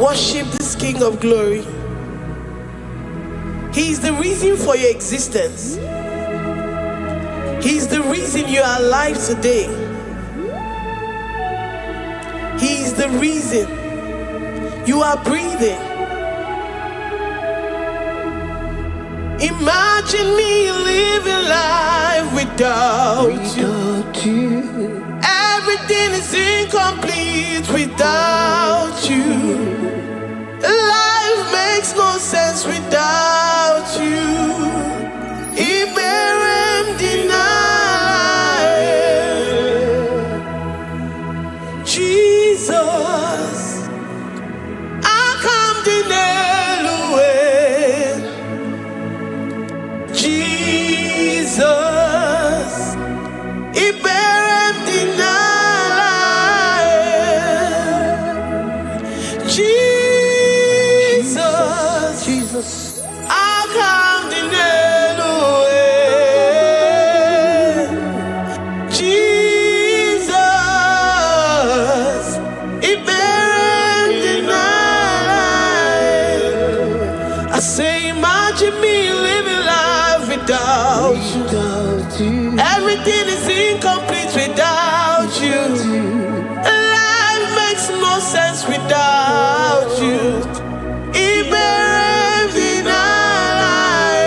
Worship this King of Glory. He is the reason for your existence. He is the reason you are alive today. He is the reason you are breathing. Imagine me living life without you. Everything is incomplete without you. Life makes no sense without you. Iberem deny. Jesus, I come deny. Jesus, Iberem deny. Jesus, I come deny. Jesus, Iberem deny. I say, imagine me living life without you. Everything is incomplete without you. Life makes no sense without you. Iberem deny.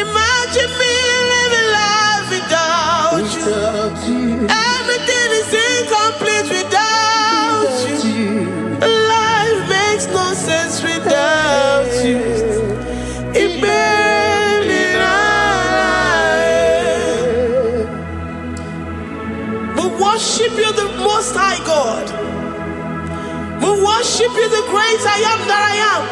Imagine me living life without you. Everything is incomplete without you. Life makes no sense without you. Iberem deny. We worship you, the Most High God. We worship you, the great I am that I am.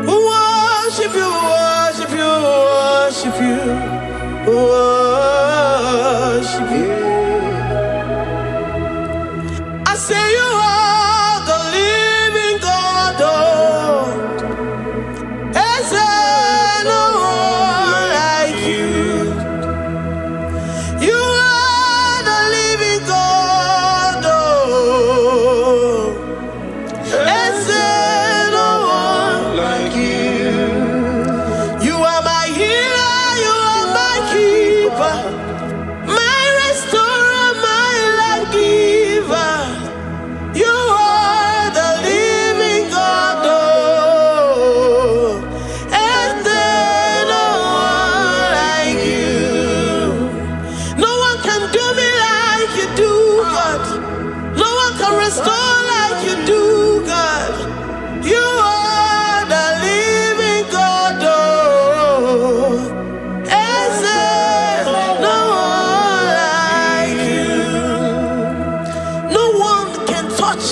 We worship you, worship you, worship you, worship you. I say you are the living God. Is there no one like you? You are the living God. Is there no one like you? You are my healer, you are my keeper, my restorer, my life giver. You are the living God. Is there no one like you? No one can do me like you do, God. No one can restore like you do, God. You are the living God. Is there no one like you? No one can touch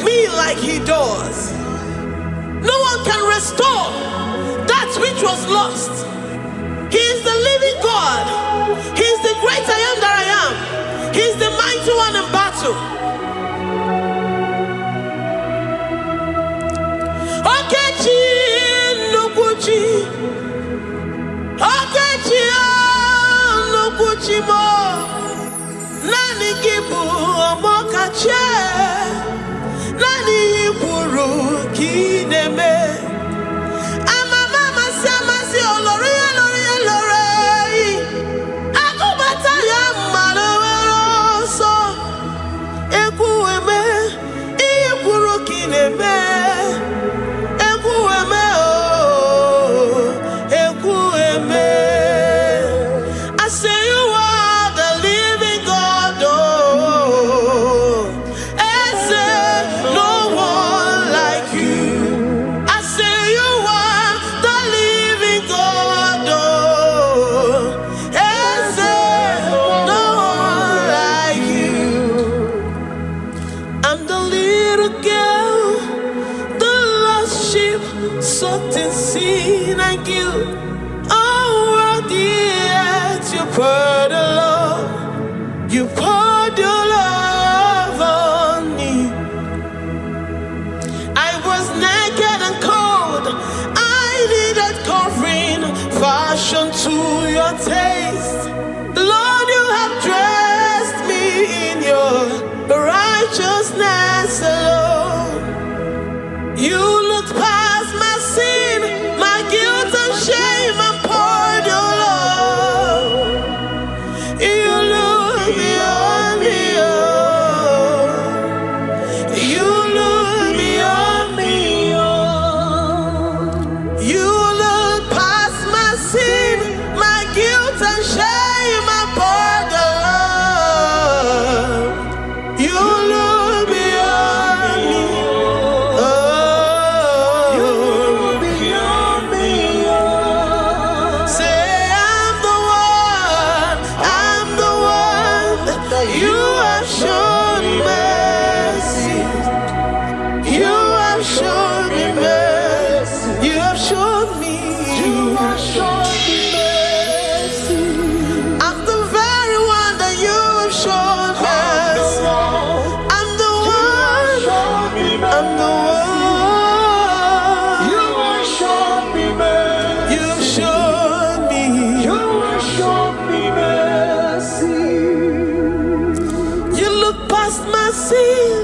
me like he does. No one can restore that which was lost. He is the living God. He is the great I am that I am. He is the mighty one in battle. Okechi Nukuchi, Okechi Nukuchi mo, Nani Gibu Omokache, Nani Iburu Kineme. Ama mama sama si olori olori olori. Akubata ya malowero so. Ekueme, Iburu Kineme. Ekueme oh, Ekueme. I say you are the living God. Oh, is there no one like you? I say you are the living God. Oh, is there no one like you? I'm the little girl, the lost sheep, soaked in sin and guilt. Oh, worthy yet you poured your love. You poured your love on me. I was naked and cold. I needed covering, fashioned to your taste. Lord, you have dressed me in your righteousness alone. You looked past my sin, my guilt and shame, and poured your love. You look beyond me, oh. You look beyond me, oh. You look past my sin, my guilt and shame, and poured your love. You look beyond me, oh. You look beyond me, oh. Say I'm the one that you have shown mercy. You have shown me mercy. You have shown me. You have shown me mercy. I'm the very one that you have shown mercy. I'm the one. I'm the one. You have shown me mercy. You have shown me. You have shown me mercy. You look past my sin,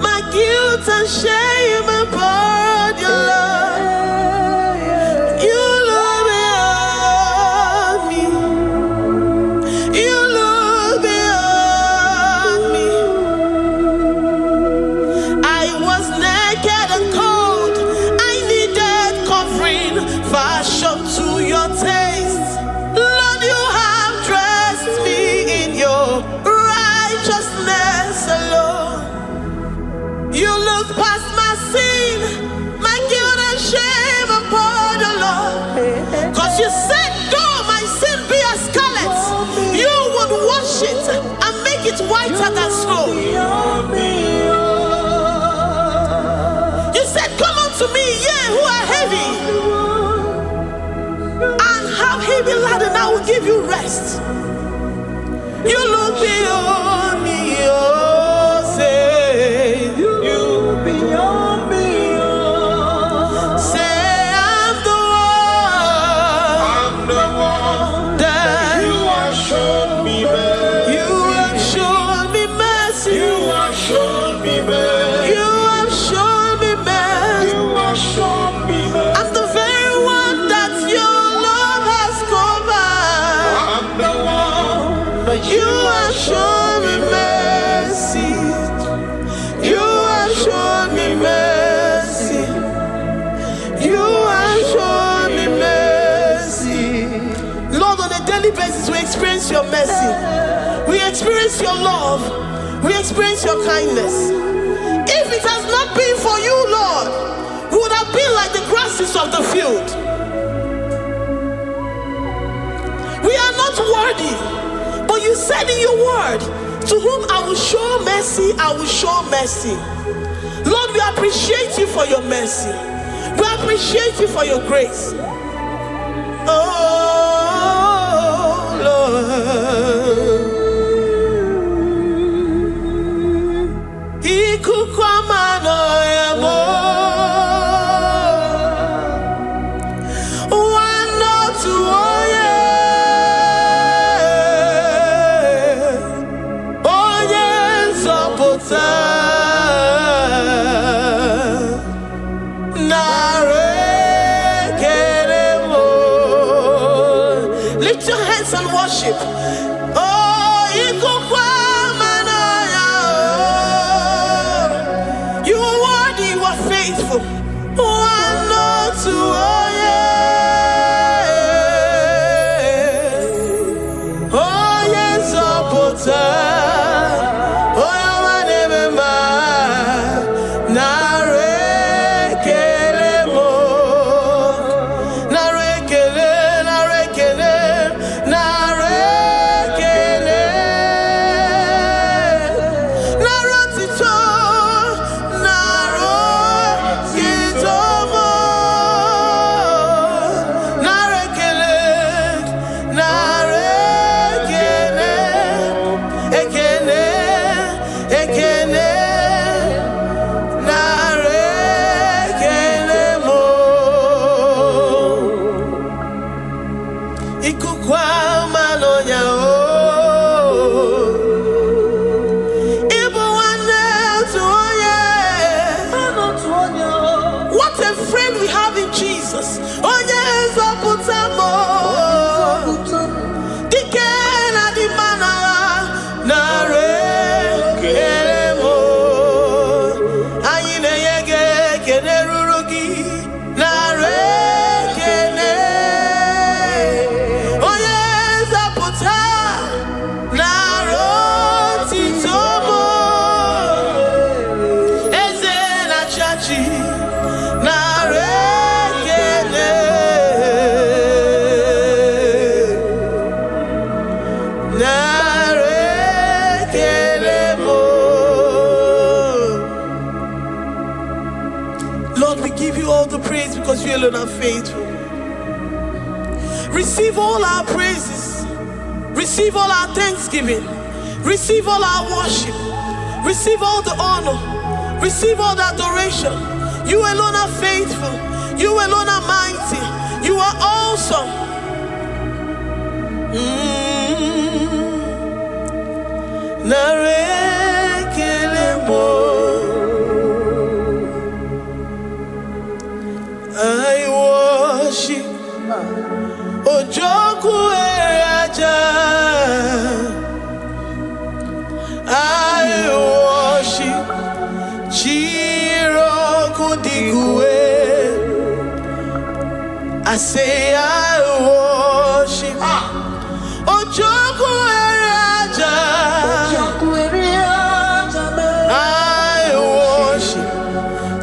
my guilt and shame, and poured your love. You look beyond me. You look beyond me. I was naked and cold. I needed covering, fashioned to your taste. Lord, you have dressed me in your righteousness alone. You look past my sin, my guilt and shame, and poured your love. Cause you said, though my sin be as scarlet, you would wash it and make it whiter than snow. You said, come unto me, ye who are heavy, and have heavy laden, I will give you rest. You look beyond me, oh, say, you look beyond me, oh. Say, I'm the one that you have shown me mercy. You have shown me mercy. You have shown me mercy. You have shown me mercy. You have shown me mercy. I'm the very one that your love has covered. I'm the one that you have shown me mercy. You have shown me mercy. You have shown me mercy. Lord, on a daily basis, we experience your mercy. We experience your love. We experience your kindness. If it has not been for you, Lord, we would have been like the grasses of the field. We are not worthy, but you said in your word, to whom I will show mercy, I will show mercy. Lord, we appreciate you for your mercy. We appreciate you for your grace. Oh, Lord. Ikukwamano yamo. Wano tuoye. Oye nzọpụta. Narekelemo. Lift your hands and worship. Oh, ikukwamano yamo. You are worthy, you are faithful. Wano tuoye. Oye nzọpụta. Oye nwanebema. Narekelemo. Narekele, narekele, narekele. Narotito, narokitomo. we have in Jesus. Oh yes, Oputamo. Dikena di mana nare keremo. Ayine yege kenerurugi nare kene. Oh yes, Oputa naro titomo. Eze na chachi. Lord, we give you all the praise because you alone are faithful. Receive all our praises. Receive all our thanksgiving. Receive all our worship. Receive all the honor. Receive all the adoration. You alone are faithful. You alone are mighty. You are awesome. I worship Ojoku Eraja. I worship Chiroku Digwe. I say I worship Ojoku Eraja. I worship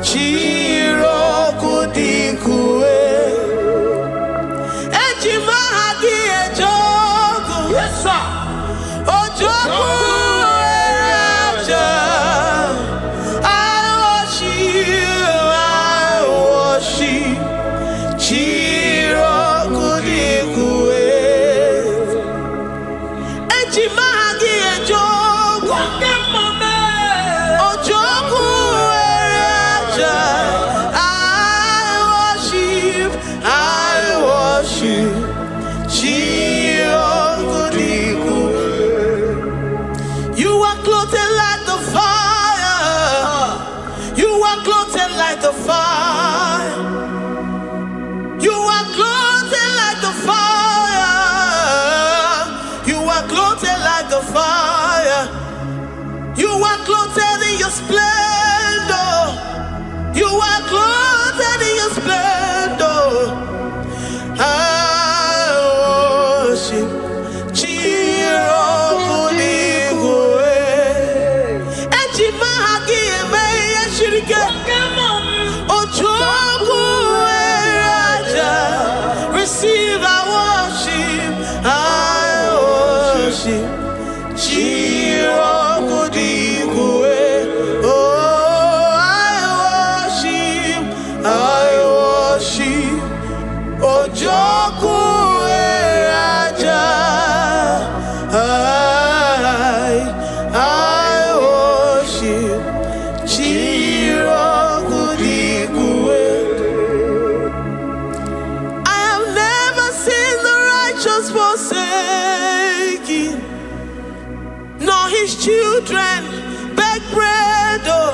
Chiroku Digwe. Ejimahagi Ejoku. Yes, sir. Ojoku Eraja. I worship Chiroku Digwe. Ejimahagi Ejoku. Ojoku Eraja. I worship Chiroku Digwe. You are clothed like the fire. You are clothed like the fire. You are clothed like the fire. You are clothed like the fire. You are clothed in your splendor. You are clothed in your splendor. I worship Chiroku Digwe. Ejimahagi eme yeshirike. Ojoku Eraja. Receive our worship. I worship Chiroku Digwe. Oh, I worship Ojoku Eraja. I worship Chiroku Digwe. I have never seen the righteous forsaken, nor his children beg bread. Oh,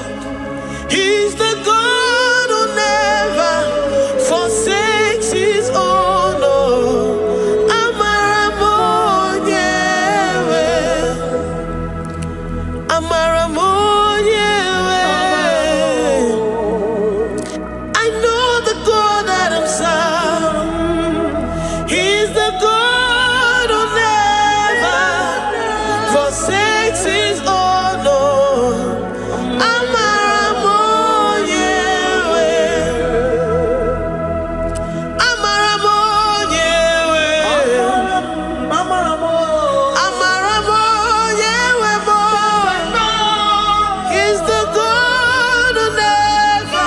he's the God who never forsakes his own. Oh, Amaramonyewe, Amaramonyewe. I know the God that I'm serving. He's the God who never forsakes his own. Oh, Amaramonyewe, Amaramonyewe, Amaramonyewe mo. He's the God who never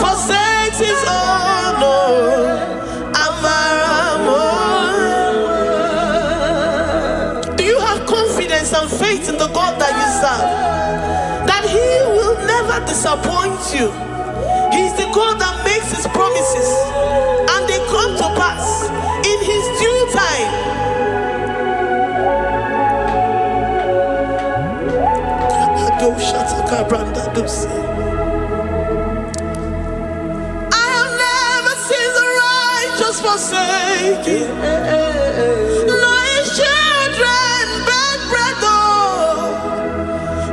forsakes his own. Oh, Amaramonyewe. Do you have confidence and faith in the God that you serve? That he will never disappoint you. He's the God that makes his promises and they come to pass in his due time. I have forsaken. No, his children beg bread, oh.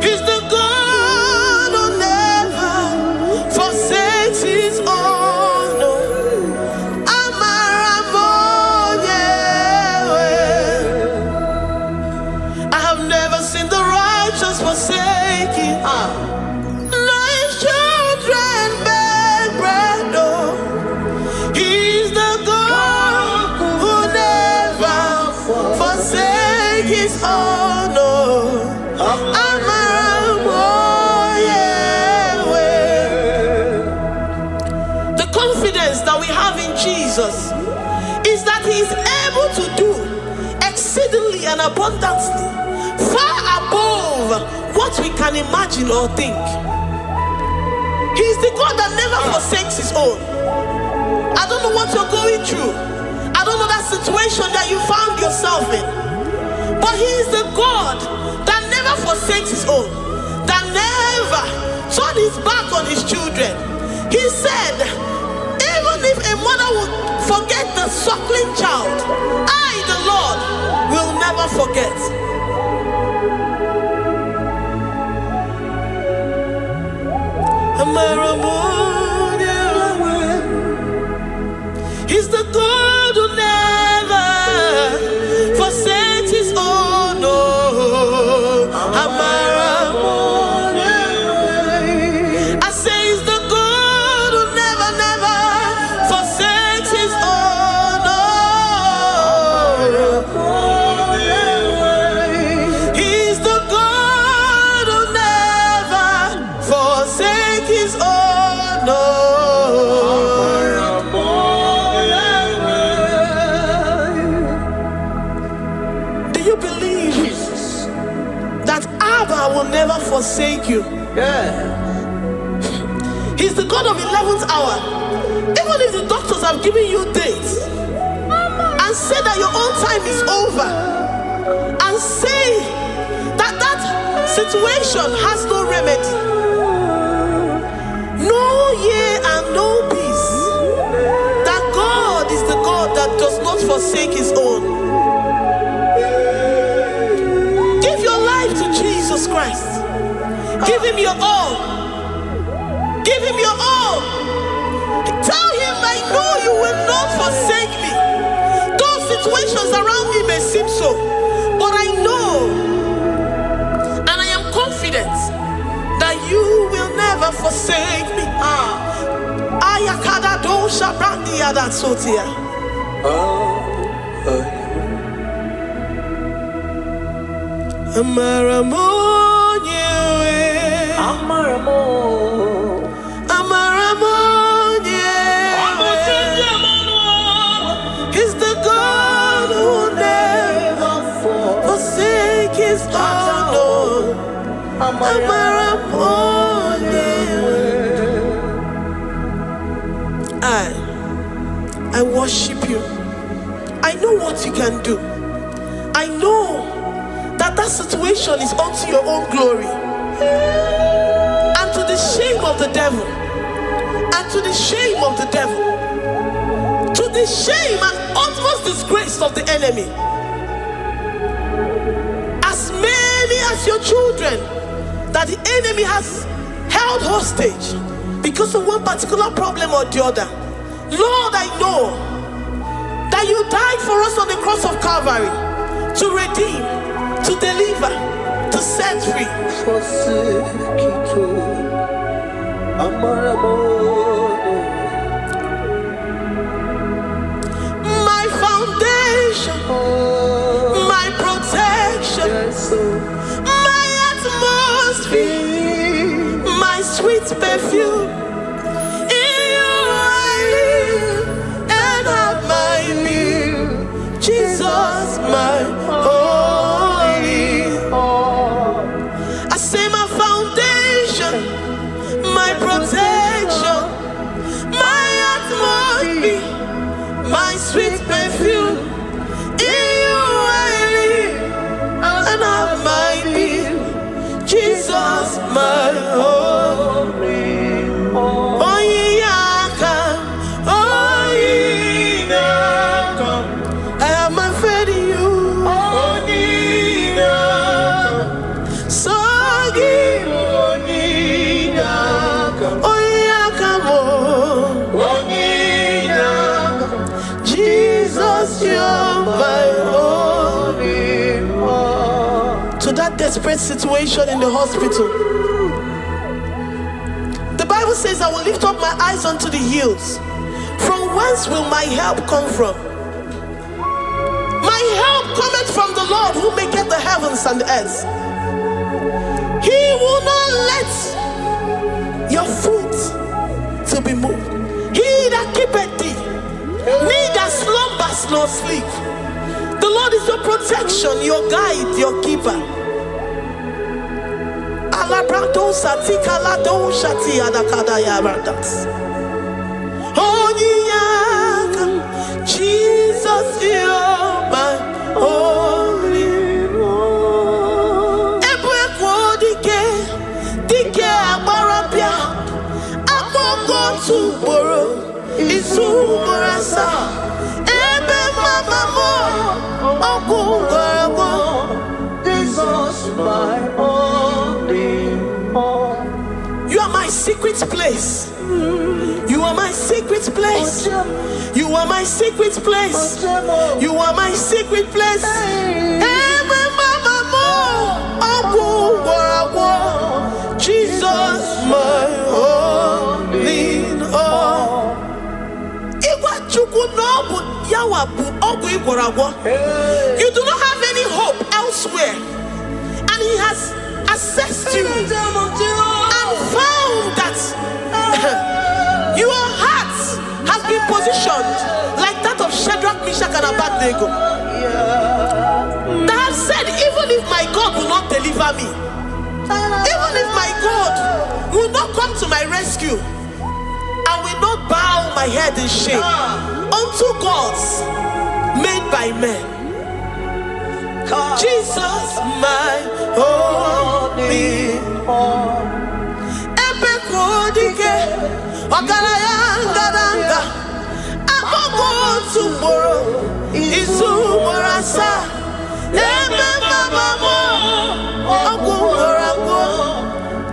He's the God who never forsakes his own. I have never seen the righteous forsaken. No, his children beg bread, oh. He's the God who never forsakes his own, oh. The confidence that we have in Jesus is that he is able to do exceedingly and abundantly, far above what we can imagine or think. He is the God that never forsakes his own. I don't know what you're going through. I don't know that situation that you found yourself in. But he is the God that never forsakes his own, that never turned his back on his children. He said, even if a mother would forget the suckling child, I, the Lord, will never forget. He's the God who never forsakes his own, no. I say he's the God who never, never forsakes his own, no. He's the God who never forsakes his own, no. Will never forsake you. He's the God of 11th hour. Even if the doctors have given you dates and say that your own time is over, and say that that situation has no remedy, no year and no peace, that God is the God that does not forsake his own. Give your life to Jesus Christ. Give him your all. Give him your all. Tell him, I know you will not forsake me. Those situations around me may seem so, but I know and I am confident that you will never forsake me. Ayakada dosha brandi yada sotia. He's the God who never forsakes his own. I worship you. I know what you can do. I know that situation is unto your own glory, and to the shame of the devil, and to the shame of the devil, to the shame and utmost disgrace of the enemy. As many as your children that the enemy has held hostage because of one particular problem or the other, Lord, I know that you died for us on the cross of Calvary to redeem, to deliver, to set free. My foundation, my protection, my atmosphere, my sweet perfume. In you I live and have my being. Jesus, my my sweet perfume. In you I live and have my being. Jesus, my holy. Oh, yeah, oh, yeah. desperate situation in the hospital. The Bible says, I will lift up my eyes unto the hills. From whence will my help come from? My help cometh from the Lord who maketh the heavens and the earth. He will not let your foot to be moved. He that keepeth thee, neither slumbers nor sleep. The Lord is your protection, your guide, your keeper. Jesus, you are my only one. Dike abarabia, akoko tuboro, isumurasa. Ebe mama mo, okungarago. Jesus, my only one. You are my secret place. You are my secret place. You are my secret place. You are my secret place. Jesus, my only all. You do not have any hope elsewhere, and He has assessed you and found that your heart has been positioned like that of Shadrach, Meshach, and Abednego. That have said, even if my God will not deliver me, even if my God will not come to my rescue, I will not bow my head in shame unto gods made by men. Jesus, my only one. Ogarayanga, Amogo tomorrow, Isumorasa,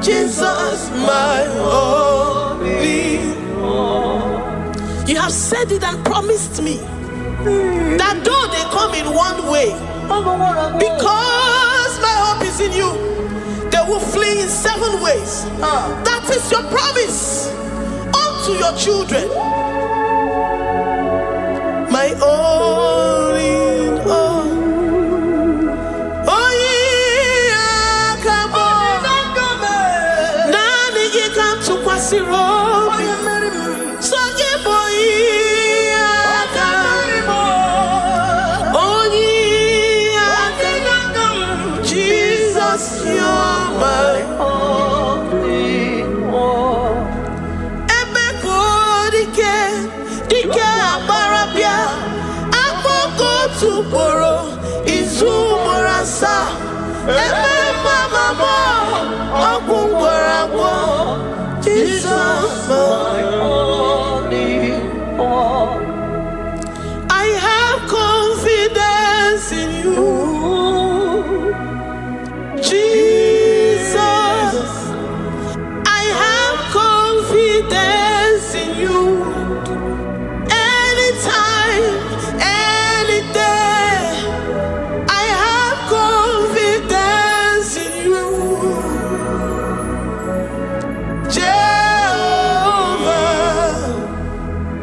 Jesus, my only one. You have said it and promised me that though they come in one way, because my hope is in you, they will flee in 7 ways. That is your promise unto your children. My only all. Oh yeah, come on. Nani you come to Kwasiro. So you boy. Jesus, you're my only one. Dike abarabia, akoko tuboro, izumurasa. Mama mo, okungwarago. Jesus, my only one. I have confidence in you. Jesus, I have confidence in you. Anytime, any day, I have confidence in you. Jehovah,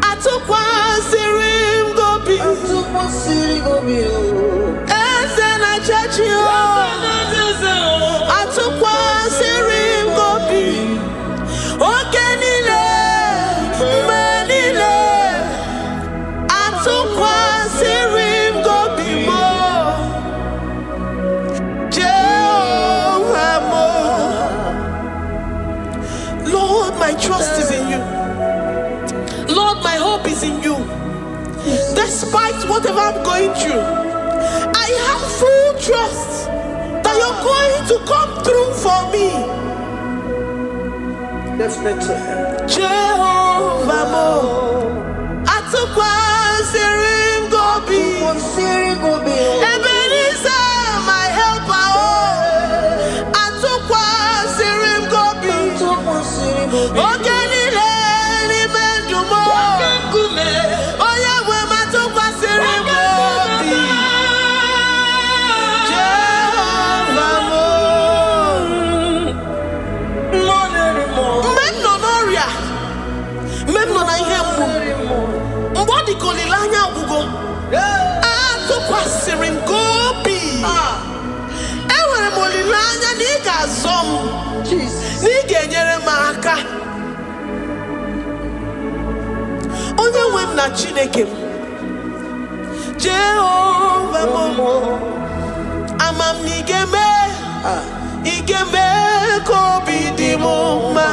I took one serim gobi. And then I judge you. Lord, my trust is in you. Lord, my hope is in you. Despite whatever I'm going through, I have full trust that you're going to come through for me. Let's make it. Jehovah Mo, Atukwa Sirim Gobi, Ebenezer, my helper. Atukwa Sirim Gobi, Ogenile ni Mendumo, Oya Wema Atukwa Sirim Gobi, Jehovah Mo. m nọ na ihe mgbu, mgbe ọ dị ka olileanya agwụgo, atụkwasịrị m gị obi. Enwere m olileanya na ị ga-azọ m, na ị ga-enyere m aka. Onye nwe m na Chineke m, Jehova m, ama m na ị ga-eme ka obi dị m mma.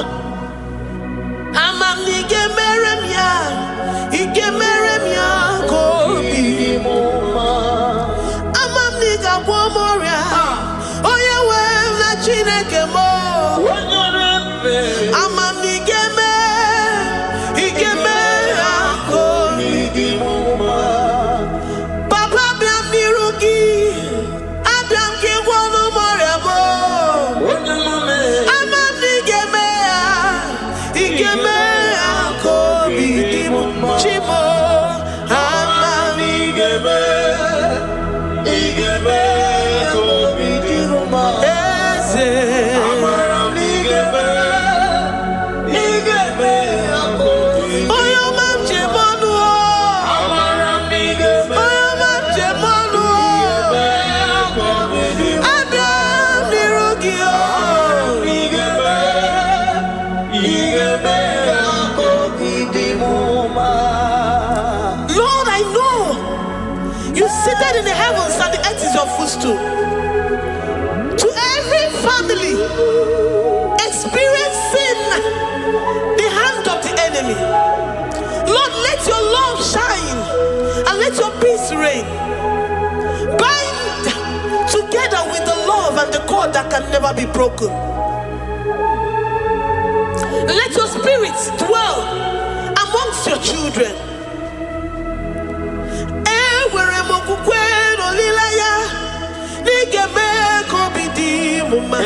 Ama m na ị ga-emere m ya, ị ga-emere m ya ka obi dị m mma. Ama m na ị ga-agwọ m ọrịa, onye nwe m na Chineke m. Ama m na ị ga-eme ya ka obi dị m mma. Papa, abịa m n'iru gị, abịa m ka ị gwọọ m ọrịa m. Ama m na ị ga-eme ya, ị ga-eme ya ka obi dị m mma. Chimo, ama m na ị ga-eme ka obi dị m mma. Eze, amara m na ị ga-eme ya ka obi dị m mma. Onye ọma m ji eme ọnụ, amara m na ị ga-eme. Onye ọma m ji eme ọnụ, abịa m n'iru gị, ị ga-eme ya ka obi dị m mma. Lord, I know you seated in the heavens and the earth is your footstool. To every family experiencing the hand of the enemy, Lord, let your love shine and let your peace reign. Bind together with the love and the cord that can never be broken. Let your spirit dwell amongst your children. Enwere m okwukwe n'olileanya na ị ga-eme ka obi dị m mma.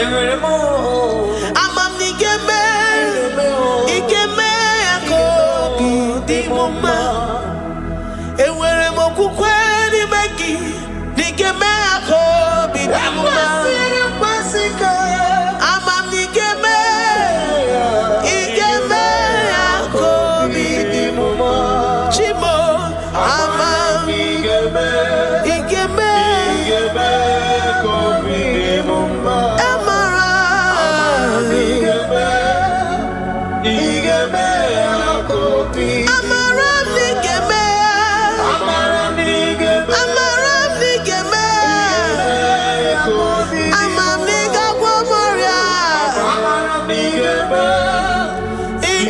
Ama m na ị ga-eme ya ka obi dị m mma. Enwere m okwukwe n'ime gị na ị ga-eme ya ka obi dị m mma. Ama m na ị ga-eme ya ka obi dị m mma. Chimo, ama m na ị ga-eme ka obi dị m mma. Amara m na ị ga-eme ya ka obi dị m mma. Amara m na ị ga-eme ya. Amara m na ị ga-eme ya ka obi dị m mma. Ama m na ị ga-agwọ m ọrịa. Amara m na ị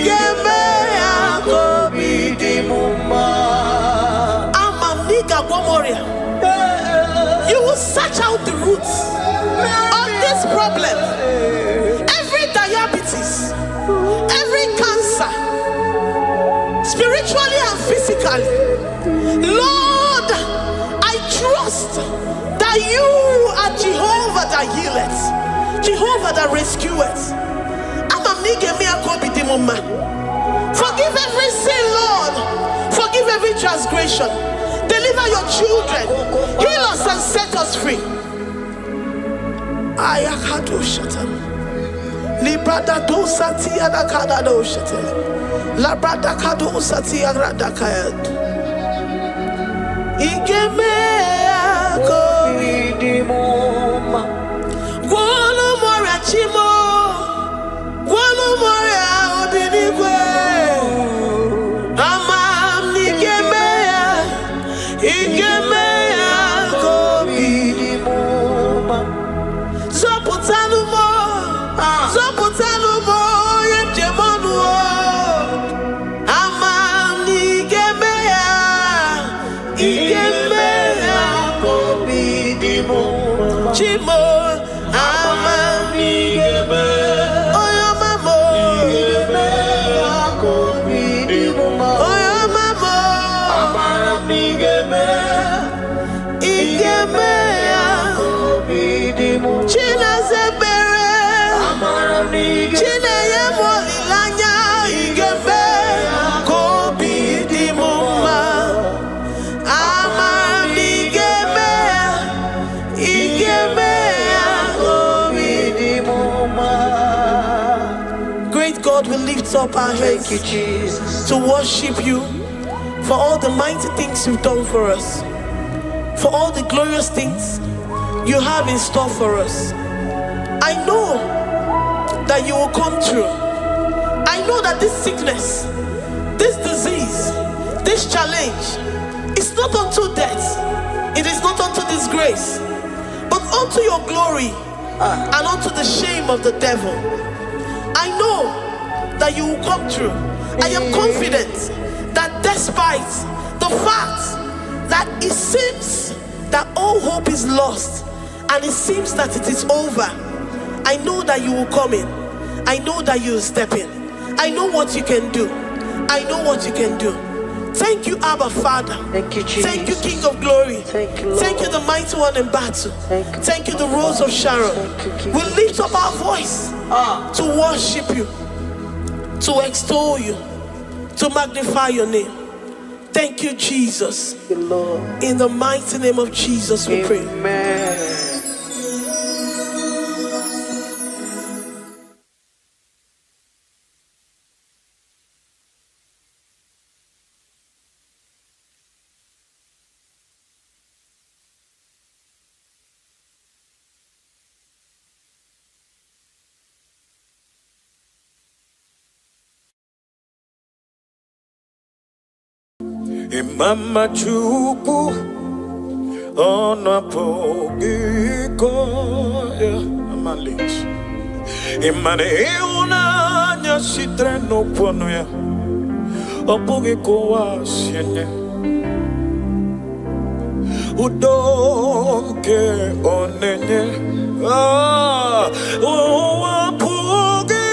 ga-eme ya ka obi dị m mma. Ama m na ị ga-agwọ m ọrịa. You will search out the roots of this problem. Every diabetes, every cancer, spiritually and physically. Lord, I trust that you are Jehovah that healeth, Jehovah that rescueth. Forgive every sin, Lord. Forgive every transgression. Deliver your children. Heal us and set us free. Ayakado shata. Librada do sati adakada do shata. Labrada kado sati agrada kayad. Igeme ako idimoma. Gwolo mora chimo. Gwolo mora obinigwe. Amam nigeme ya. Igeme ako idimoma. Zoputanu mo. Zoputanu mo. Yemjemonu. Amam nigeme ya. Igeme ako idimoma. Chimo. Amam nigeme. Oyo mamo. Igeme ako idimoma. Oyo mamo. Amam nigeme. Igeme ako idimoma. China zebere. Amam nigeme. China yemolilanya. Igeme ako idimoma. Amam nigeme. Igeme ako idimoma. Great God, we lift up our hands to worship you for all the mighty things you've done for us, for all the glorious things you have in store for us. I know that you will come through. I know that this sickness, this disease, this challenge is not unto death, it is not unto disgrace, but unto your glory and unto the shame of the devil. I know that you will come through. I am confident that despite the fact that it seems that all hope is lost and it seems that it is over, I know that you will come in. I know that you will step in. I know what you can do. I know what you can do. Thank you, Abba Father. Thank you, Jesus. Thank you, King of Glory. Thank you, Lord. Thank you, the mighty one in battle. Thank you, the Rose of Sharon. We lift up our voice to worship you, to extol you, to magnify your name. Thank you, Jesus. Thank you, Lord. In the mighty name of Jesus, we pray. Amen. Mama chuku ona pogiko ya amalich imane una nya sitreno pono ya opogiko wa sienye udonke onenye o poge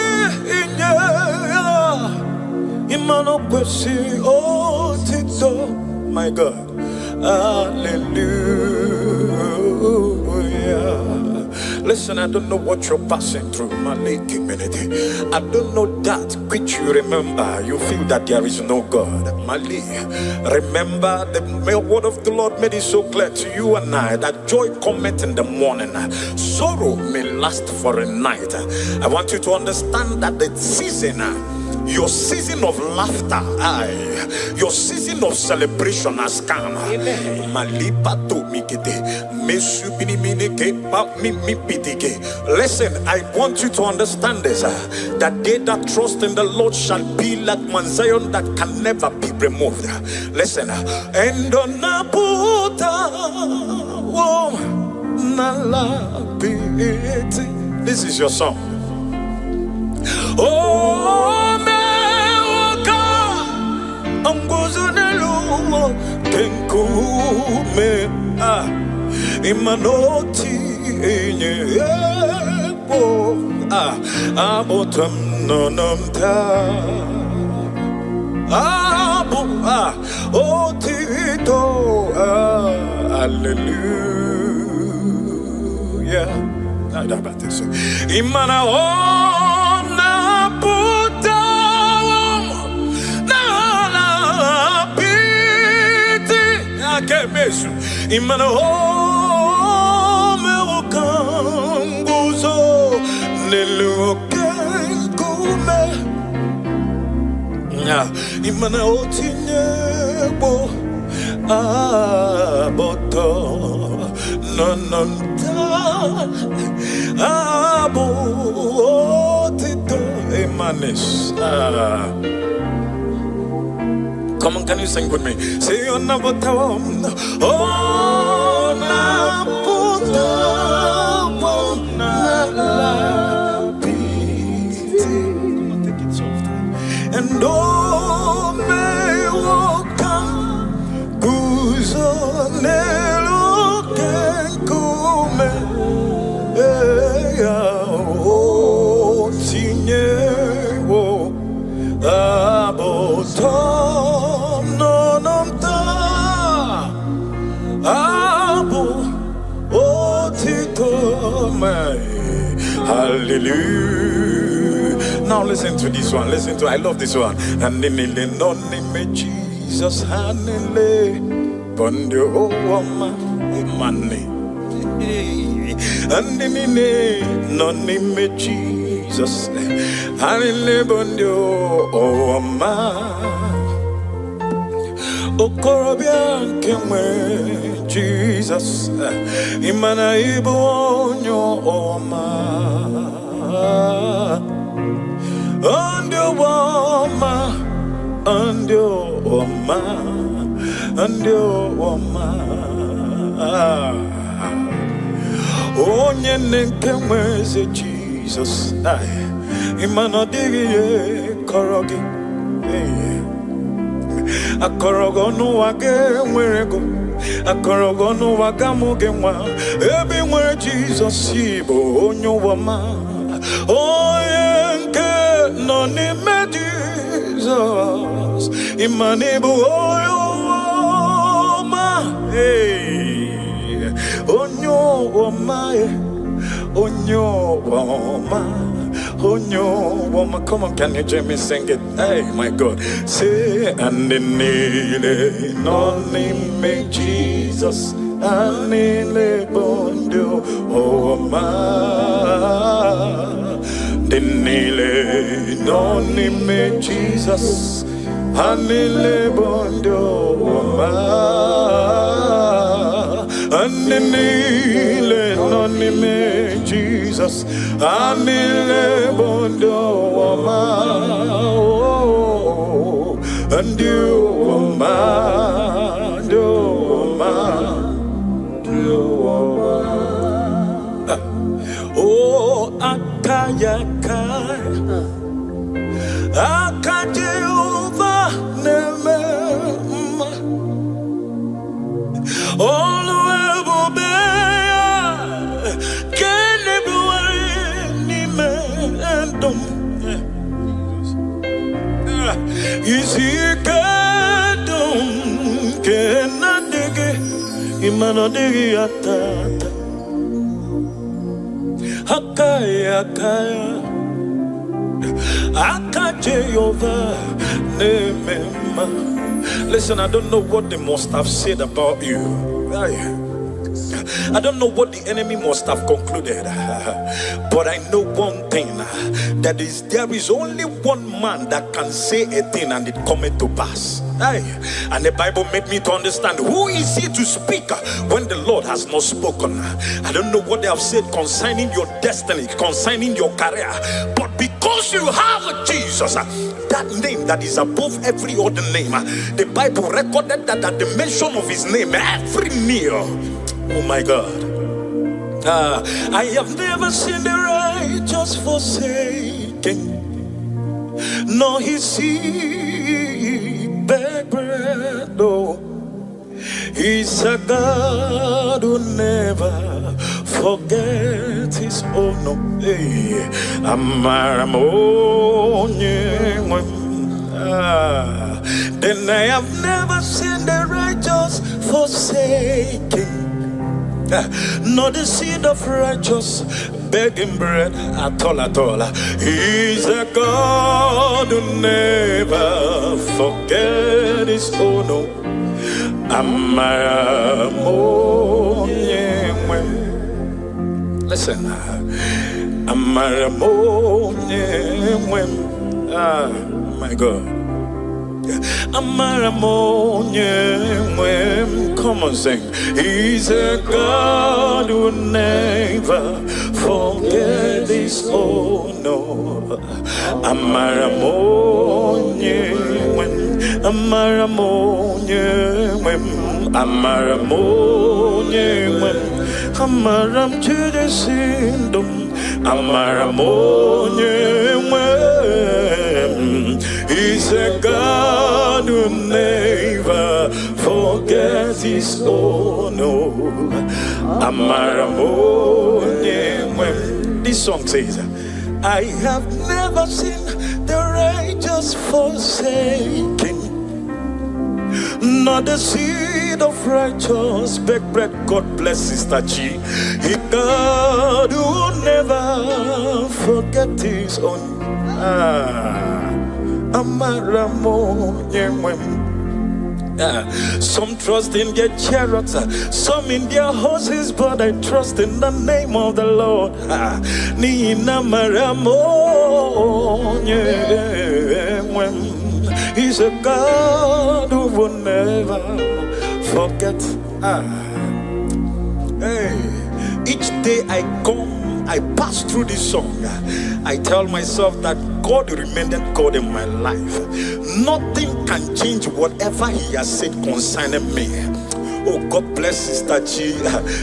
inye imano kwesi o tito. My God, hallelujah. Listen, I don't know what you're passing through, my community. I don't know that which you remember. You feel that there is no God. Mali, remember the word of the Lord made it so clear to you and I that joy cometh in the morning, sorrow may last for a night. I want you to understand that the season, your season of laughter, your season of celebration has come. Listen, I want you to understand this, that they that trust in the Lord shall be like Mount Zion that can never be removed. Listen, and on this is your song. Oh, kenkume imanoti enye abotam nonamta otito hallelujah. Imana ona puta imana me okanguzo nelukengume imana otinyebo aboto nononta abotito emanes. Come on, can you sing with me? Say on na botam, oh na botam, na la piti. Take it soft. And oh me wokan guzo nelo kenkume oh tinye wo abotam. Hallelujah. Now listen to this one. Listen to, I love this one. And in the name Jesus, hallelujah. Bondio oma money. And in the name Jesus, Anilebondio oma okorobia kemwe Jesus imana ibonyo oma andio oma onye nkemwe ze Jesus imana digi korogi akorogo no wage mwerego akorogo no wagamuge nwa ebi nwere Jesus ibo onyo wama oyenke no n'ime Jesus imana ibo oyo wama onyo wama onyo wama. Oh no, woman, come on, can you join me sing it? Hey, my God, say and in the name of Jesus, and in the bondo, oh ma, the name of Jesus, and in the bondo, oh ma, and in the name of Jesus, and in the bondo, oh ma, and you, oh ma, oh akayaka, akajeuva neme, all the Isikadum kenadege imanadege atata akaya akajeyova nemema. Listen, I don't know what they must have said about you. I don't know what the enemy must have concluded, but I know one thing, that is there is only one man that can say a thing and it cometh to pass. And the Bible made me to understand, who is he to speak when the Lord has not spoken? I don't know what they have said concerning your destiny, concerning your career, but because you have Jesus, that name that is above every other name, the Bible recorded that at the mention of his name, every knee, oh my God. I have never seen the righteous forsaken, nor his seed beg bread. No, he's a God who never forgets his own. No, then I have never seen the righteous forsaken, nor the seed of righteous begging bread at all. He's a God who never forget his own. Listen, my God. Come on, sing. He's a God who never forget his own. No, Amaram to the syndom, he's a God who never forgets his own. This song says, I have never seen the righteous forsaken, not the seed of righteous beg bread. God bless Sister Chi. He God who never forget his own. Some trust in their chariots, some in their horses, but I trust in the name of the Lord. Nina Maramo, He's a God who will never forget. Hey, each day I pass through this song, I tell myself that God remained God in my life. Nothing can change whatever He has said concerning me. Oh, God bless Sister Chi,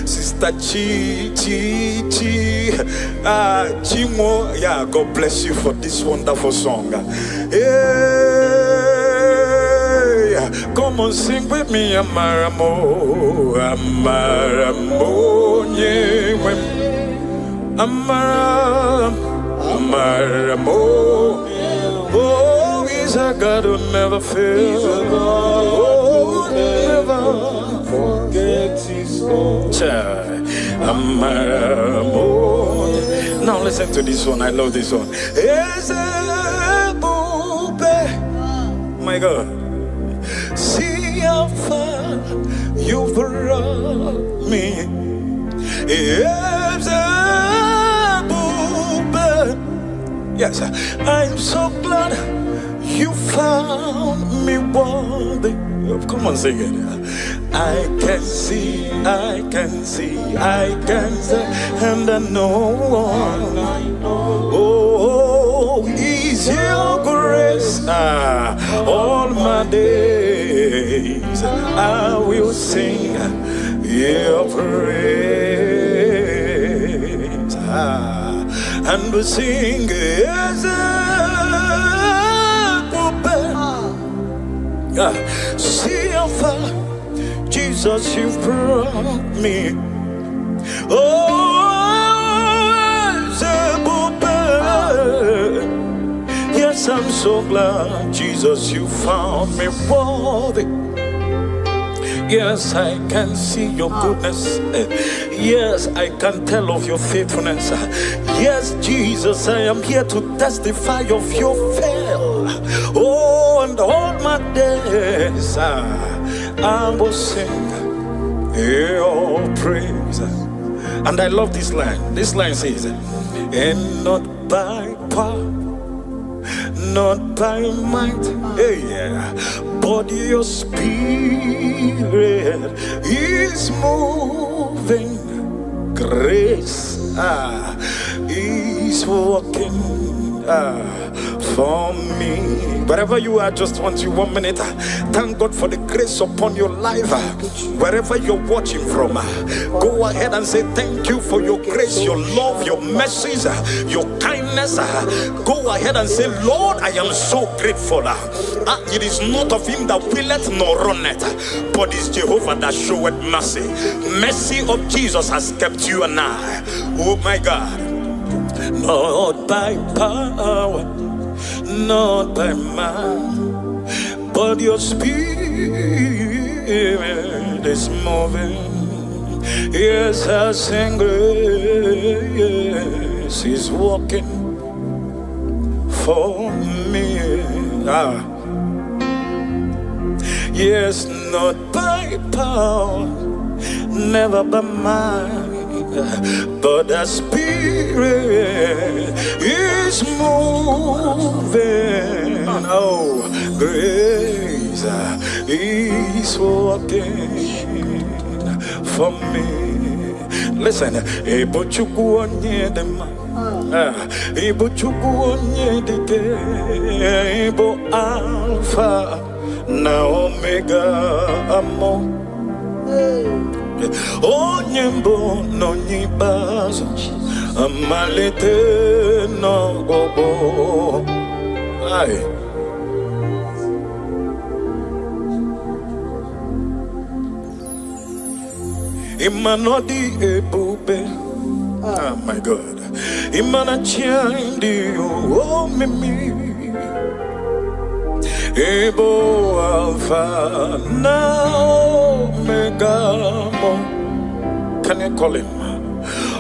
Sister Chimo. Yeah, God bless you for this wonderful song. Hey, come on, sing with me, Amaramo, Amaramo, yeah. Amaramo, oh, He's a God who never fails. Oh, never forgets His own. Amaramo. Now listen to this one. I love this one. My God, see how far you brought me. Yes, I'm so glad you found me worthy. Come on, sing it. I can see, and I know, oh, is your grace. All my days I will sing your praise. And we sing as a see how far, Jesus, you've brought me. Oh, as a yes, I'm so glad, Jesus, you found me worthy. Yes, I can see your goodness. Yes, I can tell of your faithfulness. Yes, Jesus, I am here to testify of your fail. Oh, and all my days I will sing your praise. And I love this line. This line says, and not by power, not by might, but your spirit is moving. Grace is working for me. Wherever you are, just want you 1 minute. Thank God for the grace upon your life. Wherever you're watching from, go ahead and say thank you for your grace, your love, your mercies, your kindness. Go ahead and say, Lord, I am so grateful. It is not of him that willeth nor runneth, but it's Jehovah that showeth mercy. Mercy of Jesus has kept you and I. Oh my God. Not by power, not by might, but your spirit is moving. Yes, I sing grace is walking for me. Yes, not by power, never by might, but the spirit is moving. Oh, grace is working for me. Listen, Ebo Chukwu onye dị mma, Ebo Chukwu onye dị ike, Ebo Alpha na Omega amo. Onye mbụ n'onye ikpeazụ, amalite n'ọgwụgwụ. Imanodi ebube, oh my God, Imanachandi oh mimi, Ebo Alpha now Omega. Can you call him?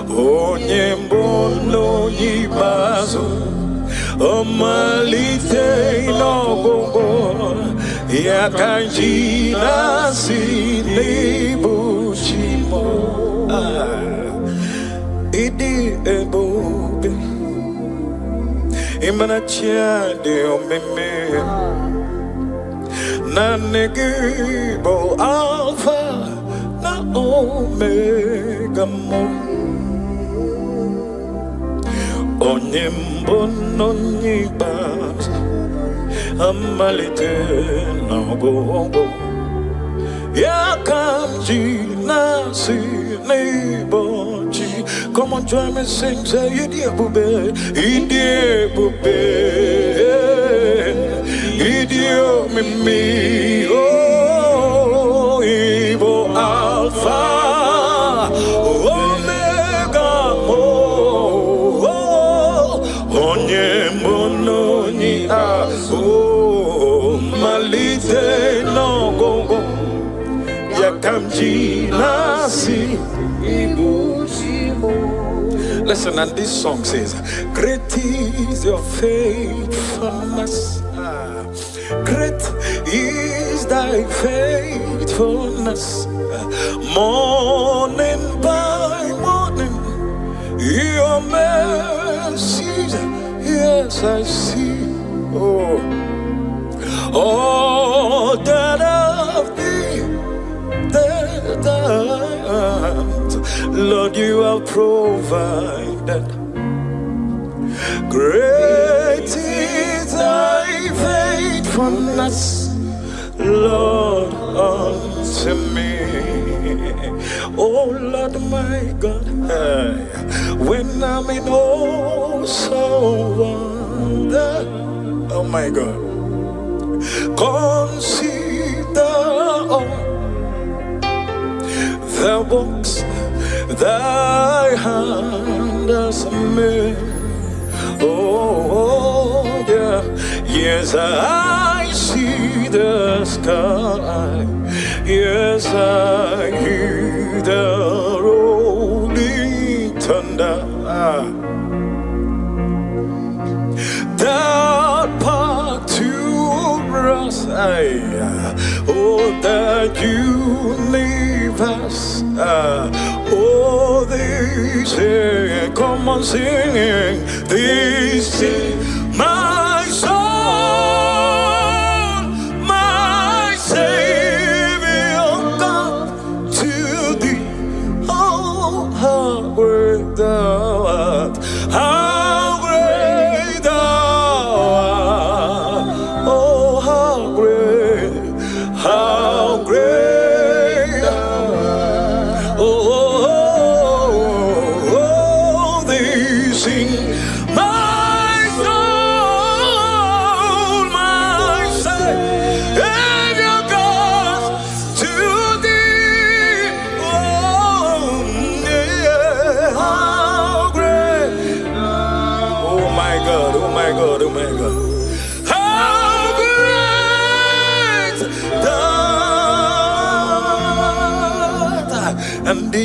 Onye mbụ n'onye ikpeazụ, amalite n'ọgwụgwụ. Yakanjina sinibuchimo idi ebobe imana chiade omeme na negibo alpha na omega mo onyembo no nyibas amalite no go Yakamji nasi neighborji. Come on, join me, sing, say, Idie bube, Idio mimi, oh, Ibo Alpha, Omega, oh, Onye mononi, oh, Malite no go go. Yakamji nasi. Listen, and this song says, great is your faithfulness. Great is thy faithfulness. Morning by morning, your mercies, yes, I see. Oh, that of thee, Lord, you have provided. Great is thy faithfulness, Lord, unto me. Oh Lord my God, when I'm in awesome wonder, oh my God, consider all the works thy hand has made. Oh, yeah. Yes, I see the sky. Yes, I hear the rolling thunder. That part to us, oh, that universe. Oh, they say, come on, sing. This is my soul, my Savior God, to thee. Oh, how great thou art! How great thou art! Oh, how great! How great! And the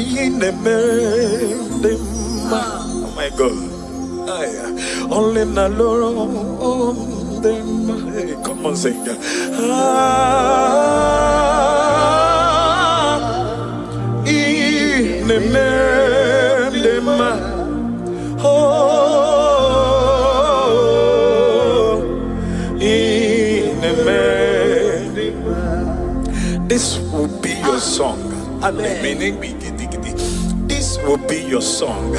oh my God, only the Lord, hey, come on, sing. This will be your song. This will be your song.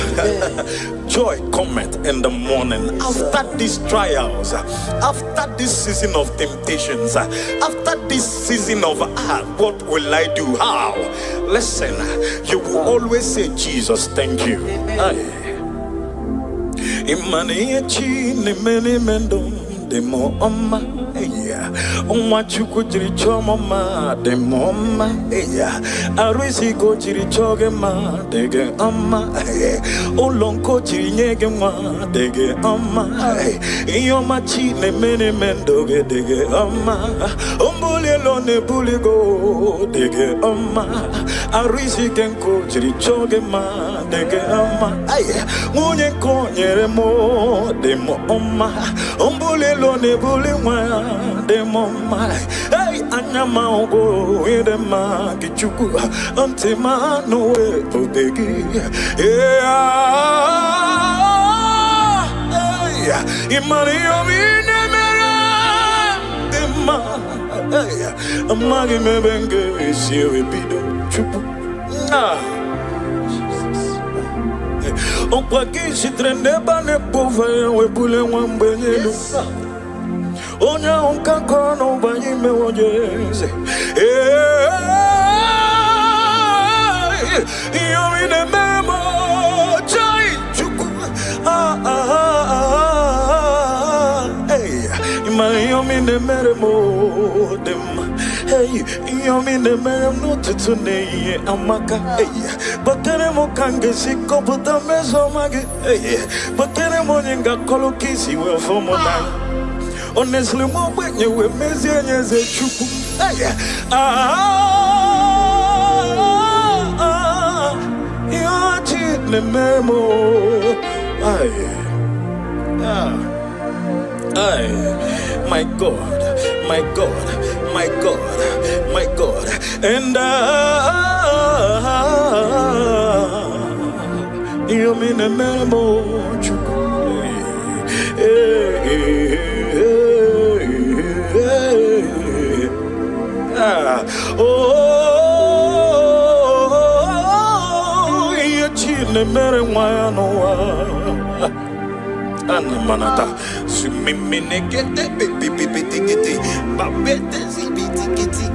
Joy cometh in the morning. After these trials, after this season of temptations, after this season of what will I do? How? Listen, you will always say, Jesus, thank you. Demo oma eya onwa chuku jiri chomo ma demo oma eya arisi ko jiri choge ma dege oma olonko jiri nyege ma dege oma iyoma chi ne mene mendoge dege oma ombule lo ne buligo dege oma arisi kenko jiri choge ma dege oma munye ko nyere mo demo oma ombule lo ne buli wa de mama hey Anyamago edema kichuku antema no ebodegi Imario minemera dema amagi mebenge siwe bido chupu on kwaki sitrende bane pova we bule wambelelu Onya unkakono banyime wonyeze Yomine memo chai chuku Yomine meremo dem Yomine meremo tutune amaka Bateremo kange siko puta meso mage Bateremo nyinga kolo kisi we fomona Honestly, more when you were messy as a chuku. You're cheating the memo. My God, my God, my God, my God. And you mean a memo, chuku. Yachine mere mwanoa Anamanata Sumimine gete Bibi gete Babete zibiti giti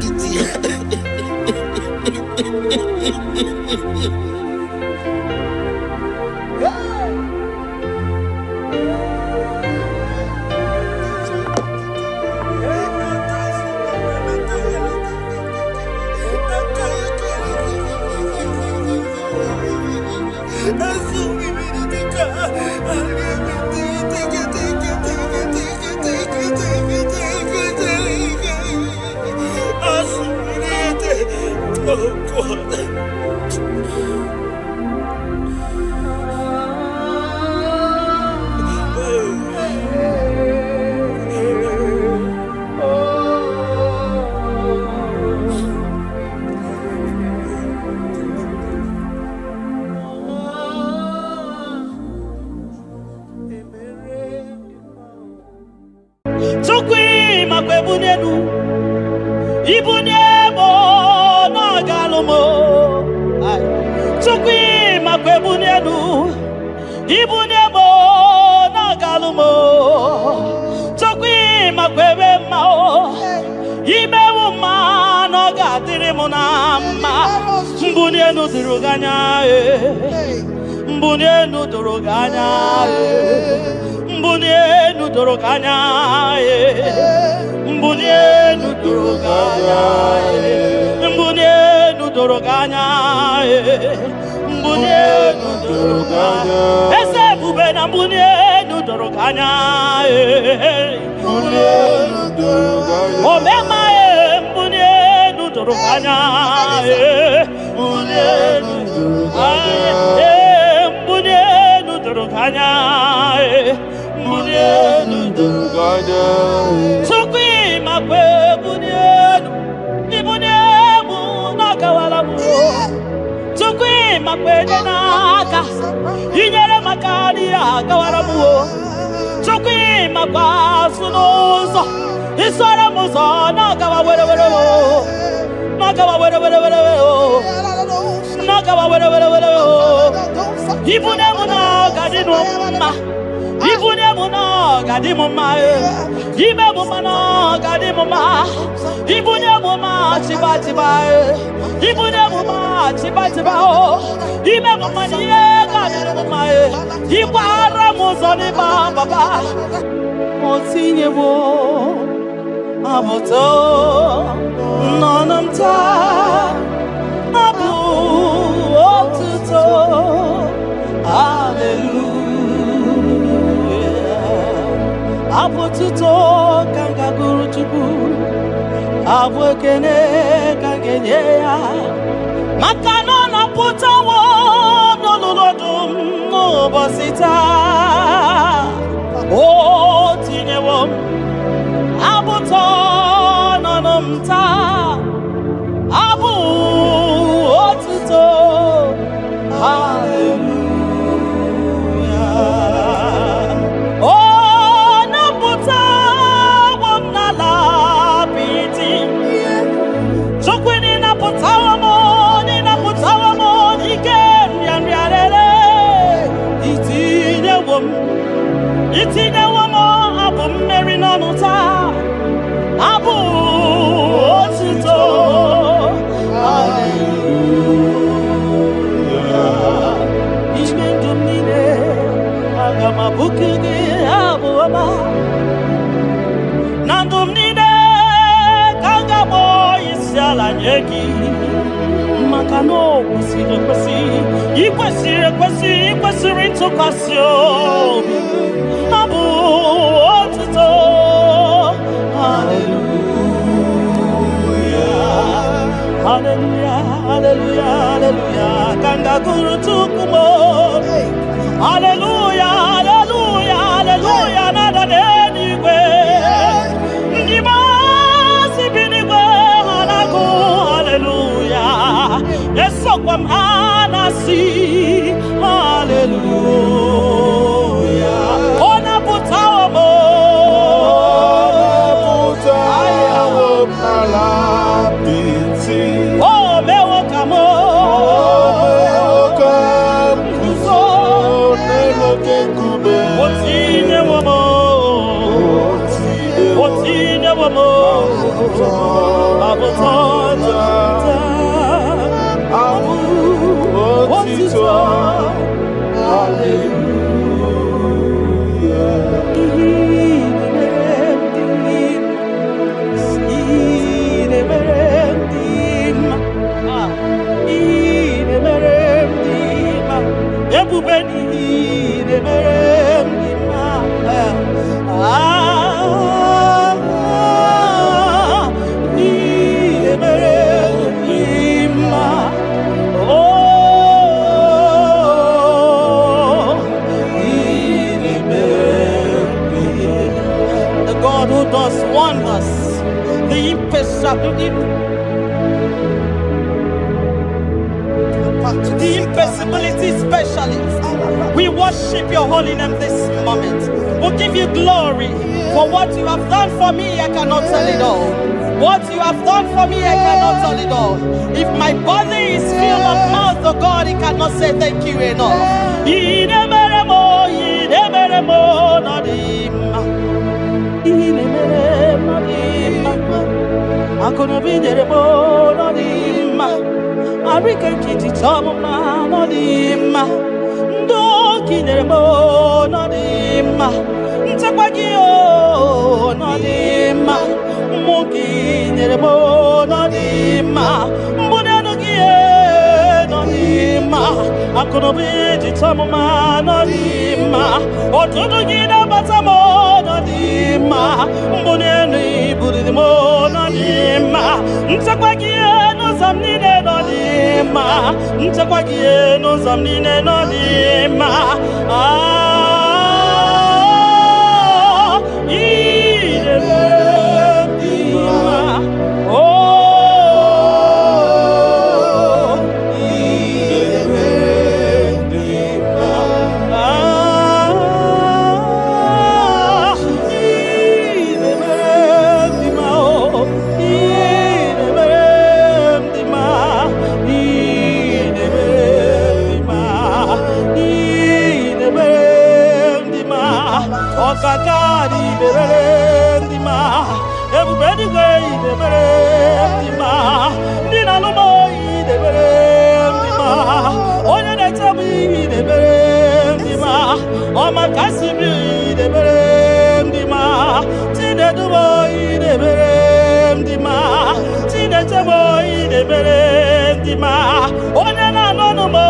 namta abu otuto hallelujah oh naputa wamnala biti chokwini naputa wamoni igen yanriarere itinye wamo abu mmeri nonuta abu otuto hallelujah ishmendumine agama bukigi abu ama nandumnine kangabo isiala nyeki makano ikwesiri ntụkwasị obi abu otuto hallelujah hallelujah hallelujah hallelujah kanga guru tukumo hallelujah hallelujah hallelujah nada denigwe ndima sibinigwe hanagu hallelujah esokwam anasi hallelujah ona putawo mo Malapiti. oh mewo kamo Kuzo neloke kube. otine womo abotota Abu otito. The God who does wonders, the impossibility specialist. We worship your holy name this moment. We give you glory for what you have done for me. I cannot tell it all. What you have done for me, I cannot tell it all. If my body is filled of mouth, oh God, it cannot say thank you enough. Arika kiti chama no dima ndo kineremo no dima ntakwagio no dima muki neremo no dima mbonano gie no dima akono biji chama no dima otodo gida batamo no dima mbonano ibudimo no dima ntakwagio no zamnine no dima ntakwagie no zamnine no dima Kakari berendima, everybody gay berendima, Dina Lumoi de berendima, Oya de Tabi de berendima, Oma Kasibi de berendima, Tina Duboy de berendima, Tina Taboy de berendima, Oya no mo,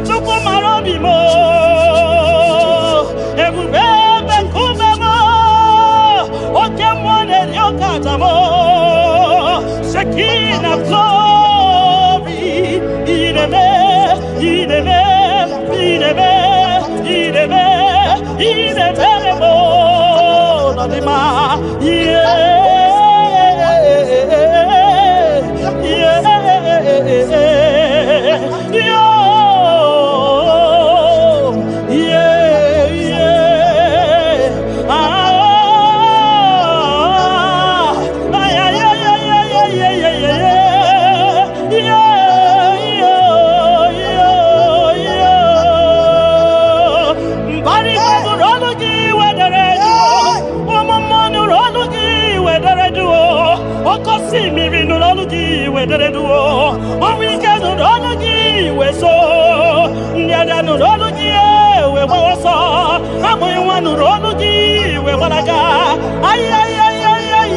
Chupo Marobimo. Shekinah glory, ideme, ideme, ideme, ideme, yeah. wedere duo o wike no ologi we so ndiada no ologi we woso amoy wanu ologi we walaga ay ay ay ay ay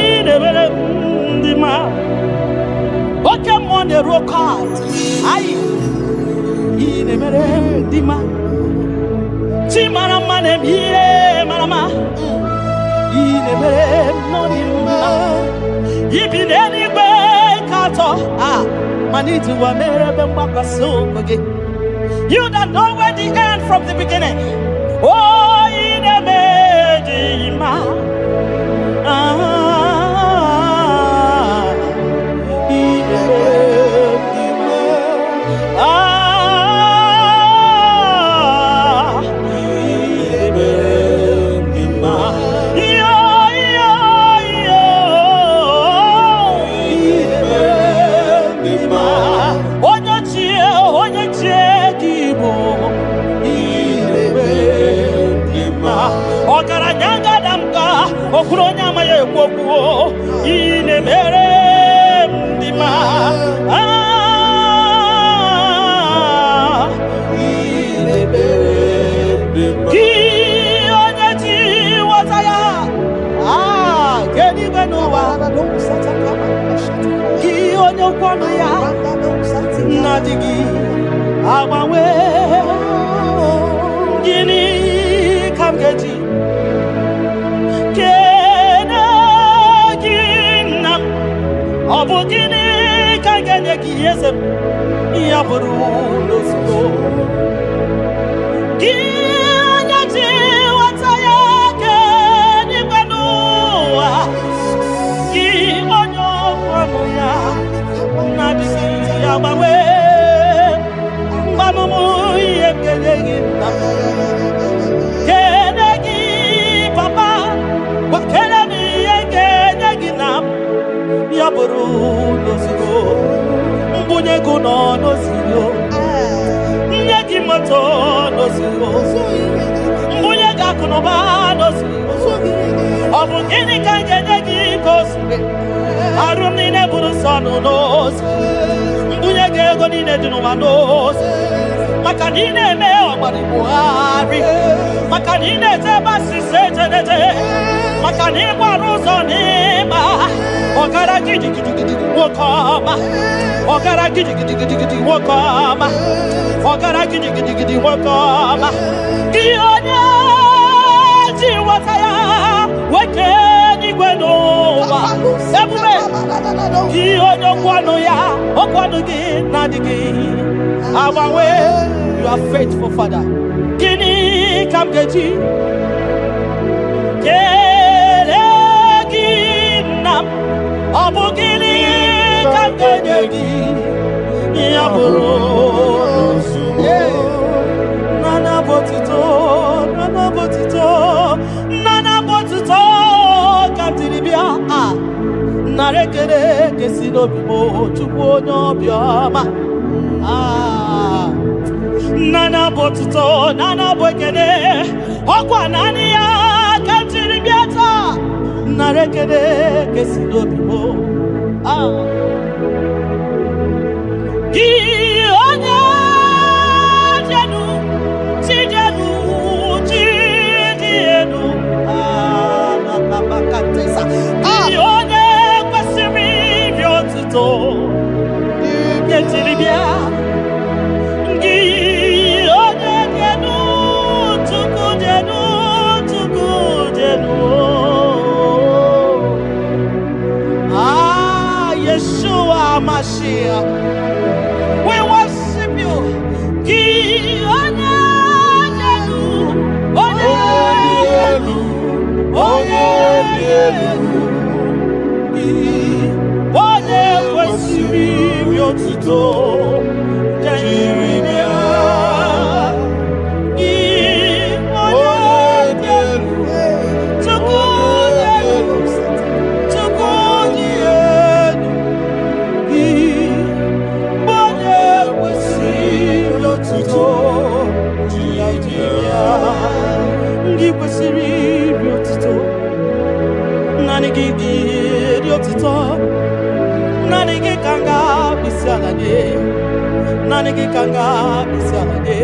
ine bere ndima oke monde rokai ay ine bere ndima ti marama ne biye marama ine bere no ndima yibi ne be kato maniti wa mere be mbakaso koge. You that know where the end from the beginning. Oh, ine medima. Ine medima. Ine medima. Yo, yo, yo. Ine medima. Onye chie kibo. Ine medima. Ogaranyanga damka. Okuronya maye kwokuo. Ine medima. Ine medima. Ki onye chi wataya. Kedi benowa. Ki onye kwano ya. Nadigi awawe gini kamgeji kena gina obu gini kagene kiyesem yaburu losko gina ji wataya keni banua gi onyo kwano ya nadigi awawe papa wakelemi yengenegi nam yaburu noziro mbunye guno noziro nyegi moto noziro mbunye gakunoba noziro obungini kangenegi kosire arumni ne buru sonu noziro mbunye gego nine dinuma noziro Makanine me omari buhari Makanine te basi sejenete Makani waruzo nima Ogara gidi gidi gidi wakama Ogara gidi gidi gidi gidi wakama Ogara gidi gidi gidi wakama Gionya jiwataya Wekeni gwenowa Ebume Gionya kwano ya Okwano gi nadigi Our way, you are faithful, Father. Gini kamgeji, kelegina, abu gini kamgeji, yaburo, nana botito, kantiribia, narekere kesino bibo, chupo nyobiama. Nana botuto, nana boekene, okwa nani ya kantiri biata, narekene kesino bibo. Gi onye jenu, jidienu, makatesa. Gi onye kwesiri biotuto, kantiri biata. Yeshua Mashiach, we worship you. Nani gigi kanga bisalade nanigi kanga bisalade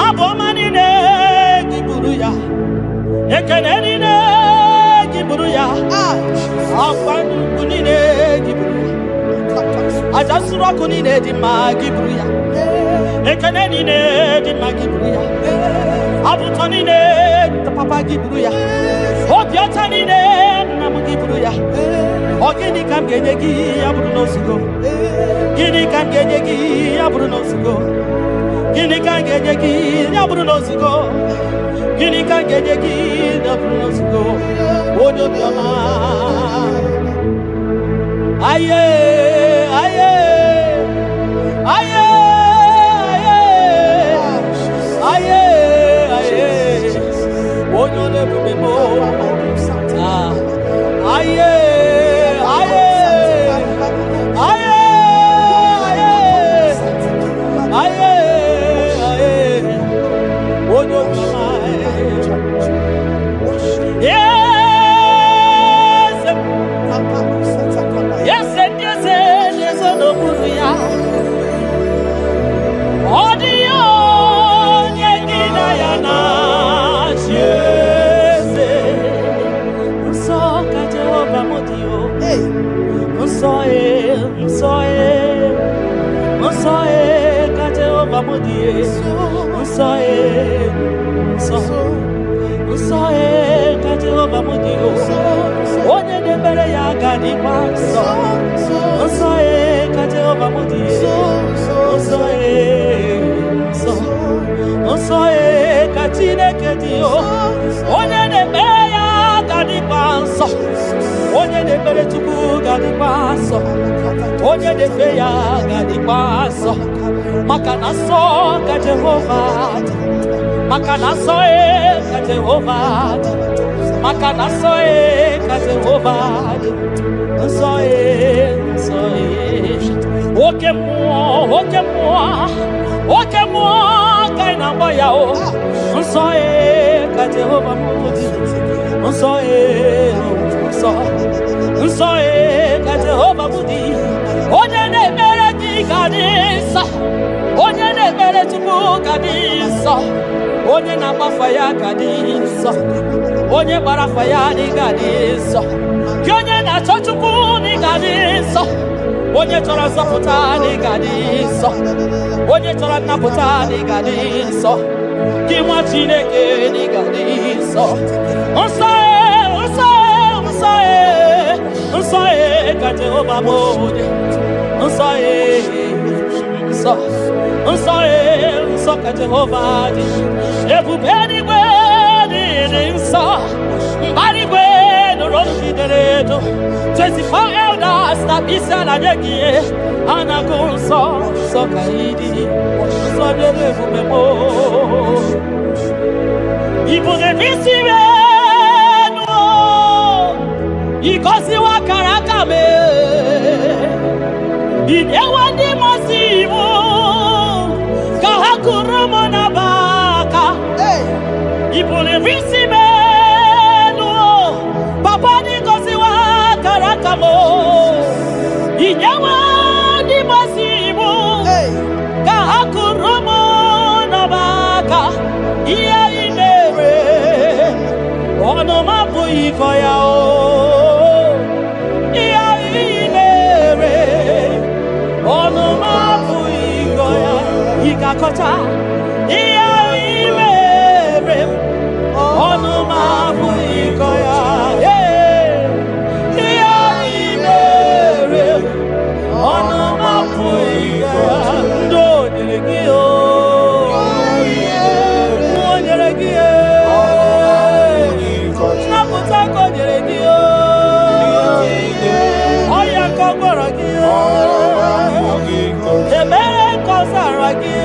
abomani ne giburuya ekeneni ne giburuya akwanu kunine giburuya ajasura kunine di magiburuya ekeneni ne di magiburuya abutoni ne papa giburuya obiotani ne namu giburuya ogini kam genyegi aburu no sugo gini kam genyegi aburu no sugo gini kam genyegi aburu no sugo gini kam genyegi aburu no sugo odo bioma aye aye aye aye aye odo le bubemo aye Onye de feya gadi paso makana so ka Jehovah makana so ka Jehovah makana so ka Jehovah so oke mo kaina boya o so ka Jehovah so ka Jehovah budi onye na-emere gị gadị nsọ onye na-emere Chukwu gadị nsọ onye na-agbafa ya gadị nsọ onye gbara afa ya dị gadị nsọ gị onye na-achọ Chukwu dị gadị nsọ onye chọrọ nzọpụta dị gadị nsọ onye chọrọ nnapụta dị gadị nsọ gị nwa Chineke dị gadị nsọ nsọ nsọ ka Jehovah bode nsọ ka Jehovah dị ebube eluigwe dị nsọ mbara igwe nụrụ jidere edo 24 elders na isi ala nye gị ha na-agụ nsọ ka ịdị nsọ dị ebube mo ibu na-ebisi ikosiwa karaka me idewa ndi masimu ka hakurumo na baka ibule visime no papa ni kosiwa karaka mo idewa ndi masimu ka hakurumo na baka iya imere ono mapu ikoya o Kota iya imere onu mabu ikoya iya imere onu mabu ikoya ndo nyelegi na kutako nyelegi oya kogoro gi emere kozara gi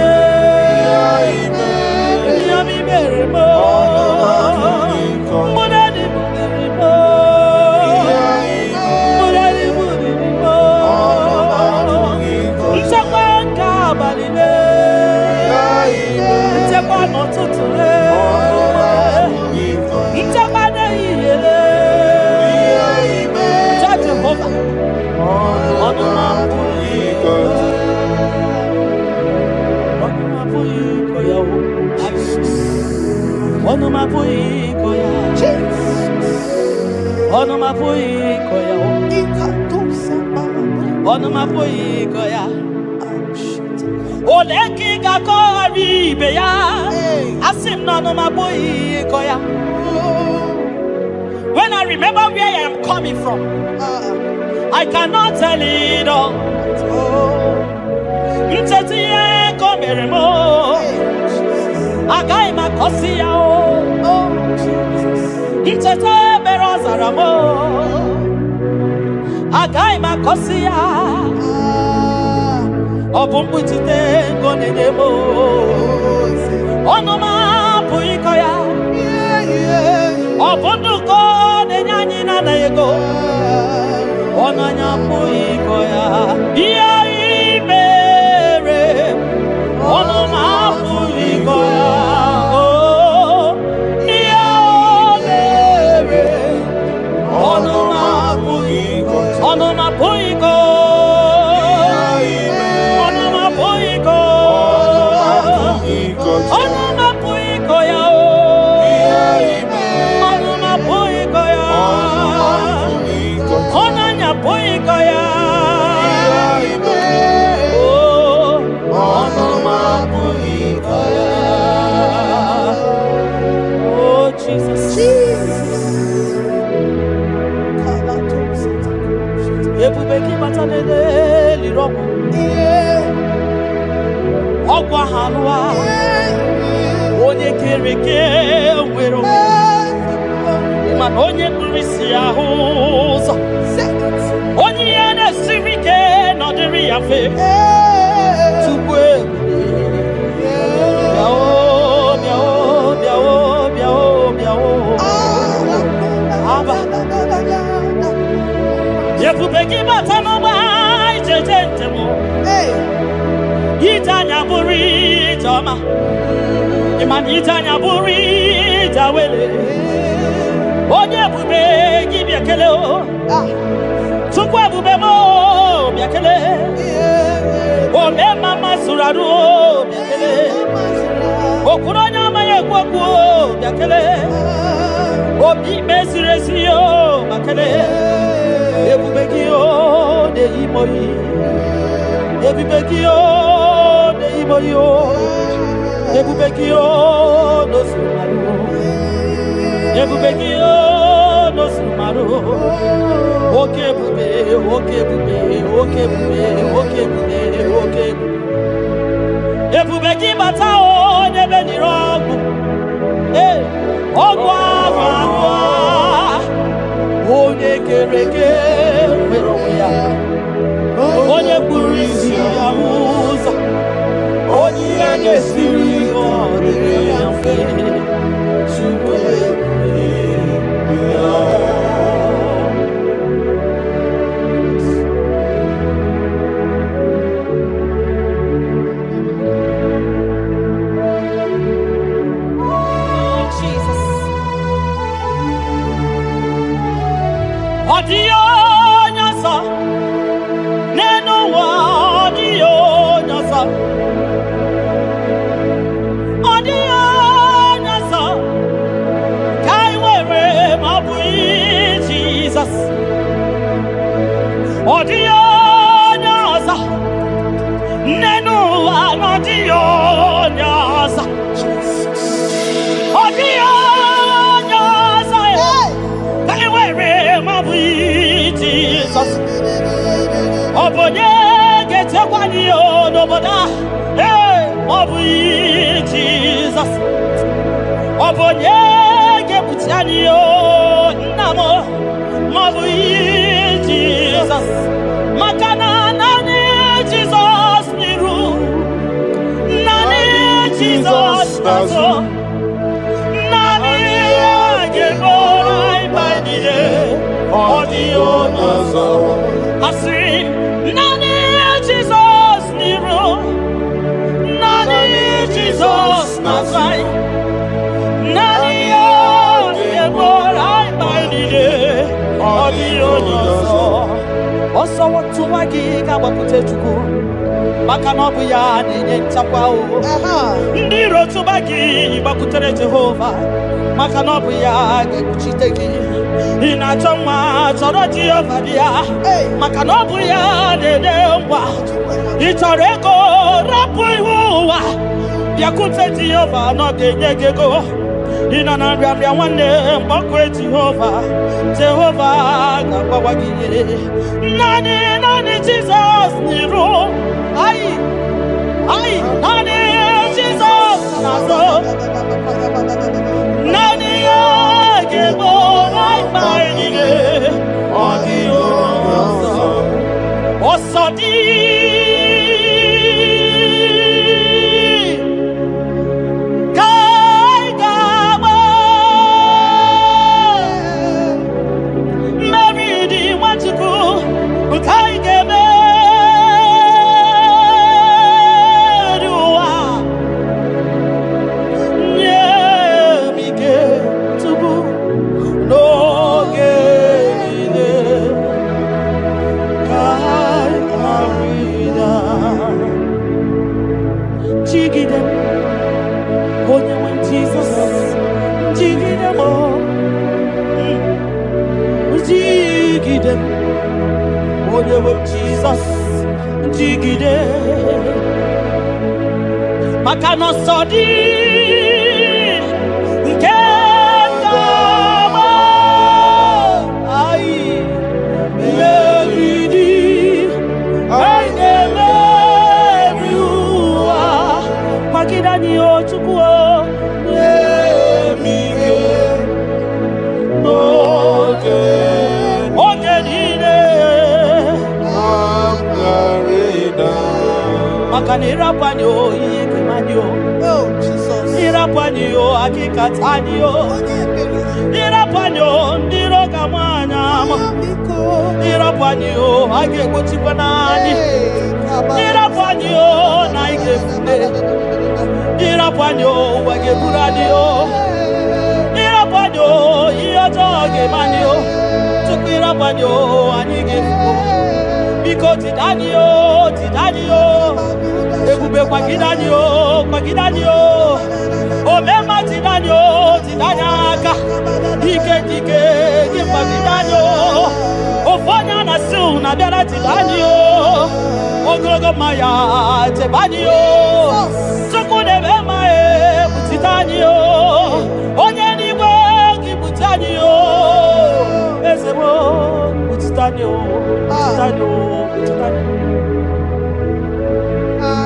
Oleki gakori beya asim no my boy koya. When I remember where I am coming from, I cannot tell it all. Ntetiye komeremo agai makosia o ntete berazaramo agai makosia Obumbutite gonedemo Onoma puikoya Obunduko nenyanyi na ego Onanya puikoya Iya ibere Onoma puikoya Iya obere Onoma puikoya Onoma puikoya Ebubeki batanele lirobo Ogwa hanwa Onye kereke wero Man onye kurisi ahuzo Onye ene sirike nodiri yafe Tukwe Biao, biao, biao, biao, biao Aba Yebubeki batano ba ijejentemo Itanya buri jama Iman itanya buri jawele Onye bubeki biakele o Tukwe bubemo biakele Ome mama suradu biakele Okuronya maye kwakwo biakele Obi mesiresi o bakele Ebubekio de imoyi Ebubekio de imoyi Ebubekio no sumaru Ebubekio no sumaru Okebube okebube okebube okebube okebube Ebubeki bata o nebe ni rogu Ogwa Onye kereke wero ya Onye burisi ya uza Onye ane siri odere ya fe Chukwe ya Odio nyasa neno wa odio nyasa Odio nyasa kai wewe mabui Jesus Odio nyasa neno wa odio nyasa Odio Jesus Obonye gete kwani o noboda Obu Jesus Obonye gebutiani o namo Obu Jesus Makana nani Jesus miru Nani Jesus nazo Nani agebora imanide Audio nazo Asri Nani Jesus niru Nani Jesus nazai Nani agebora imanide Audio nazo Oso watu magiga wakute chuku Maka nobu ya ninye nchakwa o Ndiro tubagi wakutere Jehova Makanobu ya Chiteki. In a Choma, Choroti of Adia. Makanobu ya de Dewa. It's a record, Rapu. Yakuteti over, not the Yego. In an Arabia one day, Bakwe Jehovah, Jehovah, Nani, Jesus, Nero. Nani, Jesus, Nazo. Nani, IGBO, right by the Osodi. Jesus, Jigide, Makano Sodi, Kekama, Lady, I never you are, Makidani Ochuko, Makanira panyo, Yekimanyo, oh Jesus, Ira panyo, Akikatanyo, Ira panyo, Niro Kamana, Ira panyo, Akekuchipanani, Ira panyo, Naikefune, Ira panyo, Wakepuradio, Ira panyo, Yotoge Manio, Tukira panyo, Anigefu. Because Tidanio, Ebube Kwagidanio, Omema Tidanio, Tidanyaka, Dike, Kwagidanio, Ofanya Nasu, Nabera Tidanio, Ogogo Maya, Tebanio, Sokune Bemae, Tidanio, Onyeni Wagi Butanio, Ezebo, Tidanio.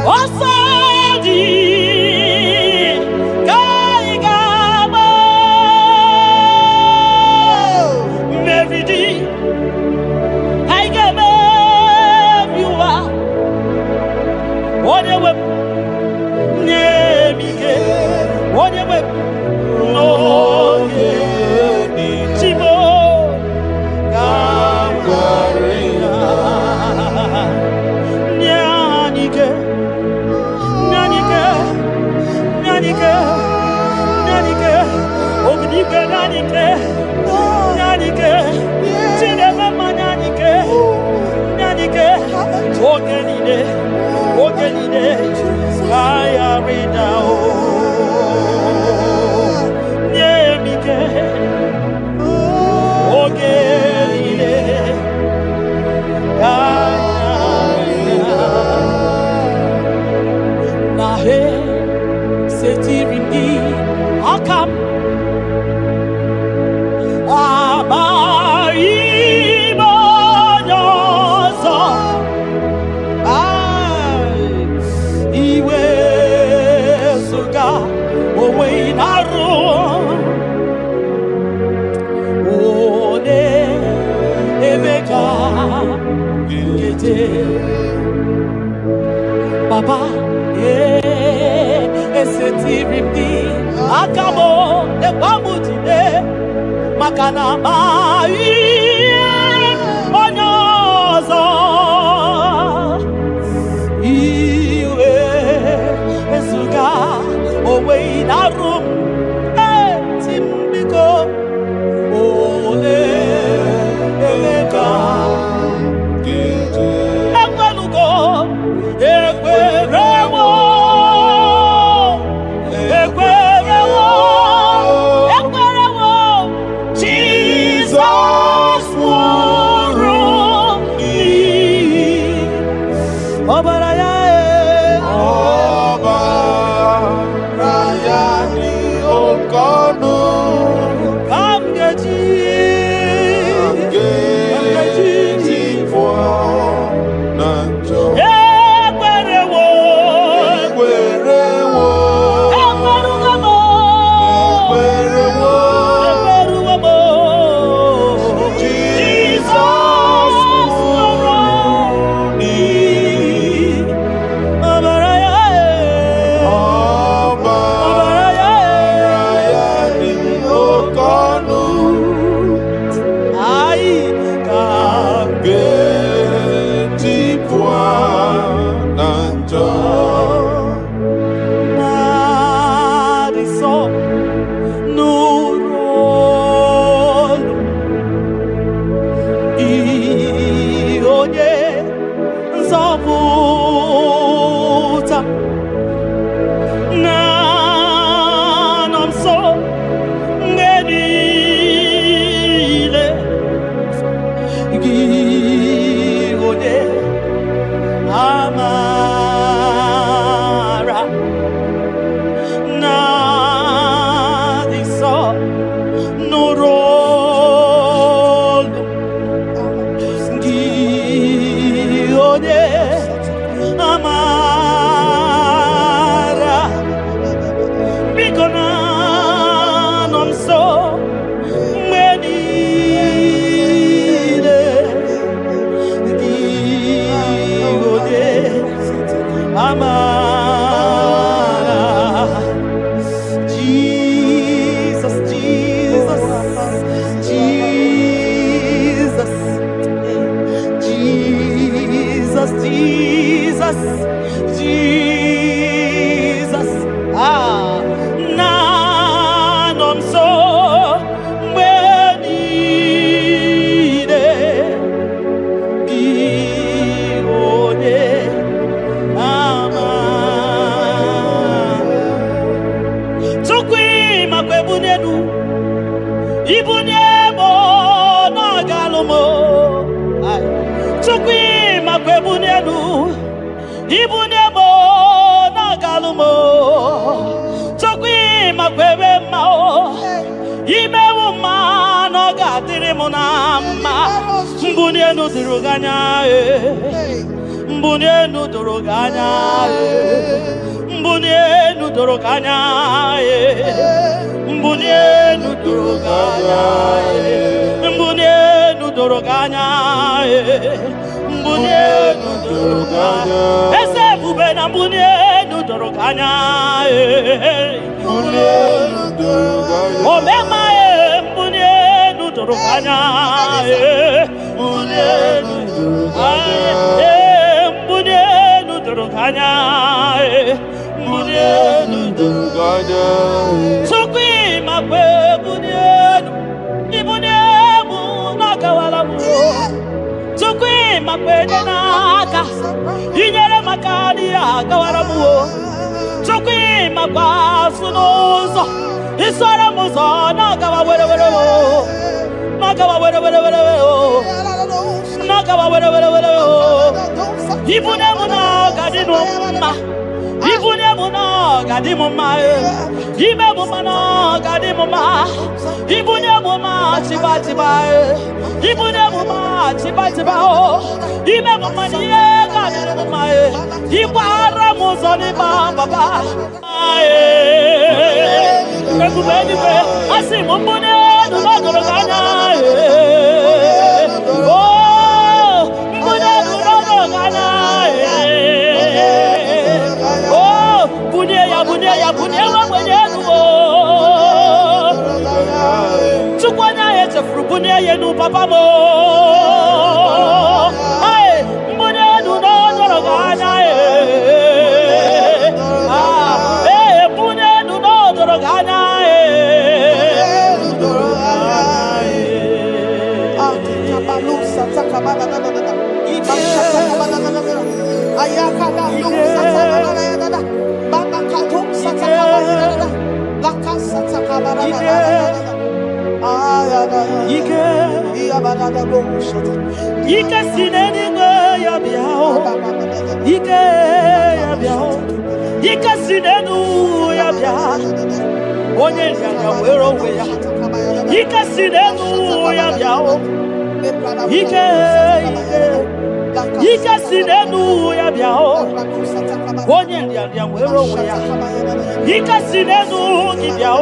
Osadi Kaigama Meridi Kaigama you are whatever Nemike whatever no Chibo Papa, esetirimi akabo ebamutide makana mai onyozo iwe esuga owe inarum timbiko ole emeka Ekwerewo nso mgbe niile gị onye ama Chukwu makwa ebunenu ibunye mo n'ọgalụ mo Chukwu makwa ebunenu ibunye mo n'ọgalụ mo Chukwu makwa ebe mma o imewu mma n'ọga dịrị m na mma mbunienu dịrị gị anya mbunienu dịrị gị anya mbunienu dịrị gị anya mbunienu dịrị gị anya mbunienu dịrị gị anya mbunienu dịrị gị anya eze ebube na mbunienu dịrị gị anya mbunienu dịrị gị anya omema mbunienu dịrị gị anya mbunienu dịrị gị anya mbunienu dịrị gị anya mbunienu dịrị gị anya Chukwu makwa ebunienu ibunienu n'ọgawala m Chukwu makwa enye n'aka inyere maka adịghị agawara m Chukwu makwa asụ n'ụzọ isoro m ụzọ n'ọgawa were were n'ọgawa were were were n'ọgawa were were were ibunienu n'ọgadị mma ibunienu n'ọgadị mma imebu mma n'ọgadị mma ibunienu mma chiba chiba ibunienu mma chiba chiba imebu mma n'ihe gadịrị mma ịgbara m ụzọ n'ịgba baba ebube eluigwe asị m mbunienu n'ọdụrụ gị anya mbunienu n'ọdụrụ gị anya bunye ya bunye ya bunye nwenwenye elu Chukwu anya ya echefuru bunye ya enu papa m mbunienu n'ọdụrụ gị anya mbunienu n'ọdụrụ gị anya Ike si n'eluigwe ya bịa ike ya bịa ike si n'elu ya bịa onye nrịanrịa were onwe ya ike si n'elu ya bịa ike ike si n'elu ya bịa onye nrịanrịa were onwe ya ike si n'elu gị bịa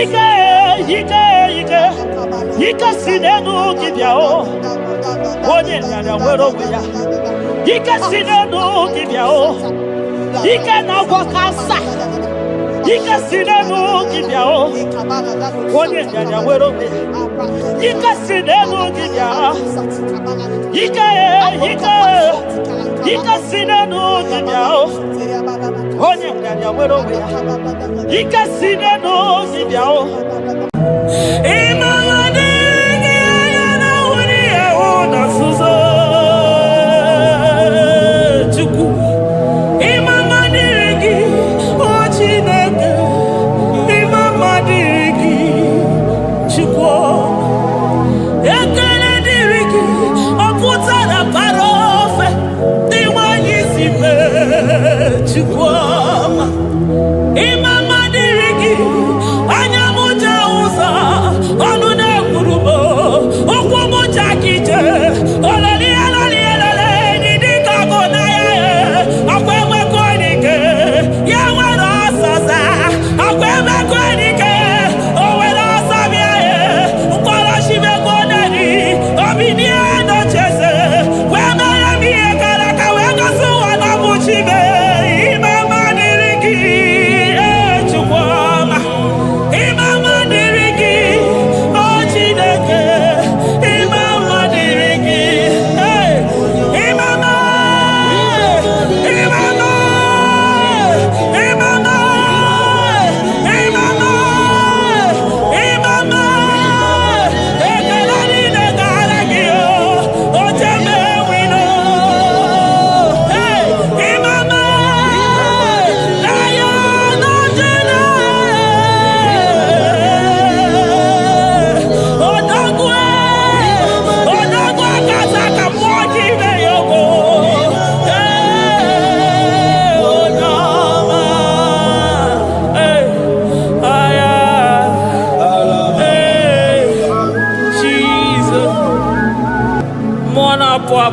ike ike ike ike si n'elu gị bịa onye nrịanrịa were onwe ya ike si n'elu gị bịa ike na-agwọ kansa ike si n'elu gị bịa onye nrịanrịa were onwe ya ike si n'elu gị bịa ike ike ike si n'elu gị bịa onye nrịanrịa were onwe ya ike si n'elu gị bịa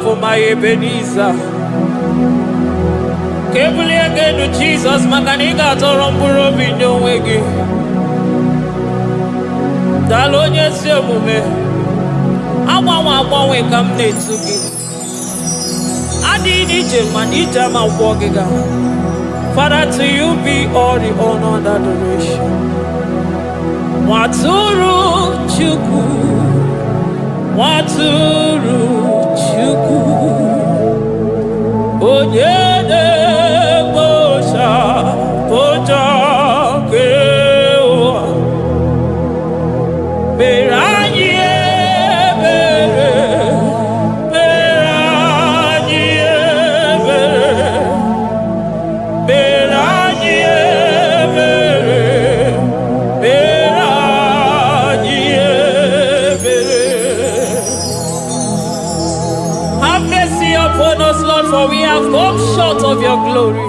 for my Ebenezer. Carefully again to Jesus, Makaniga Torompuro Vinyo Wegi. Dalonya Semume. I come near to me. I did it, man, each time I'm walking out. Father, to you be all the honor and adoration. Waturu Chuku. Waturu Chuku. Onyede Bosha Boja Kewa. Beranye Bere. Beranye Bere. Beranye Bere. Beranye Bere. Have mercy upon us, Lord, for we have come short of your glory.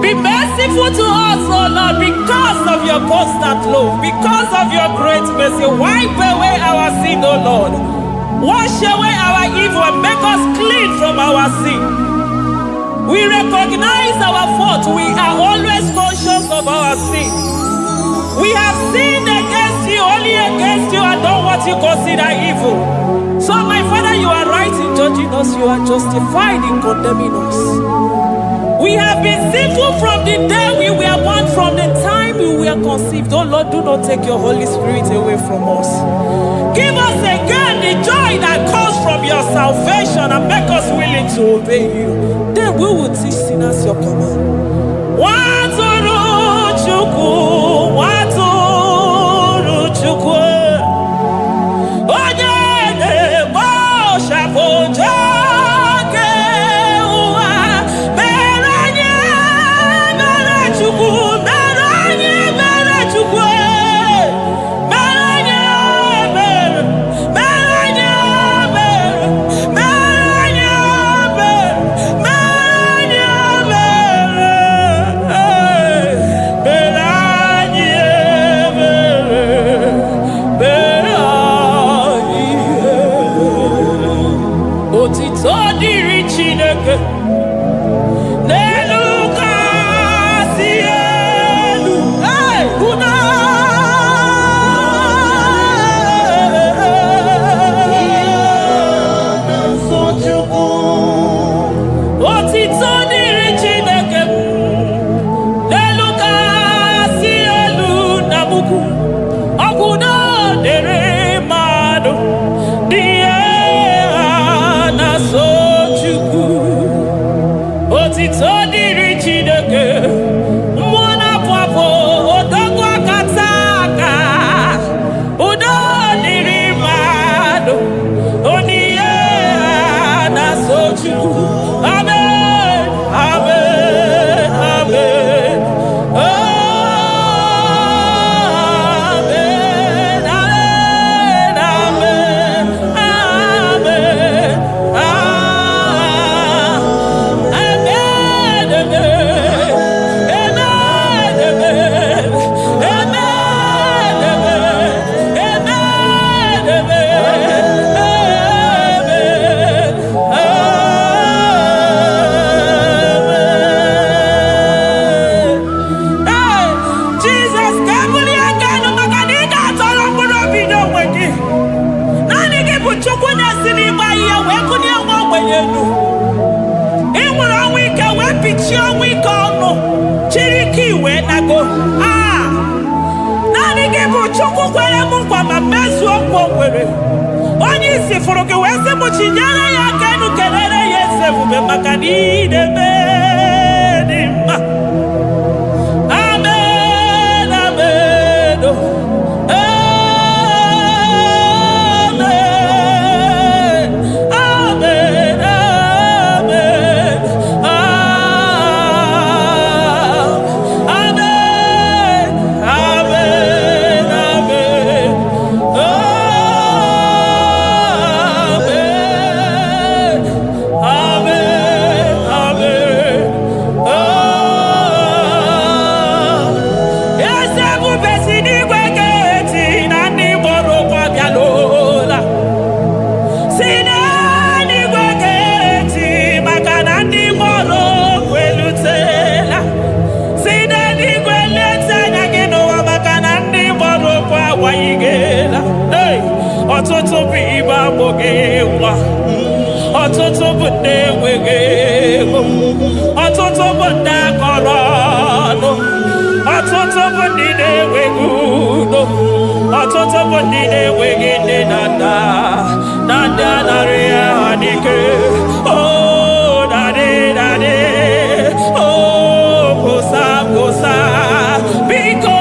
Be merciful to us, O Lord, because of your constant love, because of your great mercy. Wipe away our sin, O Lord. Wash away our evil and make us clean from our sin. We recognize our fault. We are always conscious of our sin. We have sinned against you, only against you, and done what you consider evil. So, my Father, you are right in judging us. You are justified in condemning us. We have been sinful from the day we were born, from the time we were conceived. Oh Lord, do not take your Holy Spirit away from us. Give us again the joy that comes from your salvation and make us willing to obey you. Then we will teach sinners your command. Waturu Chuku, Waturu Chuku. Onyede Bosha Boja. Amen. ọtụtụ bụ ndị enweghị ego, ọtụtụ bụ ndị akọrọ ọnụ, ọtụtụ bụ ndị na-enweghị udo, ọtụtụ bụ ndị na-enweghị nne na nna, na ndị anarị ya ha n'ike. Oh, daddy, daddy, oh, kosa, kosa, biko.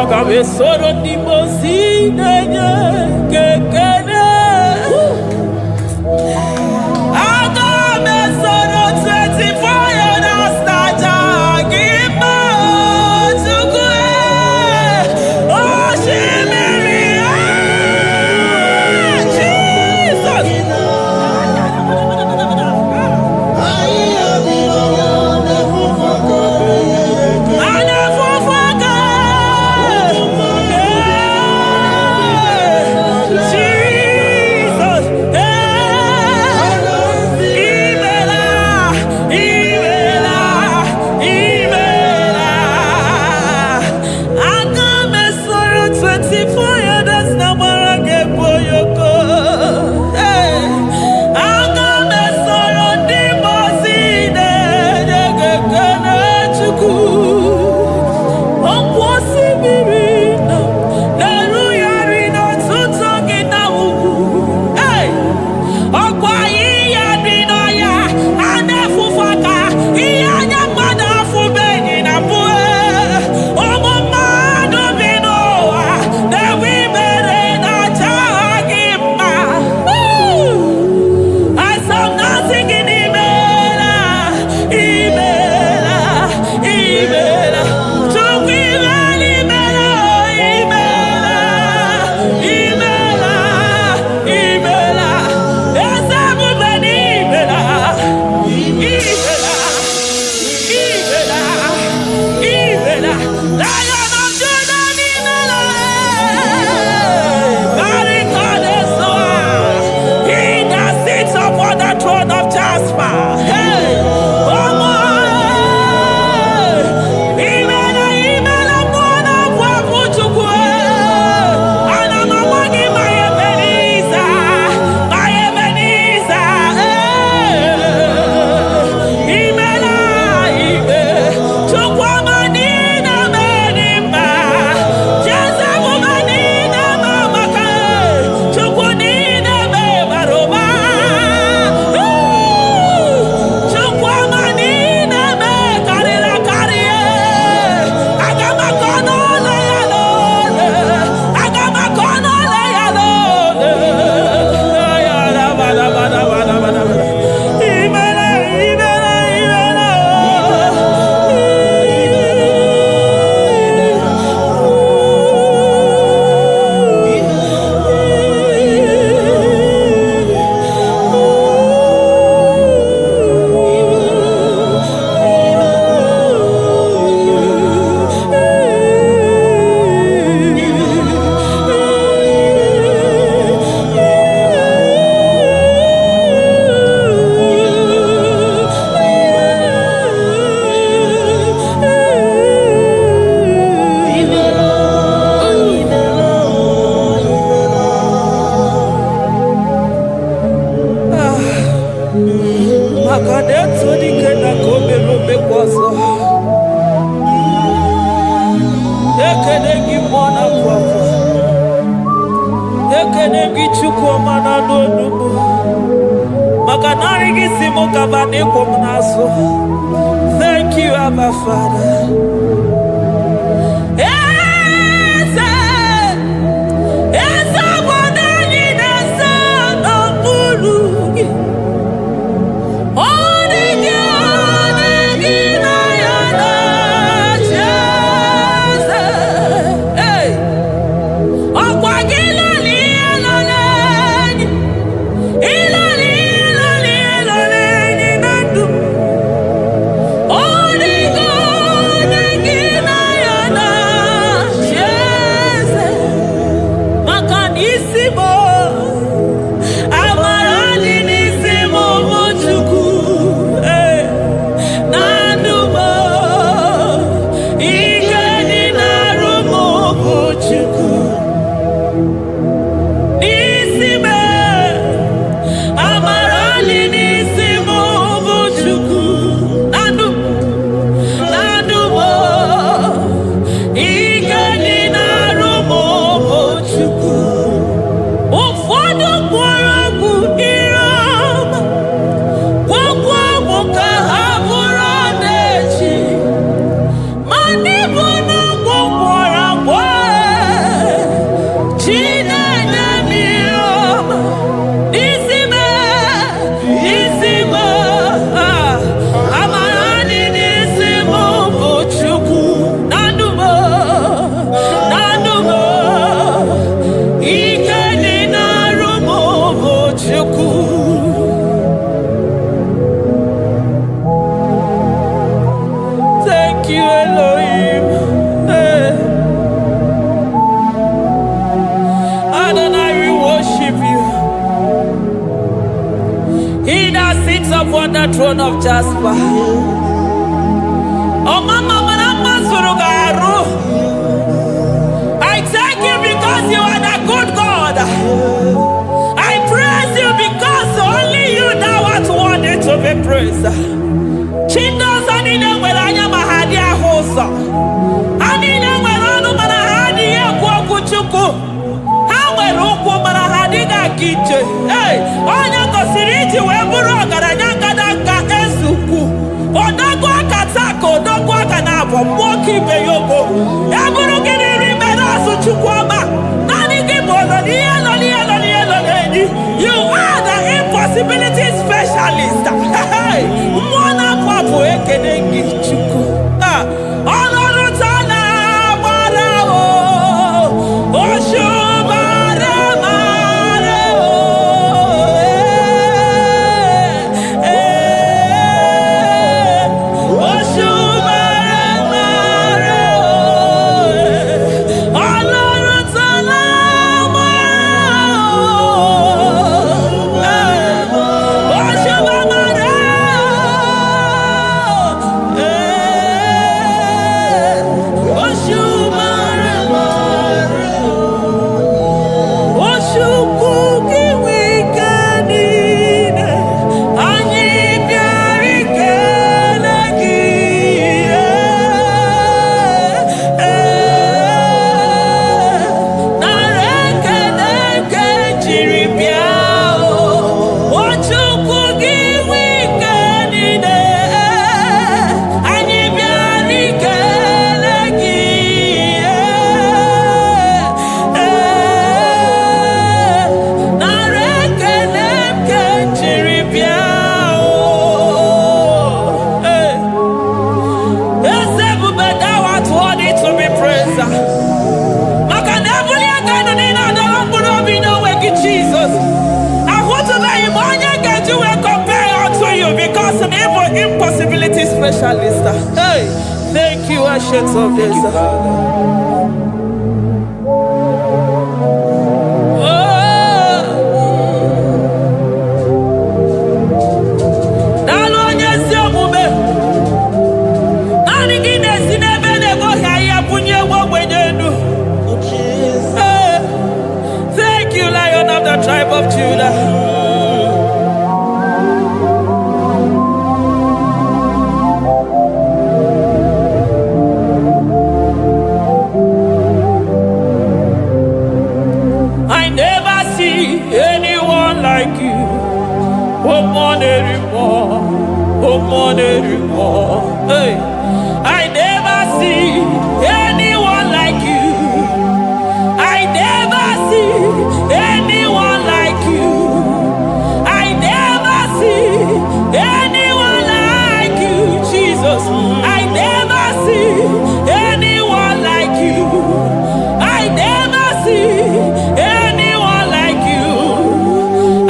Soro di mosine kekene Aga me soro 24 years staja gima tukwe Oh shimiri Jesus Thank you, Abba Father. Give throne of Jasper. Oh, Mama, I thank you because you are the good God. I praise you because only you now are worthy to be praised. Chindos anine welanya mahadi ahosa. Anine welanu manahadi yakwa kuchuku. Hawe ruku manahadi ga kiche. Hey, onya kosiriti weburu garanyanga danga esuku. Odogwa katako, odogwa kanabo, mwoki beyogo. Yaburu gini rimena suchukwama. Nani gibolo, you are the impossibility specialist. Hey, mwana papu ekenengi chuku. Olorutana marao, oshubare marao. Impossibility specialist. Hey, thank you, Ancient of Days. Thank you, Lion of the tribe of Judah. Hey, I never see anyone like you. I never see anyone like you. I never see anyone like you, Jesus. I never see anyone like you. I never see anyone like you.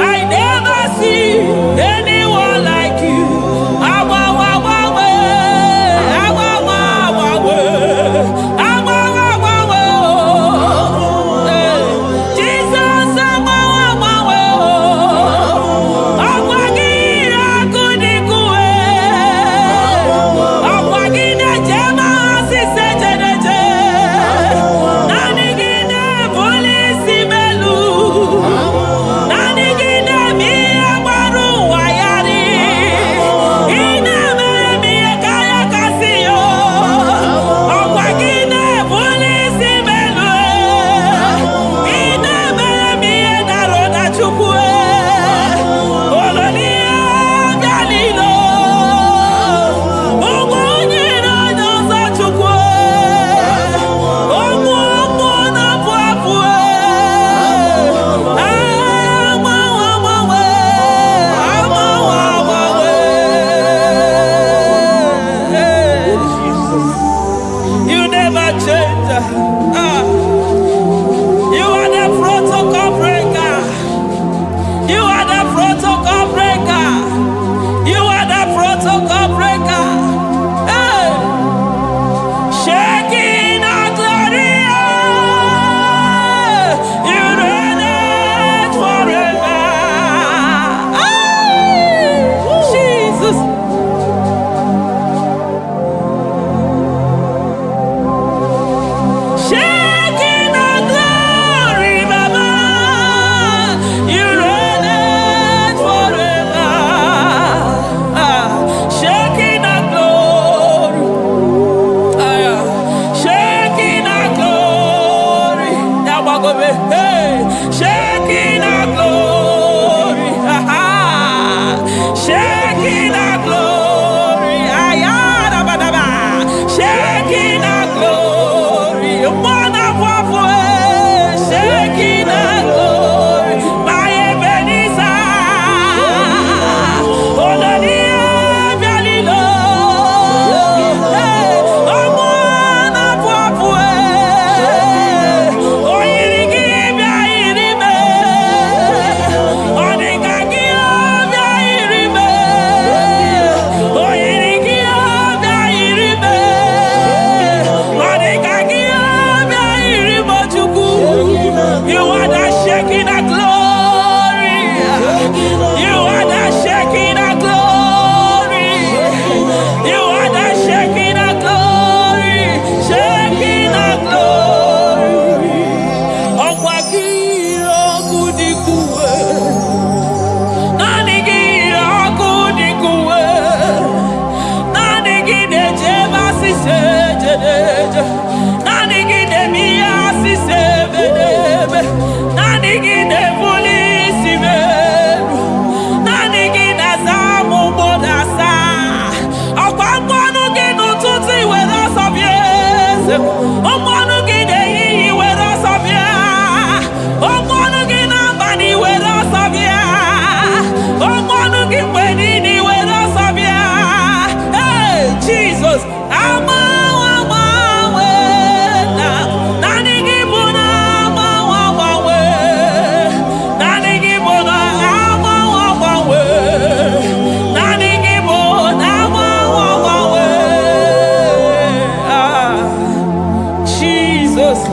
I never see anyone like you. Jesus.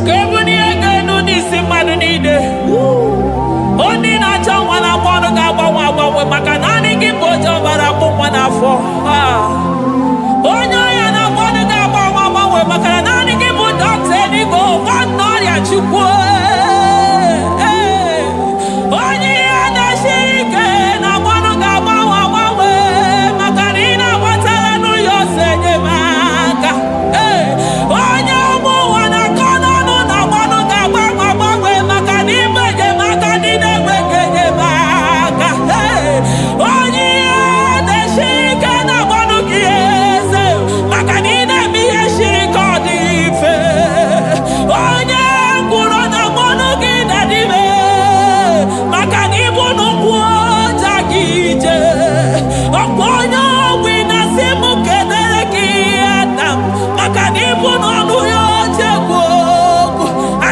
Kebuni egenu nisi madu nide. Oni na changwa na kwano gaba makanani kibojo bara kumwana fo. Onyo ya na kwano gaba makanani kibojo teni go wanori achukwe. Onyi ya na shirike na kwano gaba makanina watala no yosenye maka. Onyo mu wana kono no na kwano gaba makanimbe je makanine wekenye maka. Onyi ya na shirike na kwano kiese makanine miye shirika dife. Onye kuro na kwano kidadive makanibu nukuota kije. Oponyo wina simu kedere kiata makanibu nuyo chekwoku. I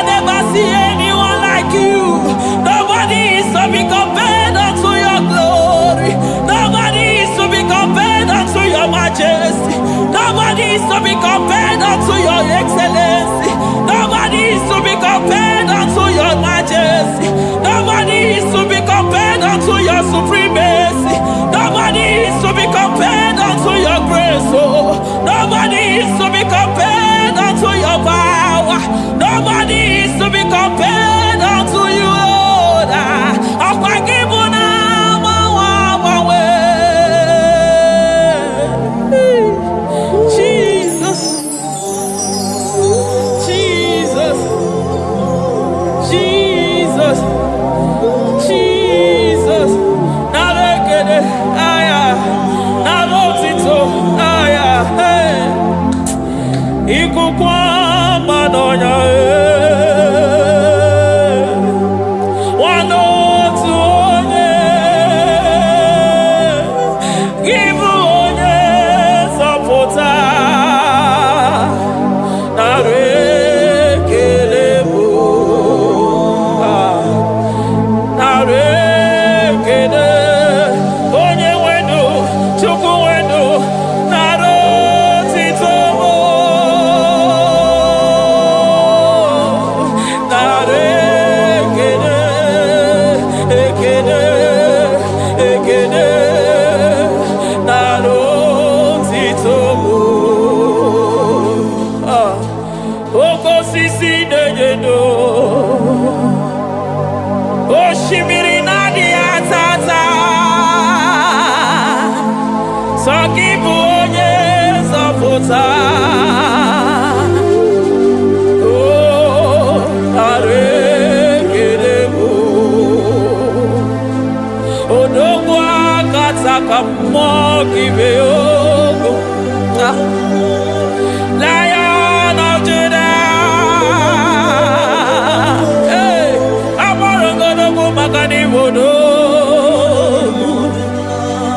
never see anyone like you. Nobody is to be compared unto your glory. Nobody is to be compared unto your majesty. Nobody is to be compared unto your excellency. Nobody is to be compared unto your majesty. Nobody is to be compared unto your supremacy. Nobody is to be compared unto your grace. Oh, nobody is to be compared unto your power. Nobody is to be compared unto you, Lord. Jesus, Jesus, Jesus, Jesus. Narekede, aya, narotito, aya, hey. Ikukwa manonya, wano tuonye, give onye sapota, narekele bu, narekele, onye wenu, chukwu wenu, narotito mo. Lion of Judah, hey, Amarongono Makani Wodo,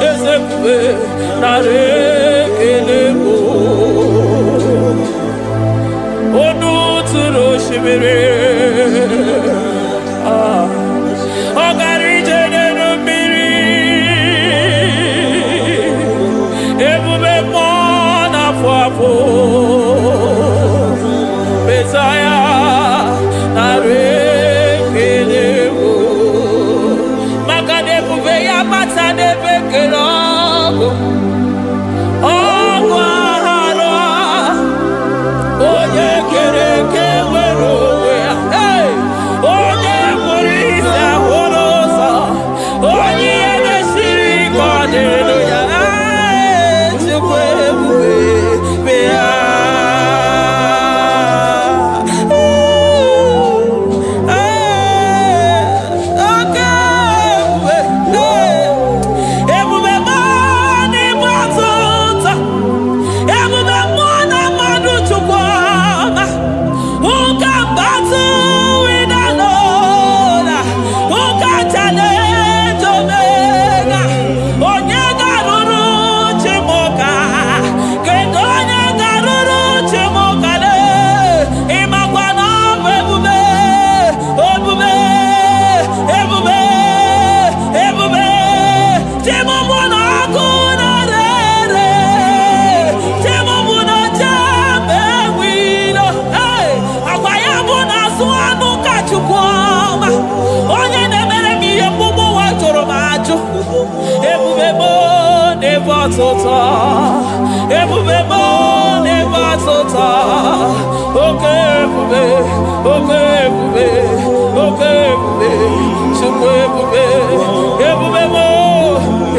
Ezekiel, Narekelebo, Onu Turo Shimere, Ogarije Nenumiri, Ebube Mona Fuapo, Messiah, Narekelebo, Makade Buveya Matane Bekelabo, Ogwahara, Oye Kereke Werowe, hey, batota. Ebube mo ne batota. Okay, ebube. Okay, ebube. Okay, ebube. Chukwu ebube. Ebube mo.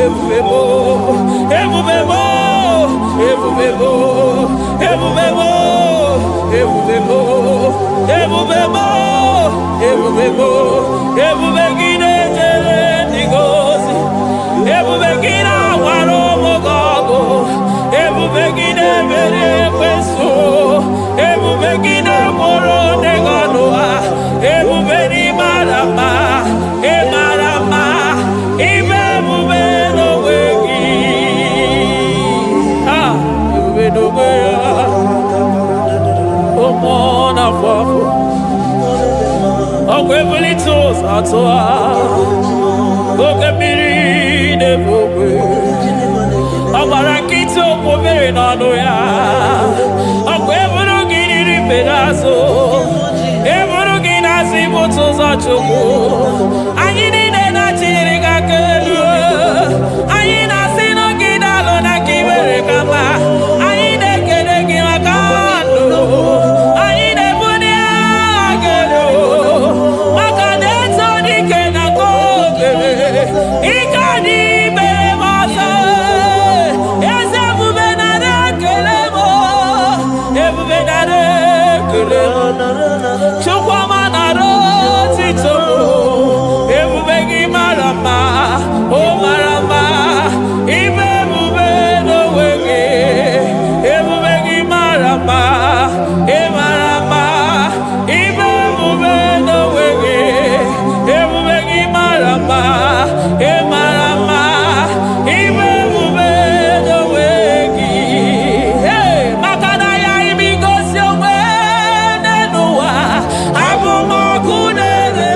Ebube mo. Ebube mo. Ebube mo. Ebube mo. Ebube mo. Ebube mo. Ebube mo. Ebube gine jere ndigozi. Ebube gine waro mogogo. Ebube gine mere kweso. Ebube gine moro neganoa. Ebube ni marama. E marama. Ibe ebube no wegi. Ah, ebube no wegi. Omona fafo. Ogwebuli tos atoa. Ogemiri de bogwe. Abarakito kobere nano ya. Ogwebulu giri pedazo. Ebulu ginazi botos achogo. Anyini de na chiri kakelu. Anyina sino gidalo na kibere kama. Anyine kede kimakando. Anyine buni agelo. Makaneto dikena kobebe. Ikani bemasa. Ezebube nare kelemo. Ebube nare kelemo. Chukwama naro titomo. Ebube gimarama. Oh marama. Ibe ebube no wege. Ebube gimarama. E marama. Ibe ebube no wege. Ebube gimarama. E marama. Ibe ebube no wege. Hey, makana ya imigosi owe nenua. Abu makunere.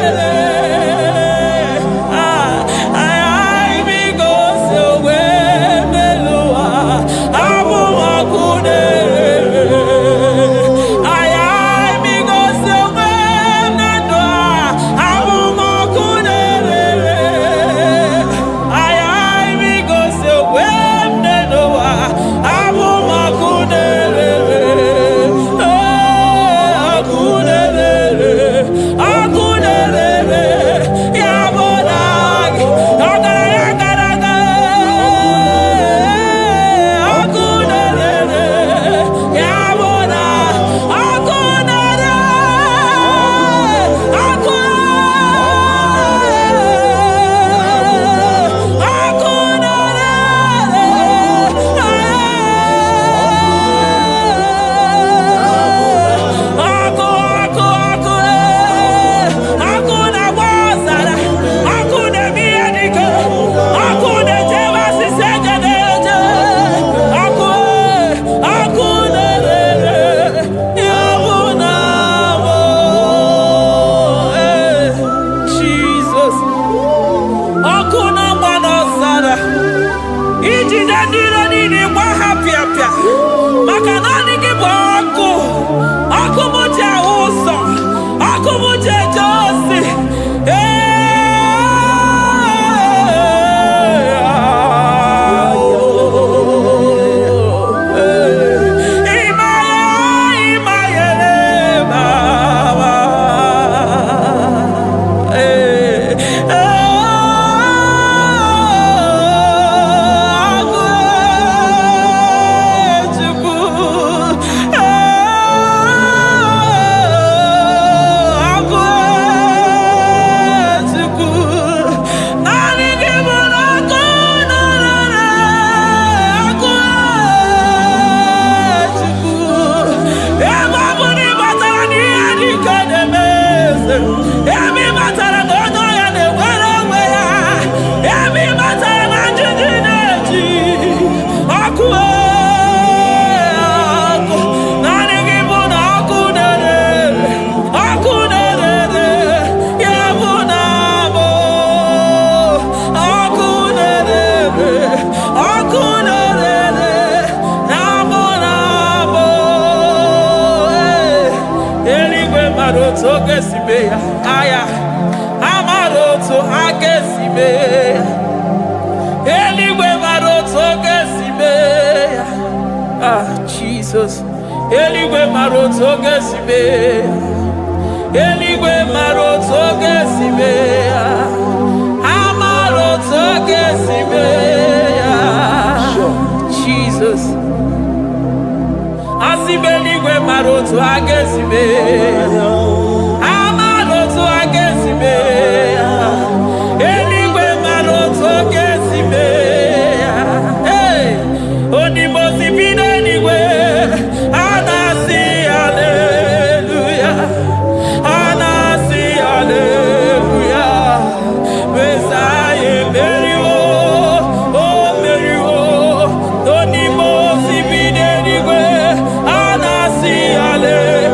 Ay imigosi owe nenua. Abu makunere. Ay imigosi owe nenua. Abu makunere. Ay imigosi owe nenua. Abu makunere. Akunere. Yabonagi. Agaraga. Akunere. Yabona. Akunere. Jesus. Akuna manosara. Ijide ndiro nini mwa hapia pia. Makanani kiboko. Akumuje uso. Akumuje josi. Agesibeya, aya, amaroto agesibeya, eligwe maroto agesibeya. Jesus. Eligwe maroto gesibe. Eligwe maroto gesibe. Amaroto gesibe. Jesus. Asibeligwe maroto agesibe. Amaroto agesibe. Eligwe maroto gesibe. Hey, onimosipine eligwe. Anasi hallelujah. Anasi hallelujah. Messiah Merio. Oh Merio. Onimosipine eligwe. Anasi hallelujah.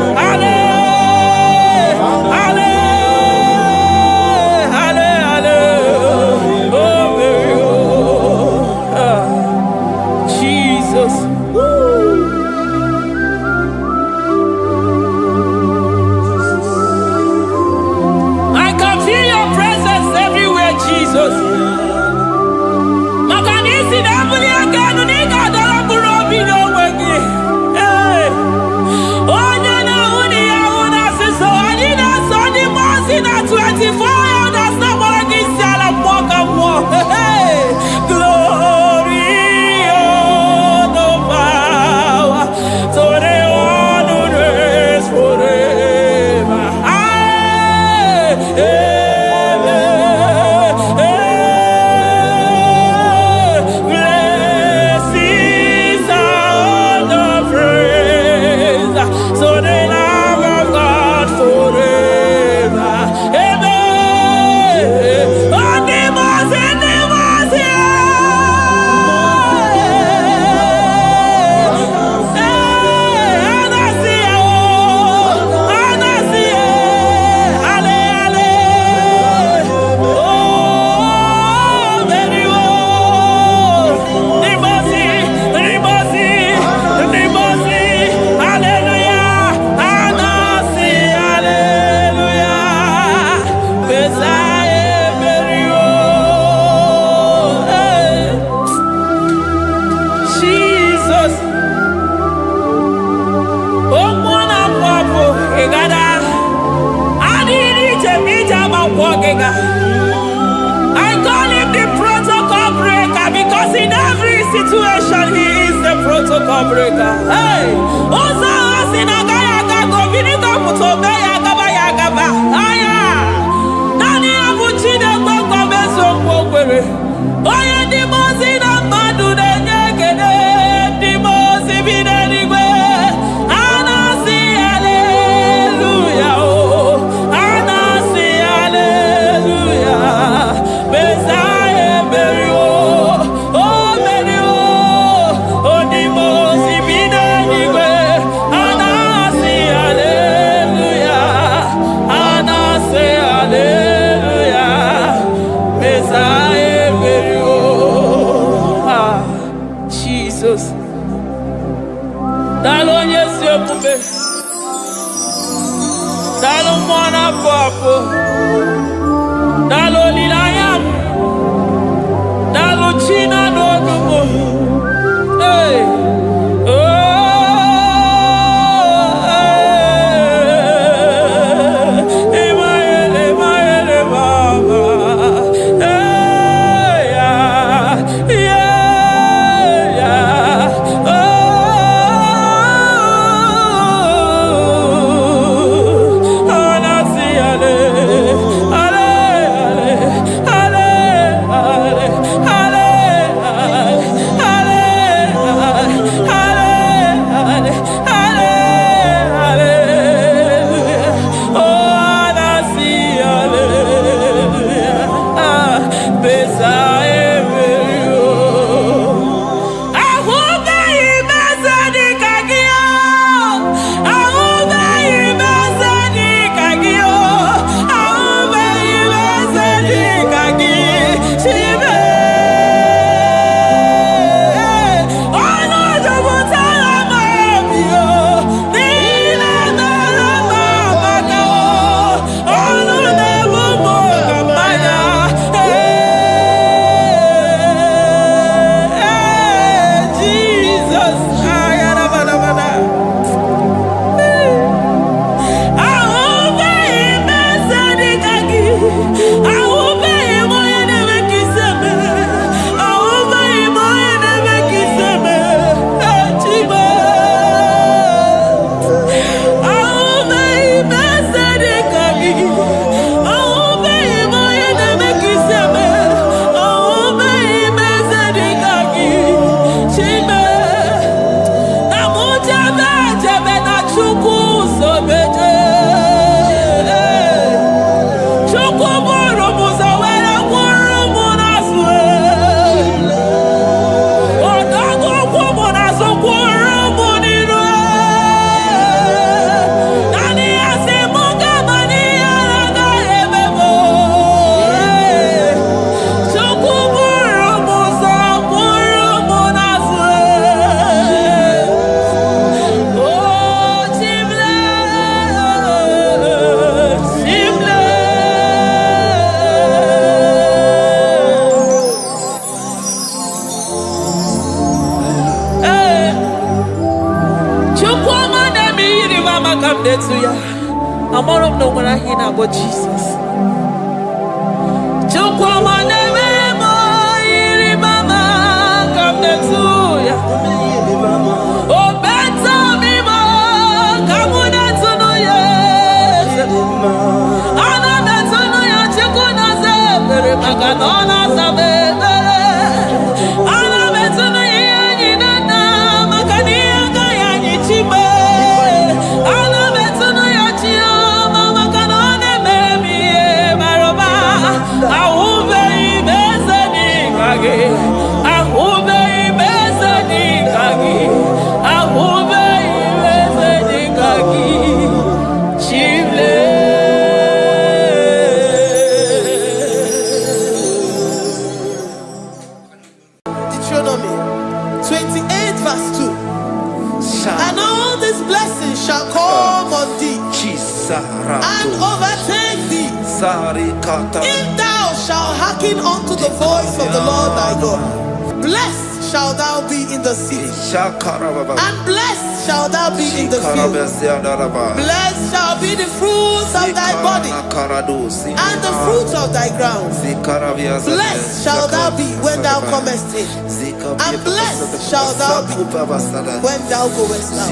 I call him the protocol breaker because in every situation he is the protocol breaker. Hey, Osa Asinagaya Govinita Mutobaya Gabaya Gaba. Aya, Nani Abuchina Gogomeso Pogre. Oya Dimosina Madu de Negede, Dimosibina Nigue. Anasi hallelujah. Dalo mwana papo, dalo lilayam, dalo china dogumo. Hey, oh, Emaele baba, hey, yeah, oh. Hallelujah. come there to ya. I'm all of no when I hear about Jesus. Chukwama neme mo iri mama come there to ya. Oh better me mo come there to no ya. Ana better no ya chukuna se pere maganona sabe. Ana better no ya ni na magania ga ya ni chibe. Ana better no ya chia mama kanone baby maroba. Ahube ibezeni kage. Ahube ibezeni kage. Ahube ibezeni kage. Chile. Deuteronomy 28 verse 2. And all these blessings shall come on thee and overtake thee if thou shalt hearken unto the voice of the Lord thy God. Blessed shalt thou be in the city, and blessed shalt thou be in the field. Blessed shall be the fruits of thy body, and the fruit of thy ground. Blessed shalt thou be when thou comest in, and blessed shalt thou be when thou goest out.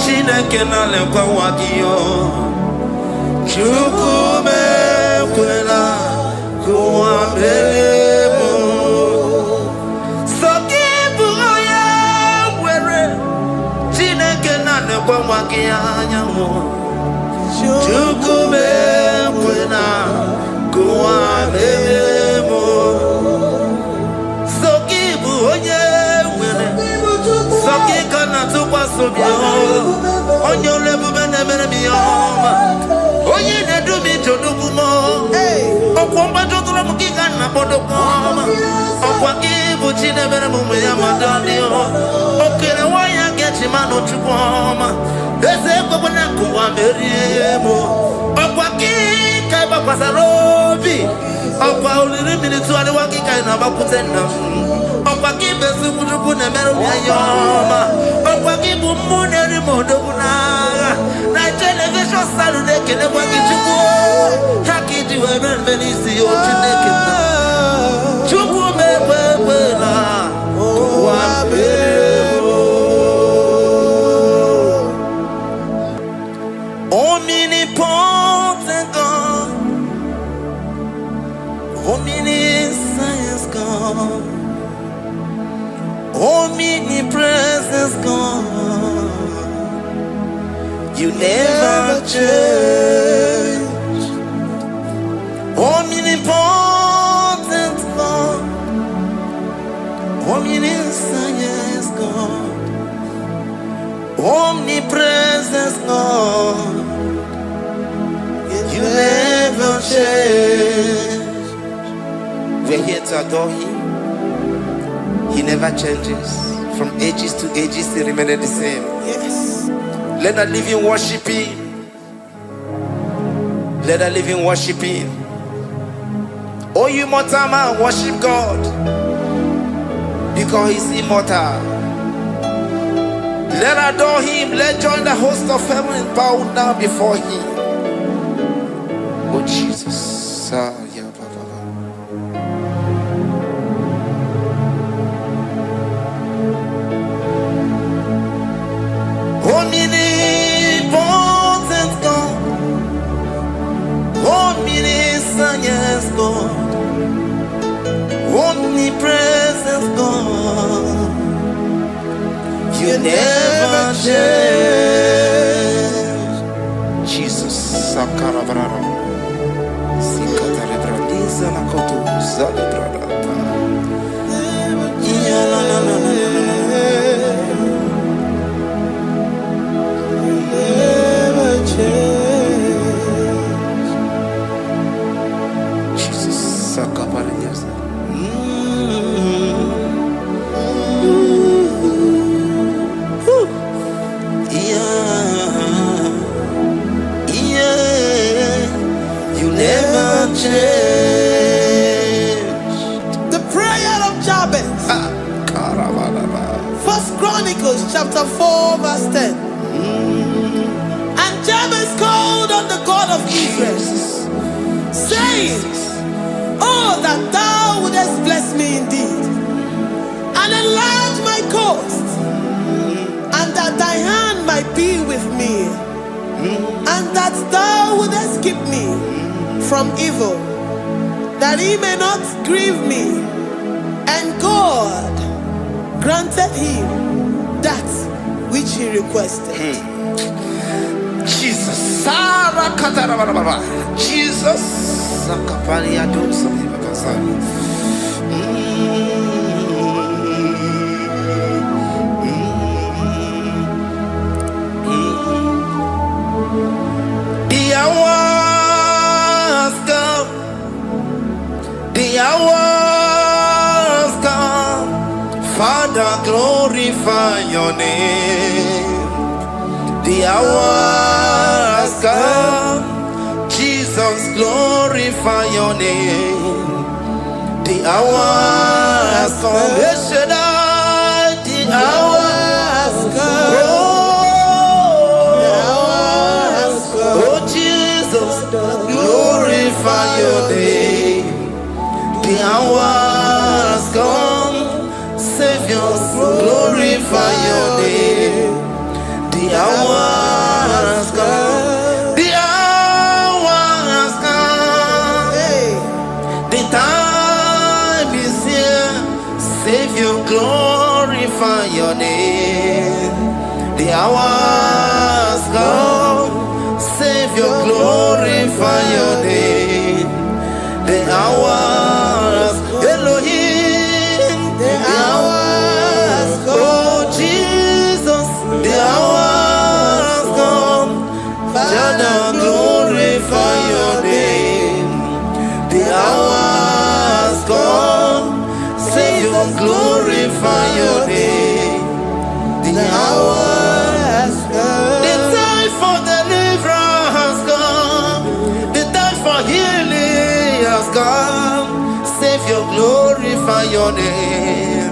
Chineke na lekwa wagio Chukume kwela kuwa belemo Sokibu oya were Chineke na lekwa wagia nyamu Chukume kwela kuwa belemo Sokibu oya were Sokika na tukwa sobio Onyo lebu bene mene miyoma Onye ne dumi chodukumo Okwamba chotula mukika na bodo kwama Okwa kibu chine bene mume ya madanio Okene waya gechi mano chukwama Eze kwa wana kuwa meriemo Okwa kika iba kwa sarobi Okwa ulirimi ni tuwali wakika inabakutena Okwa kibe sukuruku ne meru ya yoma Okwa kibu mune rimodo kunaga Na television salude kene kwa kichuku Haki diwe menisi yo chineke na Chuku mewewela Kwa bebo Omnipotent God Omniscience God Omnipresence God You never change Omnipotent God Omniscience God Omnipresence God You never change We're here to adore him. He never changes. From ages to ages, he remains the same. Yes. Let the living worship him. Let the living worship him. Oh, you mortal man, worship God, because he's immortal. Let adore him. Let join the host of heaven and bow down before him. Oh Jesus. Omnipotent God, omniscient God, omnipresent God, you never change. Jesus. Sakarabrara. Sikatarebradiza nakotu zalebrada. Ya la la la la. Jesus, Sakaparias. You never change. The prayer of Jabez. First Chronicles chapter 4 verse 10. And Jabez called on the God of Israel, saying, oh, that thou wouldest bless me indeed, and enlarge my coast, and that thy hand might be with me, and that thou wouldest keep me from evil, that he may not grieve me. And God granted him that which he requested. Jesus. Sarah Katarababa. Jesus. Sakaparia do something. The hours come. The hours come. Father, glorify your name. The hours come. Jesus, glorify your name. The hours come. Yes, the hours come. Oh, Jesus, glorify your name. The hours come. Savior, glorify your name. The hours come. The hours come. The time is here. Savior, glorify your name. The hours come. Savior, glorify your name. The hours, Elohim. The hours come. Oh Jesus, the hours come. Father, glorify your name. The hours come. Savior, glorify your name. The hours come. The time for deliverance has come. The time for healing has come. Savior, glorify your name.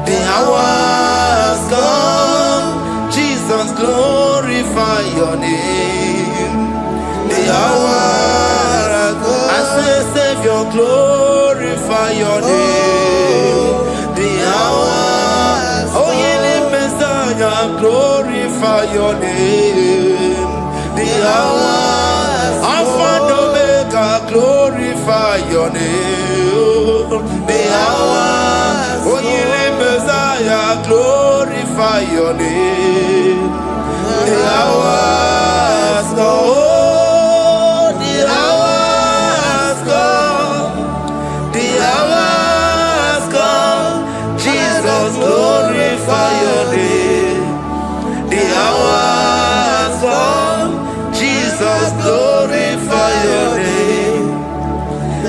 The hours come. Jesus, glorify your name. The hours come. I say, Savior, glorify your name. The hours. Oh, yeah, Messiah, glorify your name. The hours. Alpha and Omega, glorify your name. The hours. Oh, yeah, Messiah, glorify your name. The hours come. Oh, the hours come. The hours come. Jesus, glorify your name. The hours come. Jesus, glorify your name.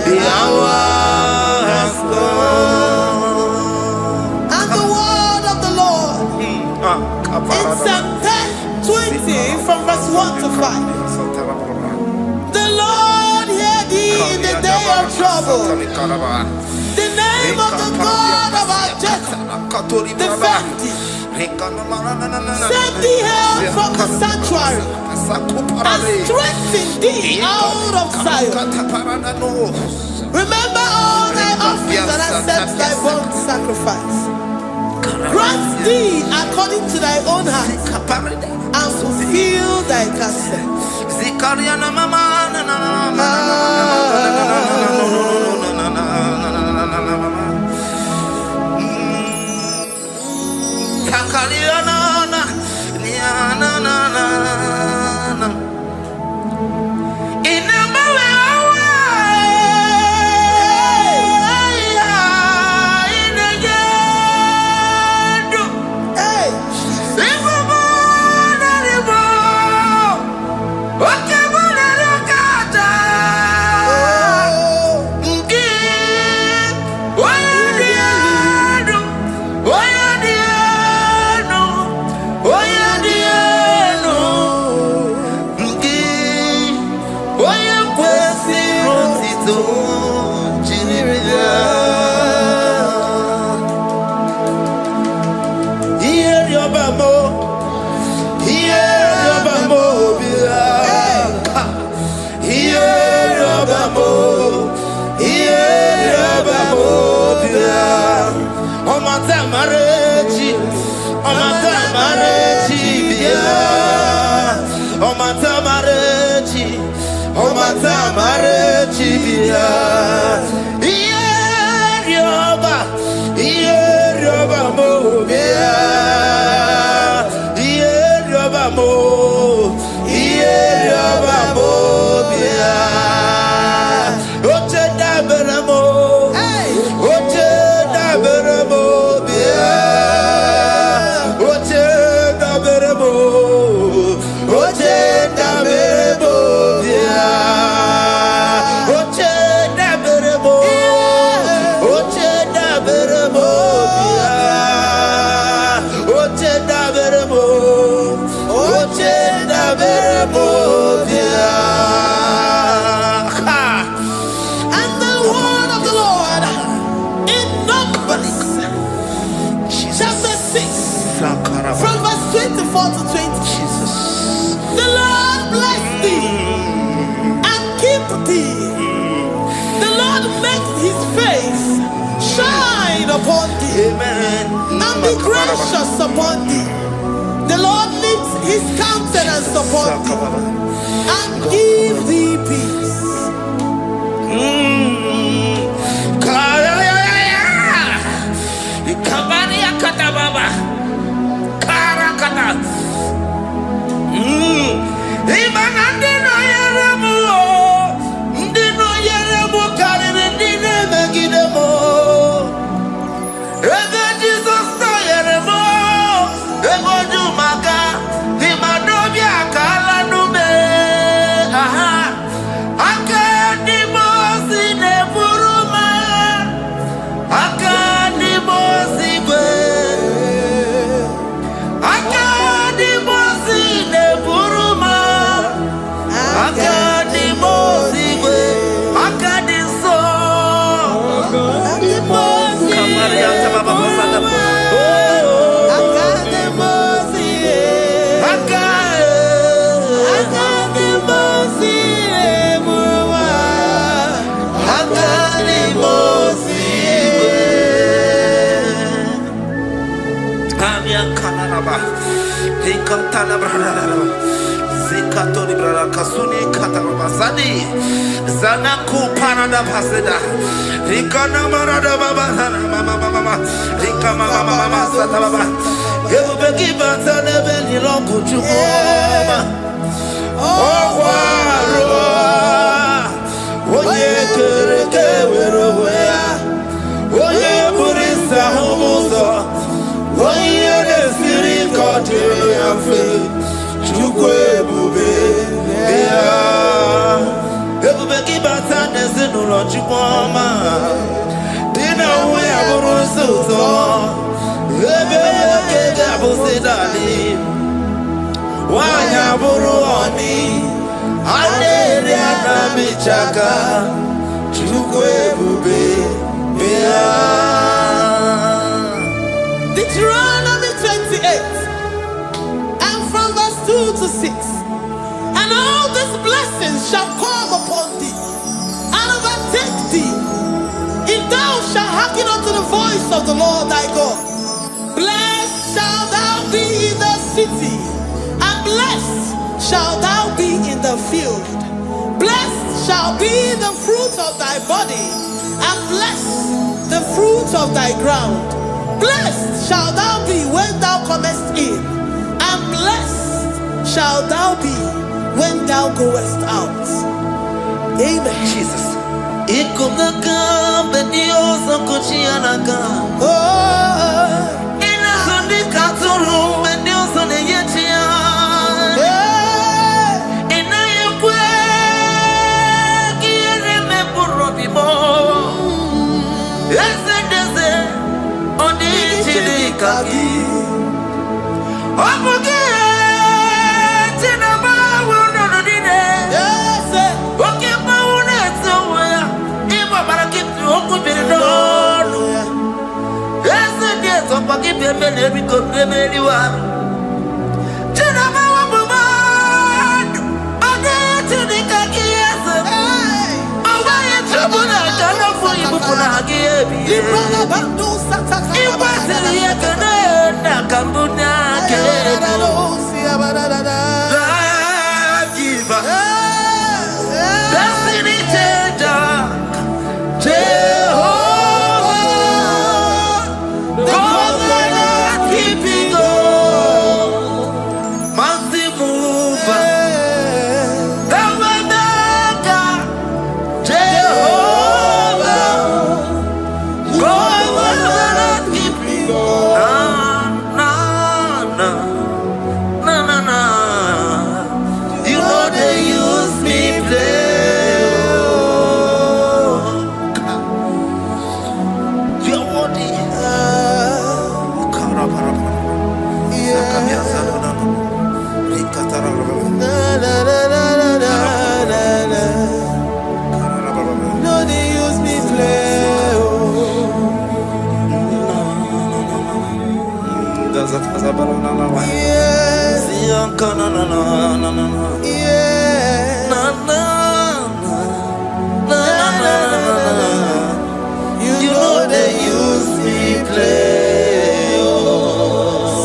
The hours faithful. The name of the God of our Jacob. Defend thee. Send thee help from the sanctuary. And strengthen thee out of Zion. Remember all thy offerings and accept thy burnt sacrifice. Grant thee according to thy own heart and fulfill thy counsel. Gracious upon thee. The Lord lifts his countenance upon thee and give thee peace. Zanaku Panada Paseda Rikana Marada Baba Mama Rika Mama Satababa Yubeki Batana Beni Loku Chukoma Oye Kereke Weroya Oye Burisa Homosa Oye Nesiri Kotere Afe Chukwe Bube Ebubeki Batana Zinuro Chukoma Dina Uya Burusuto Ebeke Gabusidali Wanya Buruoni Aneria Nabichaka Deuteronomy 28 and from verse 2 to 6. And all these blessings shall come upon thee and overtake thee, if thou shalt hearken unto the voice of the Lord thy God. Blessed shalt thou be in the city, and blessed shalt thou be in the field. Blessed shall be the fruit of thy body, and blessed the fruit of thy ground. Blessed shalt thou be when thou comest in, and blessed shalt thou be when thou goest out. Amen. Jesus.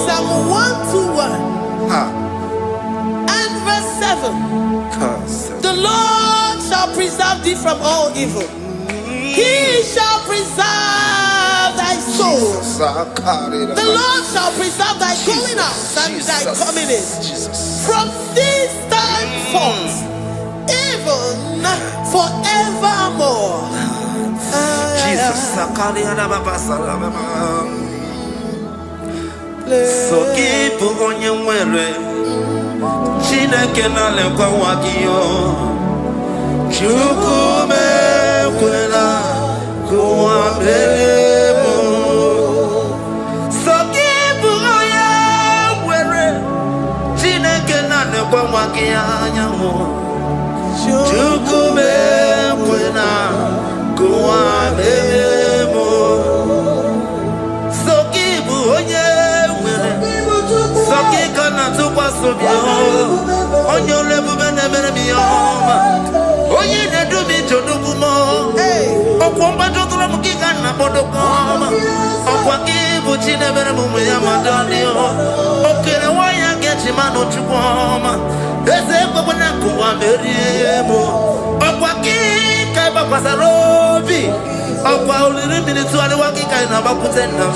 Psalm 121 and verse 7. The Lord shall preserve thee from all evil. He shall preserve thy soul. The Lord shall preserve thy going out and thy coming in. From this time forth, even forevermore. Jesus. So keep on your way. Chineke na lekwa wakio. Chukume kwela kuambelemo. So keep on your way. Chineke na lekwa wakia nyamo. Chukume kwela kuambelemo. So keep on na tukwa sobio onyo lebu benemere miyoma onye nedu mi jodugumo okwomba jotula mukika na bodokoma okwa kibu chinemere mumu ya madalio okere waya gechi mano chukwoma eze kwabona kuwa meriemo okwa kika iba kwa sarobi okwa uliri minituwali wakika inabakutenda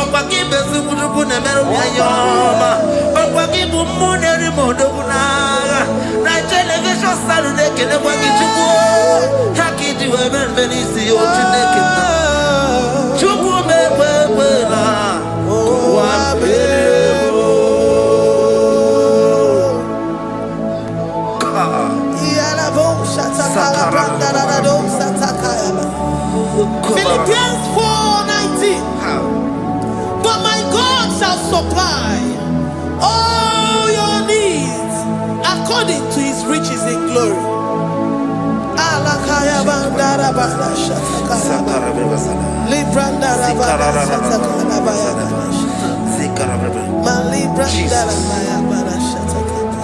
okwa kibesu kutuku nemere miyoma okwa kibu muneri modokunaga na television salude kene kwa kichuku hakiti webenbenisi yotinekina chuku mekwela kuwa mbelemo Philippians 4:19. But my God shall supply all your needs according to his riches in glory.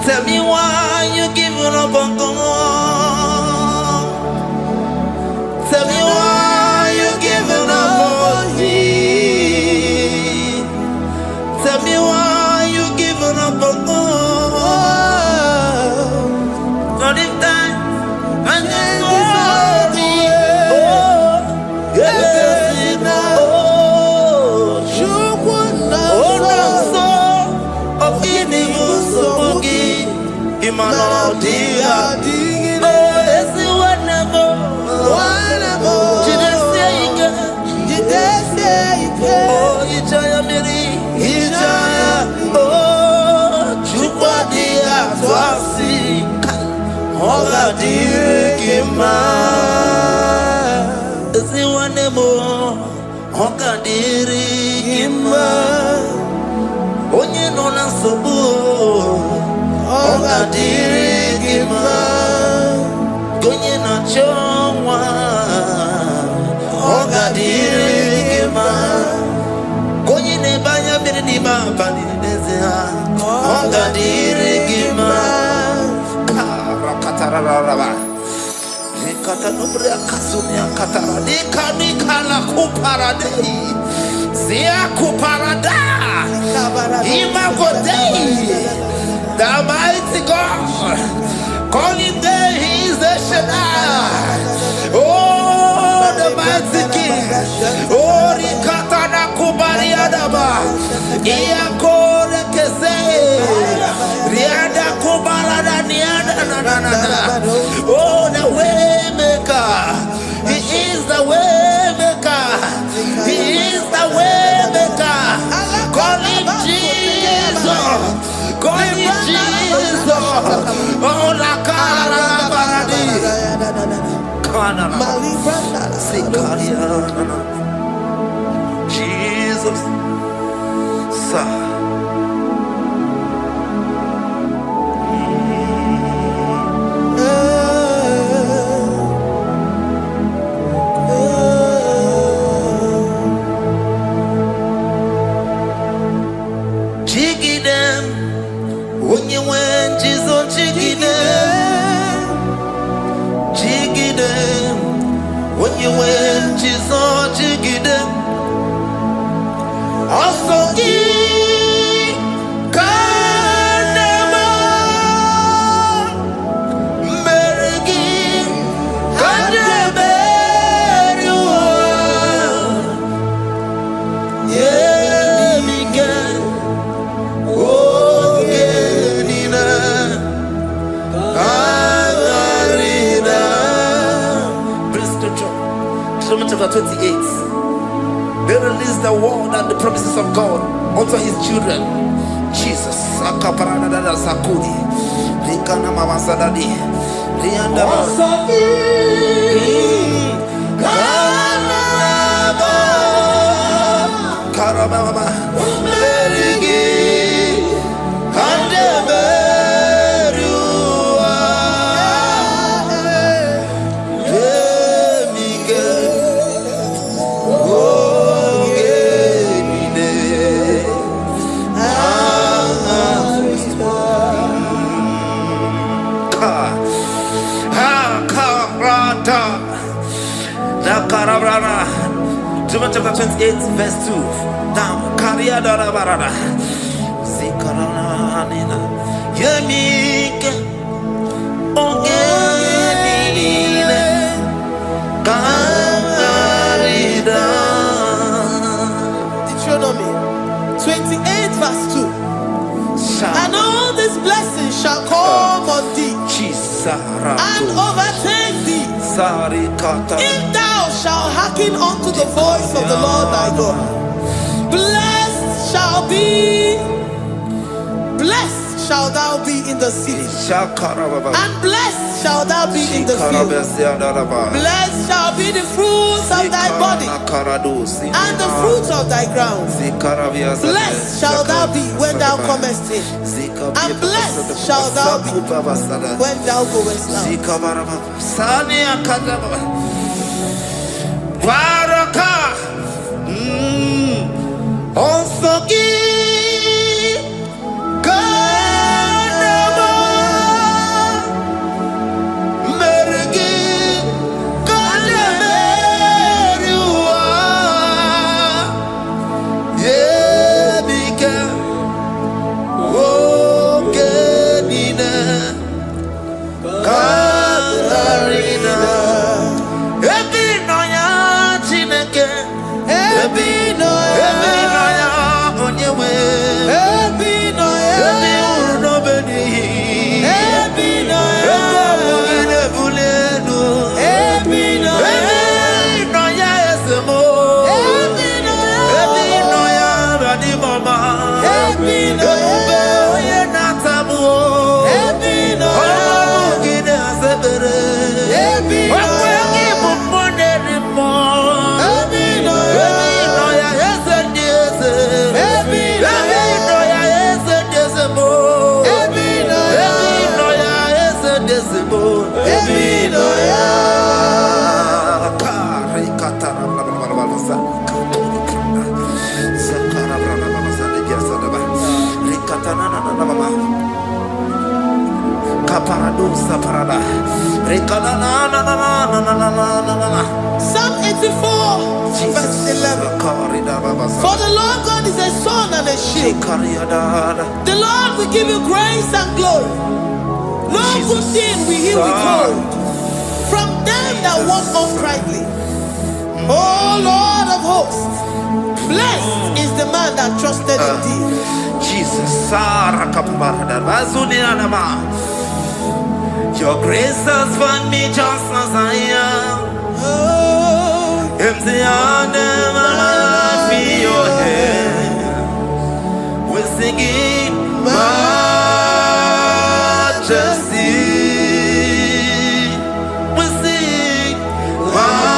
Tell me why you giving up on God. Tell me why you giving up on me. Tell me why you giving up on God. Not in time and then glory. Onye no na nsogbu ọ ga-adịrị gị mma. Onye na-achọ nwa ọ ga-adịrị gị mma. Onye na-ebe anya mmiri n'ime abalị n'ezie ọ ga-adịrị gị mma. Rakatarararaba nikata nobria kasumia katara nikala kuparadei zia kuparada imagodei. The mighty God, calling there, He is the Shaddai. Oh, the mighty King. Oh, Rikatana Kubariadaba. Iakore Kese. Riada Kubarada Niada. Oh, the way maker. He is the way maker. He is the way maker. Call Him Jesus. Call Him Jesus. Oh, la cara baradi. Kana. Sikaria. Jesus. Sa. Chapter 28. They release the word and the promises of God unto His children. Jesus. Akaparadada sakudi. Likana mama sadadi. Lianda Karababa. Merigi. Chapter 28, verse 2. Down. Kariada barada. Zikarana nina. Yemike. Ongenile. Karida. Deuteronomy 28, verse 2. And all these blessings shall come on thee and overtake thee if thou shalt hearken unto the voice of the Lord thy God. Blessed shall thou be in the city, and blessed shall thou be in the field. Blessed shall be the fruits of thy body and the fruits of thy ground. Blessed shall thou be when thou comest in, and blessed shall thou be when thou goest out. Baraka. Onsogi. Kadaba. Mergi. Kadameriwa. Yebika. Ogenina. Katarina. Ebinoya Chineke. Ebinoya Onyewe. Ebinoya Urunobeni. Ebinoya Ebulenu. Ebinoya Esemo. Ebinoya Radimama. Ebinoya Oyenatamu. Oyogine Asebere. Okwegi Mumonelimo. Ebinoya Esendiese. Ebinoya Esendiesemo. Ebinoya Esendiesemo. Ebinoya Kari Katara Blablabla. Sakara Blablabla. Diasadaba. Rikatana Mama. Kaparadosa Parada. Rikana. Psalm 84, verse 11. For the Lord God is a sun and a shield. The Lord will give you grace and glory. No good thing will he withhold from them that walk uprightly. O Lord of hosts, blessed is the man that trusted in thee. Jesus, your grace has found me just as I am. Empty handed, my life in your hand. We're singing majesty. We sing majesty.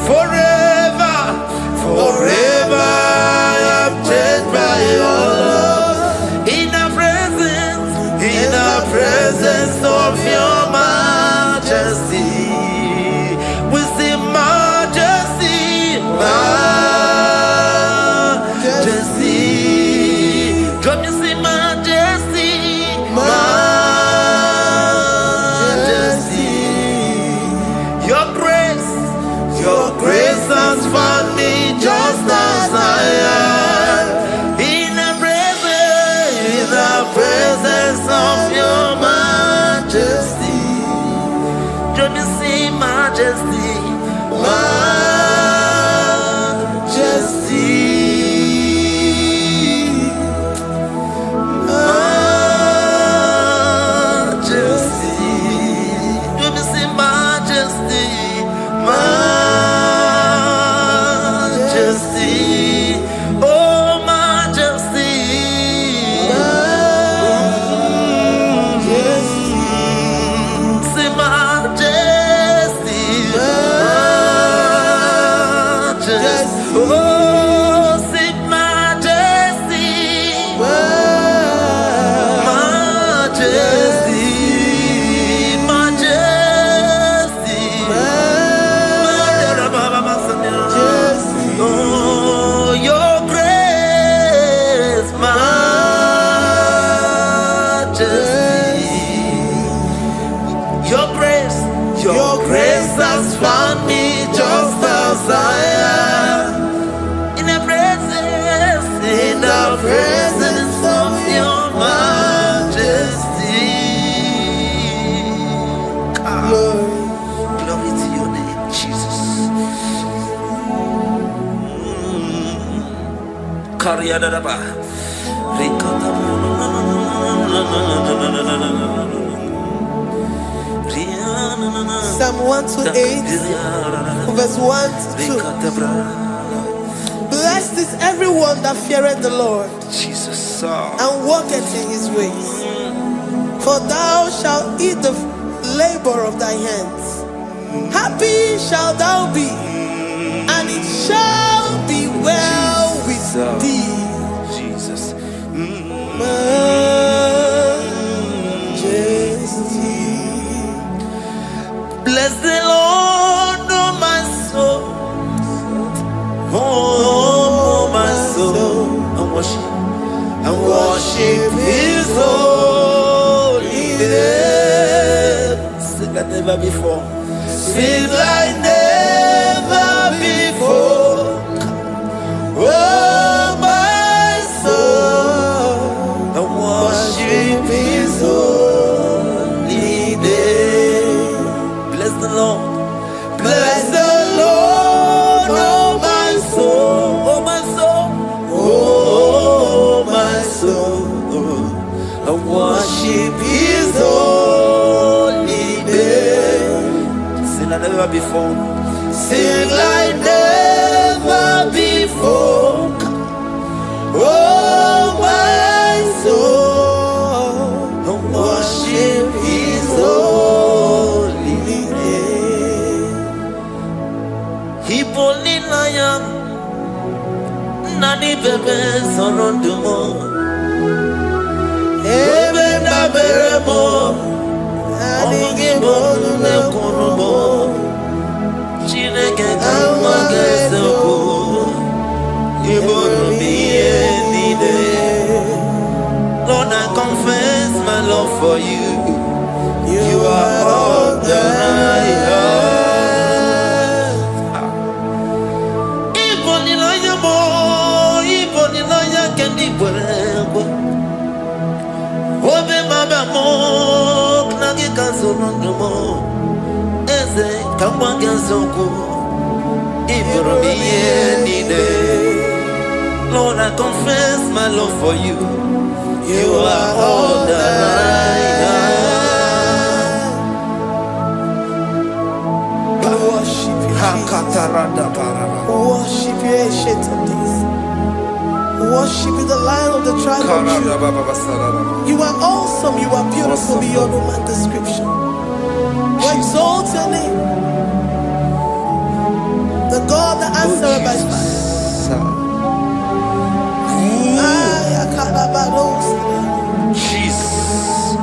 Forever, forever, I'm changed by your love. In the presence of your majesty, we see majesty, majesty. Come you see majesty, majesty. Your grace has found me just as I am. In the presence of your majesty, let me see majesty, majesty, majesty. Let me see majesty, majesty. Oh, majesty. Your grace has found me just as I am. In the presence of your majesty. Glory to your name, Jesus. Psalm 128, verse 1 to 2. Blessed is everyone that feareth the Lord, Jesus, and walketh in his ways. For thou shalt eat the labor of thy hands. Happy shalt thou be, and it shall be well with thee. Jesus. Majesty. Blessed never before. Sing like never before. Oh, my soul, I worship His holy name. Bless the Lord. Bless the Lord, oh my soul, oh my soul, oh my soul. I worship His holy name. Sing like never before. Sing like never before. Oh my soul, I worship His holy name. Hipoli nayam nani bebe sorondumo. Ebe na beremo omugi bolu ne kunumo. Chineke kama gesoko ibolu biye nide. Lord, I confess my love for you. You are all that I have. Iboni loya mo, iboni loya kendi bwelebo. Obe maba mo, knagi kazonondo mo. Eze kama gazoko, ibolu biye nide. Lord, I confess my love for you. You are all that I have. Worship you, worship you, ancient of days. Worship you, the Lion of the tribe of Judah. You are awesome, you are beautiful beyond human description. We exalt your name, the God that answered by fire. Jesus,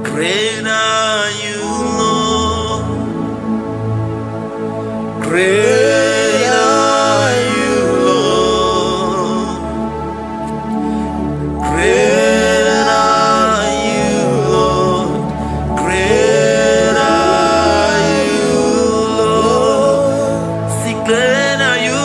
great are you, Lord. Great are you, Lord. Great are you, Lord. Great are you, Lord. See, great are you, Lord.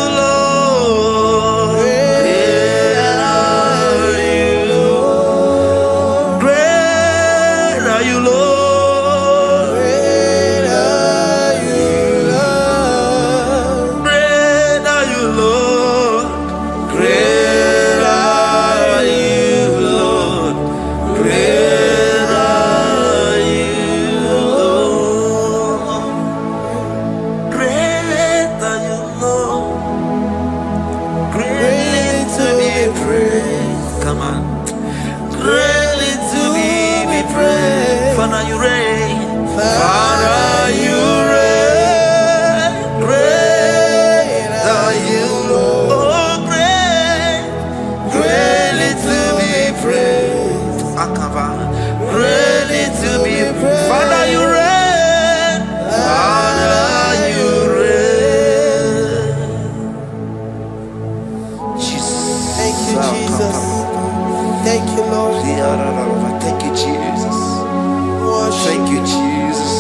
Thank you, Lord. Thank you, Jesus. Thank you, Jesus.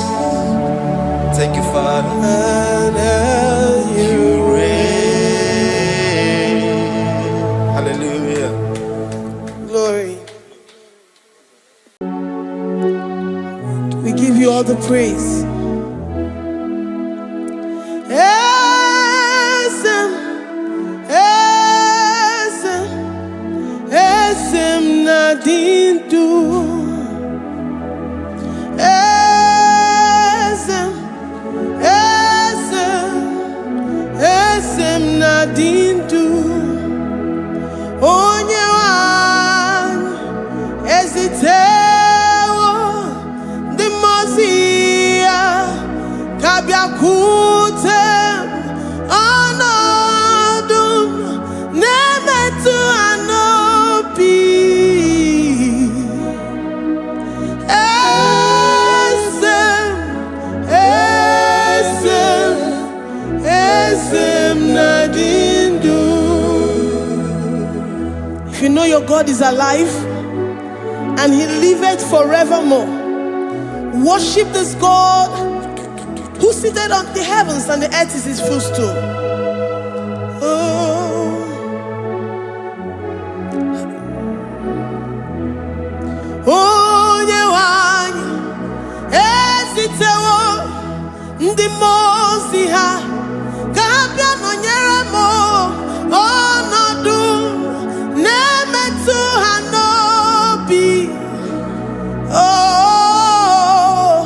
Thank you, Father. You reign. Hallelujah. Glory. We give you all the praise. Nadindu esem nadindu onyewan ezitewo dimozia kabiakutem anadum nemetu anopi. If you know your God is alive and He liveth forevermore, Worship this God who seated on the heavens and the earth is his footstool. Oh, Yewani, Esitewo, Ndi Mosi ha, Kapia no Nyeremo, Onodu, Nemetu Hanobi. Oh,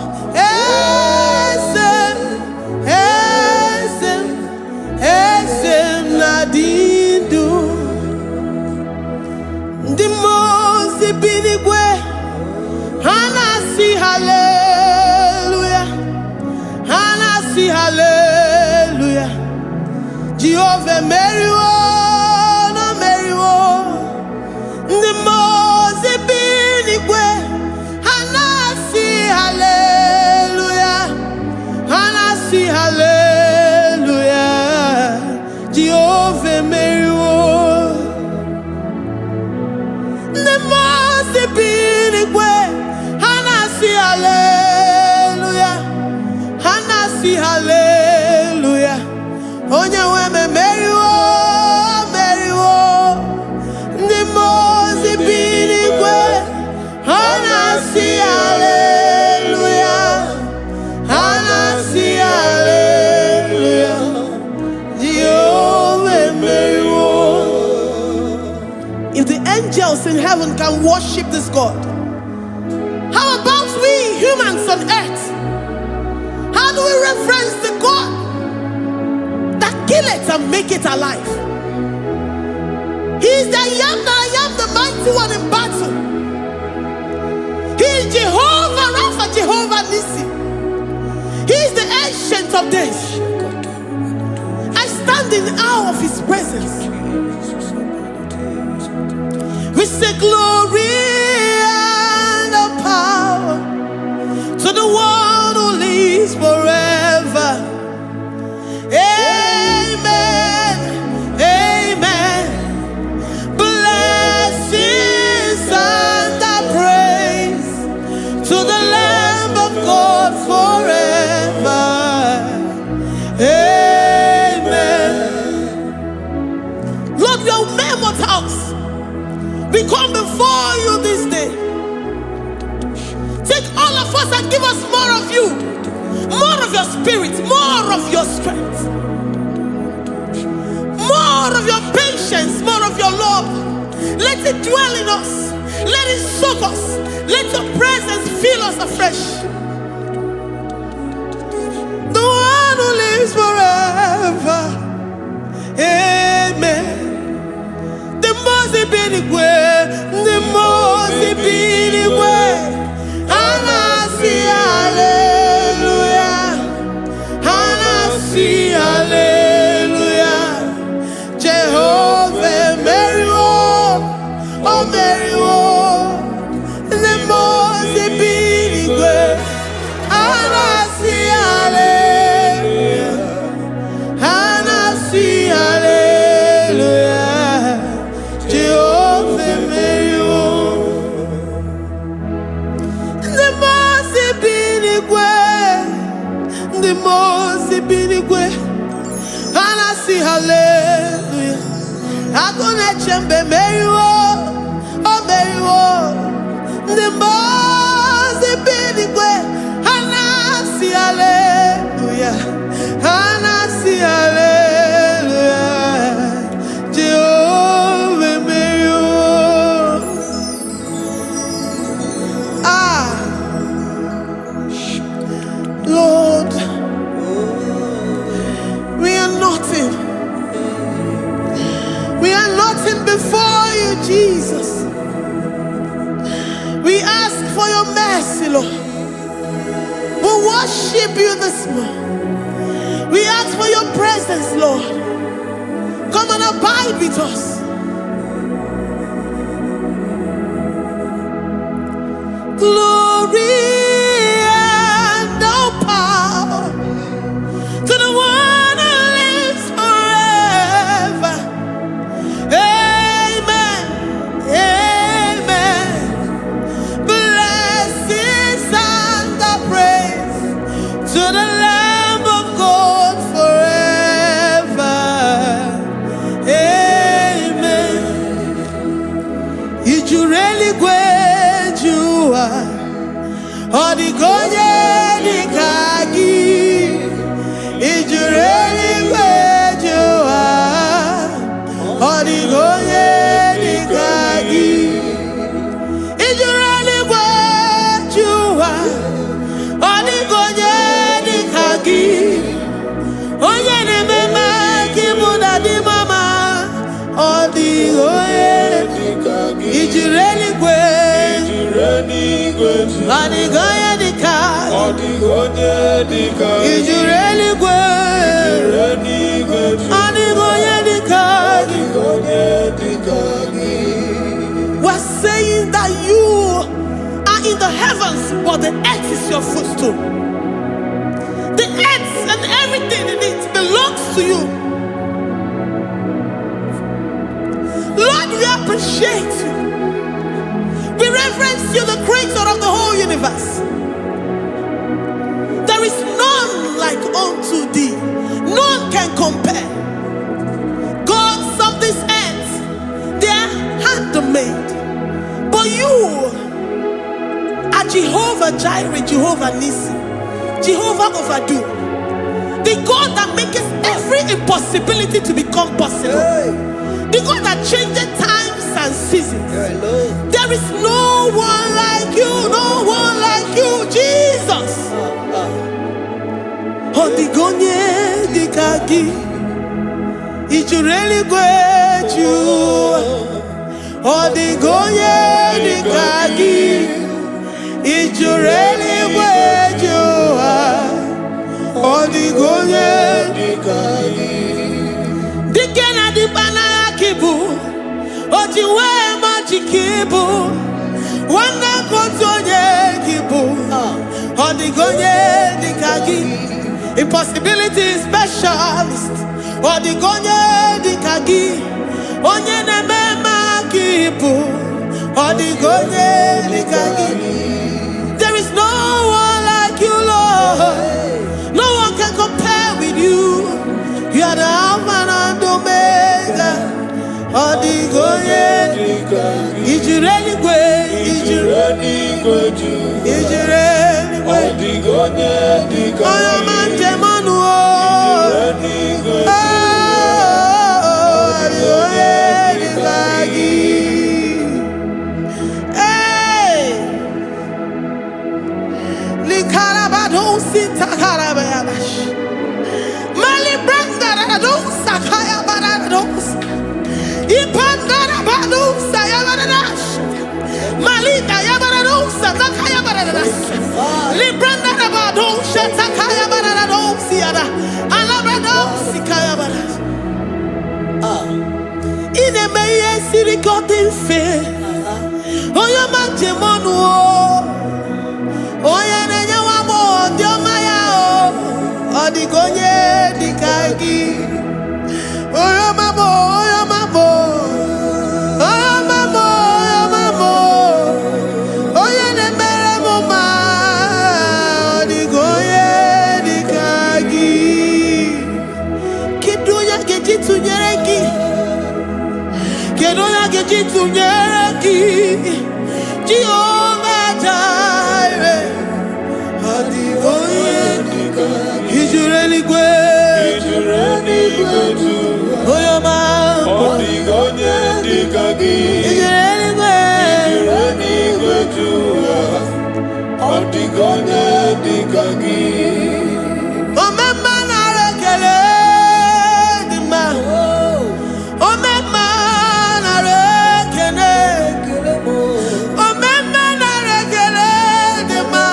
Esem Nadindu, Ndi Mosi Binigwe. Hanasi hallelujah, Hanasi hallelujah. Jehovah Meriwo, no Meriwo. The Mose binigwe. Hanasi hallelujah, Hanasi hallelujah. Jehovah Meriwo. The Mose binigwe. Hallelujah, Hanasi hallelujah. Onye weme meriwo, meriwo. Ndi Mosi binigwe. Hanasi hallelujah, Hanasi hallelujah. Jehovah meriwo. If the angels in heaven can worship this God, how about we humans on earth? How do we reference the God that killeth and make it alive? He is the I am that I am, the mighty one in battle. He is Jehovah Rapha, Jehovah Nissi. He is the ancient of days. I stand in awe of his presence. We say glory to the one who lives forever. Amen, amen. Blessings and praise to the Lamb of God forever. Amen. Lord, we are mammoth house. We come before you this day. Take all of us and give us more of you, more of your spirit, more of your strength, more of your patience, more of your love. Let it dwell in us. Let it soak us. Let your presence fill us afresh. The one who lives forever. Amen. The Mosi binigwe, the Mosi binigwe. Hanasi hallelujah, Hanasi hallelujah. Jehovah Meriwo, oh Meriwo. The Mosi binigwe. Hanasi hallelujah, Hanasi hallelujah. Jehovah Meriwo. The Mosi binigwe. Hanasi hallelujah. Akone chembe meriwo, oh meriwo. The Mosi binigwe. Hanasi hallelujah, Hanasi hallelujah. Jehovah meriwo. Lord, we are nothing. We are nothing before you, Jesus. We ask for your mercy, Lord. We worship you this morning. We ask for your presence, Lord. Come and abide with us. Glory. the Lamb of God forever. Amen. Ijureli gwejua, odigonye nikagi. Ijureli gwejua, odigonye nikagi. Ijureli gwejua, odigonye nikagi. Onye nemema kimuda di mama, odigonye nikagi. Ijureli gwejua, odigonye nikagi. Ijureli gwejua, odigonye nikagi. We're saying that you are in the heavens, but the earth is your footstool. The earth and everything in it belongs to you. Lord, we appreciate you. We reverence you, the creator of the whole universe. There is none like unto thee. None can compare. Gods of this earth, they are handmade. But you are Jehovah Jireh, Jehovah Nissi, Jehovah Overdo, the God that makes every impossibility to become possible, the God that changes times and seasons. There is no one like you, no one like you, Jesus. Odigonye dikagi, Ijureli gwejua. Odigonye nikagi, Ijureli gwejua. Odigonye nikagi. Dikena dipana kibu, ojiwe majikibu. Wana kotonye kibu, Odigonye nikagi. Impossibility specialist, Odigonye nikagi. Onye nemema kibu, Odigonye nikagi. There is no one like you, Lord. No one can compare with you. You are the Alpha and Omega. Odigonye nikagi. Ijureli gwe, Ijureli gwe, Ijureli gwe. Odigonye nikagi. Oyamante manuo. Ijureli gwe. Odigonye dikagi. Oyamamo, oyamamo. Oyamamo, oyamamo. Oyenemere moma. Odigonye dikagi. Kidunya gejitu nyereki. Kidunya gejitu nyereki. Jehovah Jireh. Odigonye dikagi. Ijureli gwe, Ijureli gwe tu. Oyoma, Odigonye dikagi. Ijureli gwe, Ijureli gwe tu. Odigonye dikagi. Omema na rekele dima. Omema na rekele. Omema na rekele dima.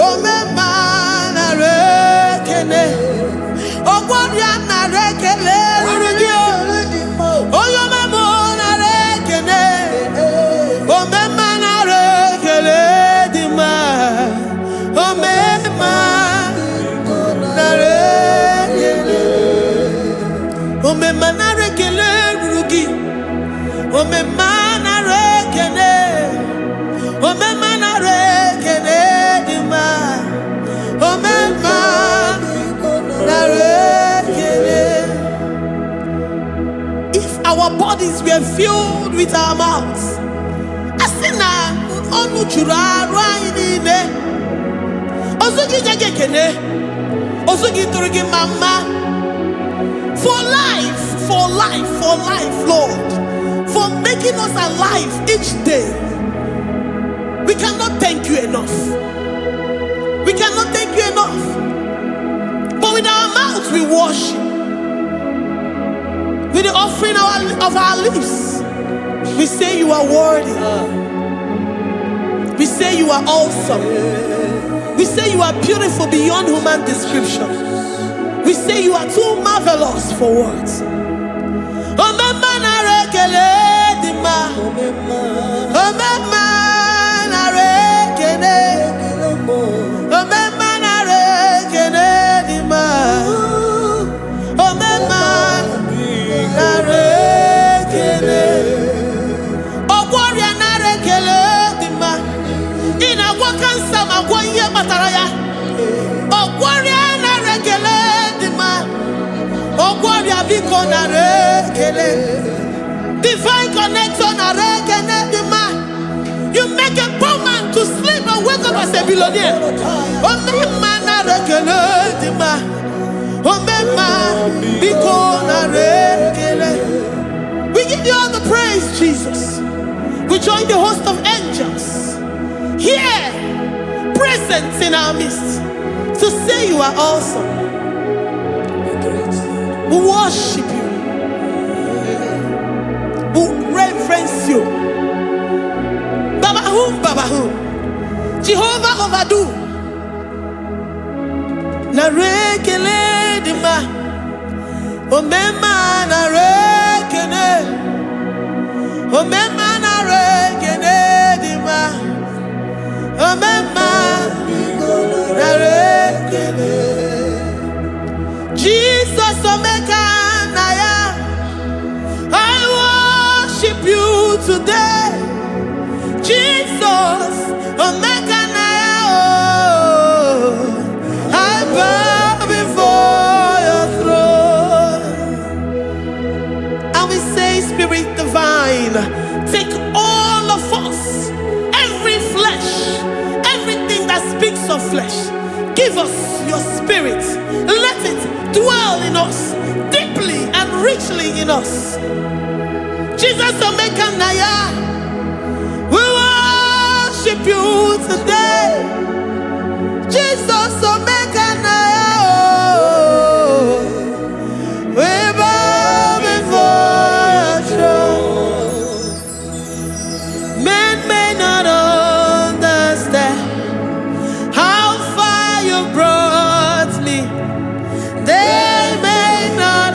Omema na rekele. our bodies were filled with our mouths. Asina onu chura rainine. Osugi jagekene. Osugi turugi mama. For life, Lord. For making us alive each day. We cannot thank you enough. We cannot thank you enough. But with our mouths we worship. With the offering of our lips, we say you are worthy. We say you are awesome. We say you are beautiful beyond human description. We say you are too marvelous for words. Divine connection. You make a poor man to sleep and wake up as a billionaire. We give you all the praise, Jesus. We join the host of angels here, present in our midst, to say you are awesome. We worship you. We reverence you. Babahum. Jehovah overdo. Narekele dima. Omema narekene. Omema narekene dima. Omema narekene. Jesus Omega Naya, I worship you today. Jesus Omega Naya, oh, I bow before your throne. And we say, Spirit Divine, take all of us, every flesh, everything that speaks of flesh. Give us your spirit. Let it dwell in us, deeply and richly in us. Jesus Omega Naya, we worship you today. Jesus Omega Naya, oh, we bow before your throne. Men may not understand how far you brought me. They may not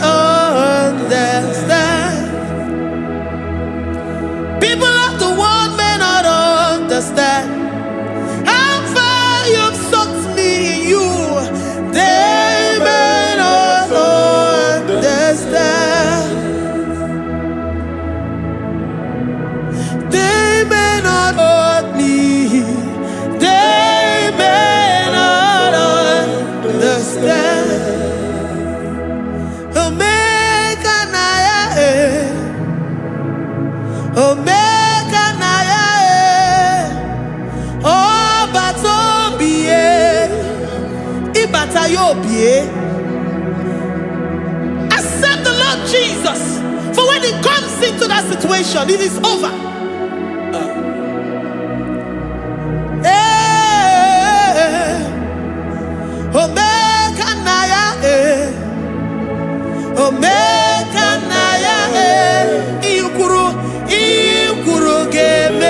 understand. People of the world may not understand how far you've sucked me in you. They may not understand. They may not hold me. They may not understand. Omega Naya, Omega Naya, oh Batombiye, Ibatayobie. Accept the Lord Jesus, for when He comes into that situation, it is over. Omega Naya, Omega Naya, Ikuru Game.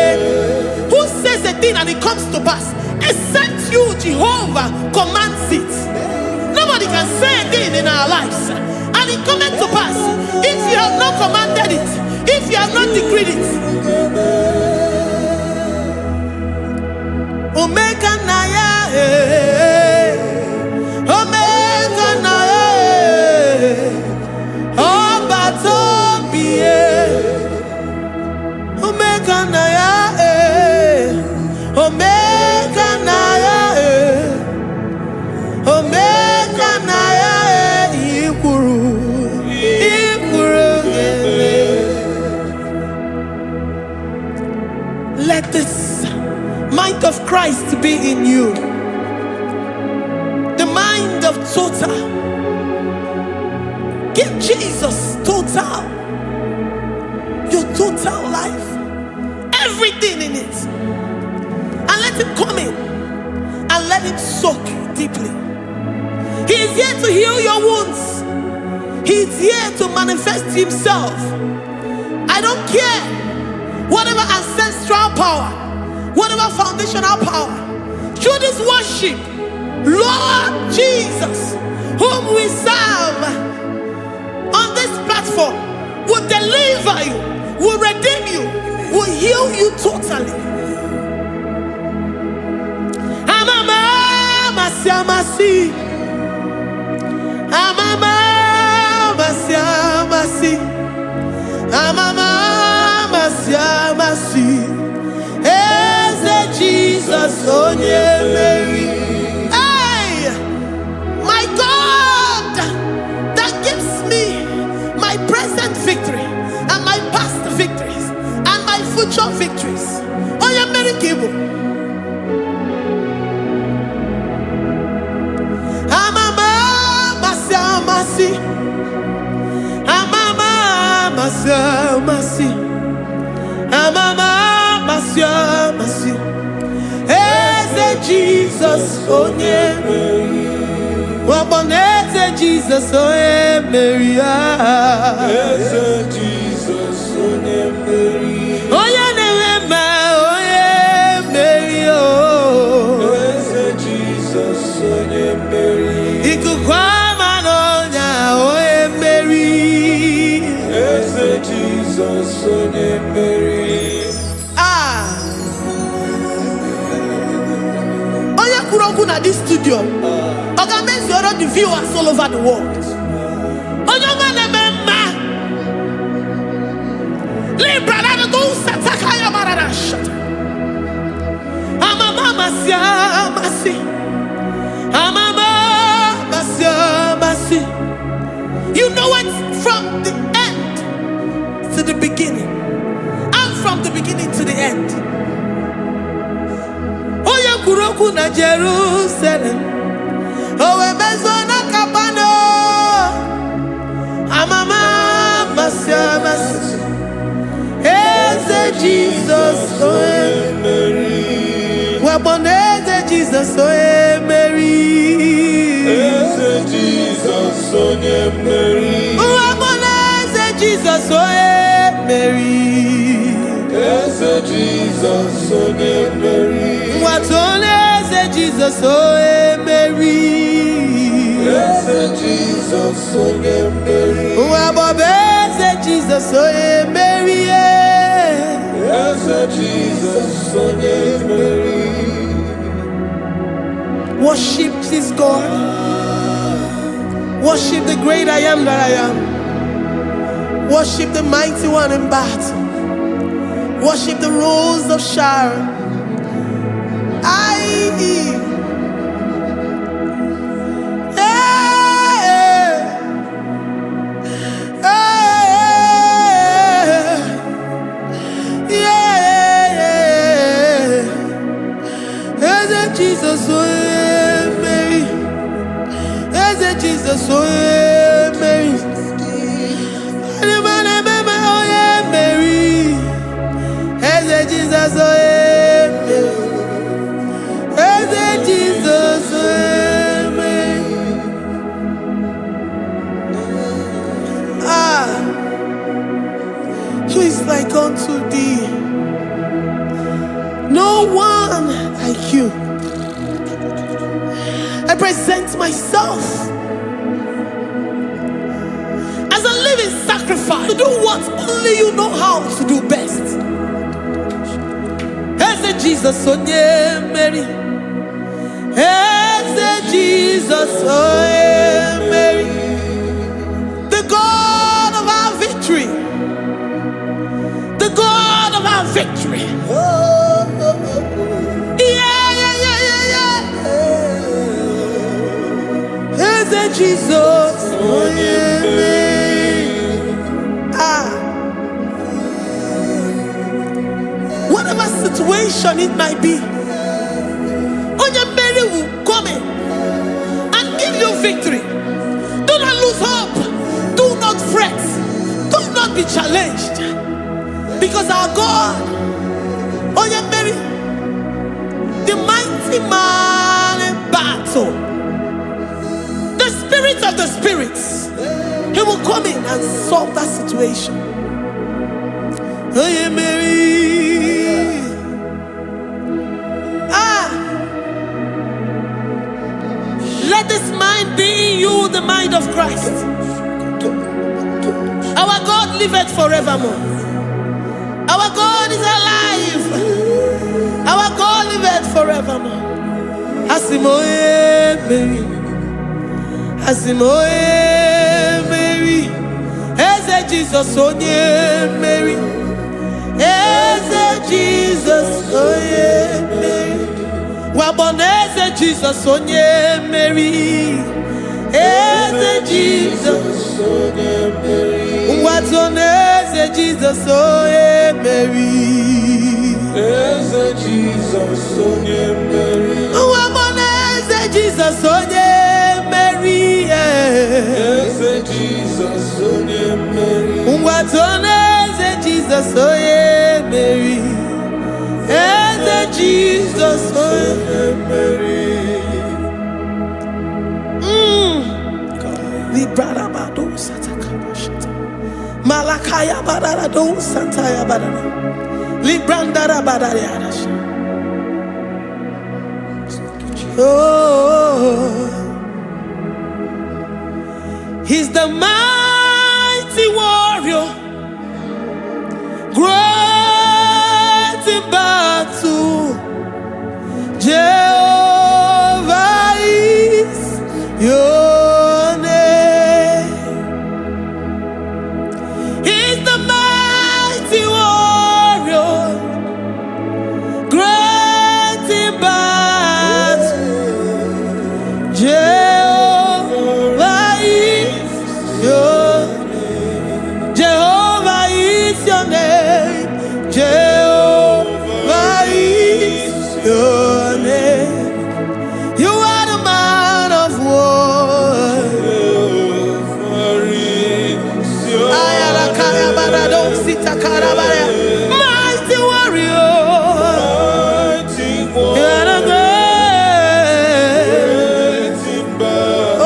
Who says a thing and it comes to pass? Except you, Jehovah, commands it. Nobody can say a thing in our lives and it comes to pass if you have not commanded it, if you have not decreed it. Omega Naya, Omega Naya, oh Batombiye, Omega Naya, Omega Naya, Omega Naya, Ikuru Game. mind of Christ to be in you. The mind of total. Give Jesus total. Your total life. Everything in it. And let him come in. And let him soak deeply. He is here to heal your wounds. He is here to manifest himself. I don't care. Whatever ancestral power, whatever foundational power, through this worship, Lord Jesus, whom we serve on this platform, will deliver you, will redeem you, will heal you totally. Amamasi, amamasi, amamasi, Eze Jesus, onye Mary. Hey, my God, that gives me my present victory and my past victories and my future victories. Onye Mary Kibu. Amamasi, amamasi, amamasi, Eze Jesus, onye Mary. Waboneze Jesus, onye Mary. Eze Jesus, onye Mary. Onye Nehema, onye Mary. Eze Jesus, onye Mary. Ikukwama n'ọnya, onye Mary. Eze Jesus, onye Mary. At this studio, organize the viewers all over the world. You know it from the end to the beginning, and from the beginning to the end. Kuroku na Jerusalem, owe bezona kapano, amama masiamas, Eze Jesus, oe Mary, waboneze Jesus, oe Mary, Eze Jesus, oe Mary, waboneze Jesus, oe Mary, Eze Jesus, oe Mary. Watoleze Jesus, oh Mary. Eze Jesus, onye Mary. Wabobeze Jesus, oh Mary. Eze Jesus, onye Mary. Worship this God. Worship the great I am that I am. Worship the mighty one in battle. Worship the rose of Sharon. Jesus, oh Mary, Eze Jesus, oh Mary, Mary, Eze Jesus, oh Mary, Jesus, oh Mary. Who is like unto thee? No one like you. I present myself as a living sacrifice to do what only you know how to do best. Eze Jesus, oh Mary. Eze Jesus, oh Mary. The God of our victory. The God of our victory. Jesus, oh whatever situation it might be, victory. Do not lose hope. Do not fret. Do not be challenged. Because our God, oh yeah, Mary, the mighty man in battle, the spirit of the spirits, he will come in and solve that situation. Oh yeah, Mary. Let this mind be in you, the mind of Christ. Our God liveth forevermore. Our God is alive. Our God liveth forevermore. Asimoye Mary. Asimoye Mary. Eze Jesus onye Mary. Eze Jesus onye Mary. Waboneze Jesus onye Mary. Eze Jesus onye Mary. Watoneze Jesus onye Mary. Eze Jesus onye Mary. Waboneze Jesus onye Mary. Eze Jesus onye Mary. Watoneze Jesus onye Mary. Eze Jesus onye Mary. Librada bado satakabashata. Malakaya badara do santaya badara. Librandara badara yadasha. Oh, he's the mighty warrior, great in battle. Jehovah is your name. He's the mighty warrior, great in battle. Jehovah is your name. Jehovah is your name. Jehovah is your name. You are the man of war. Mighty warrior. You are the great. Oh,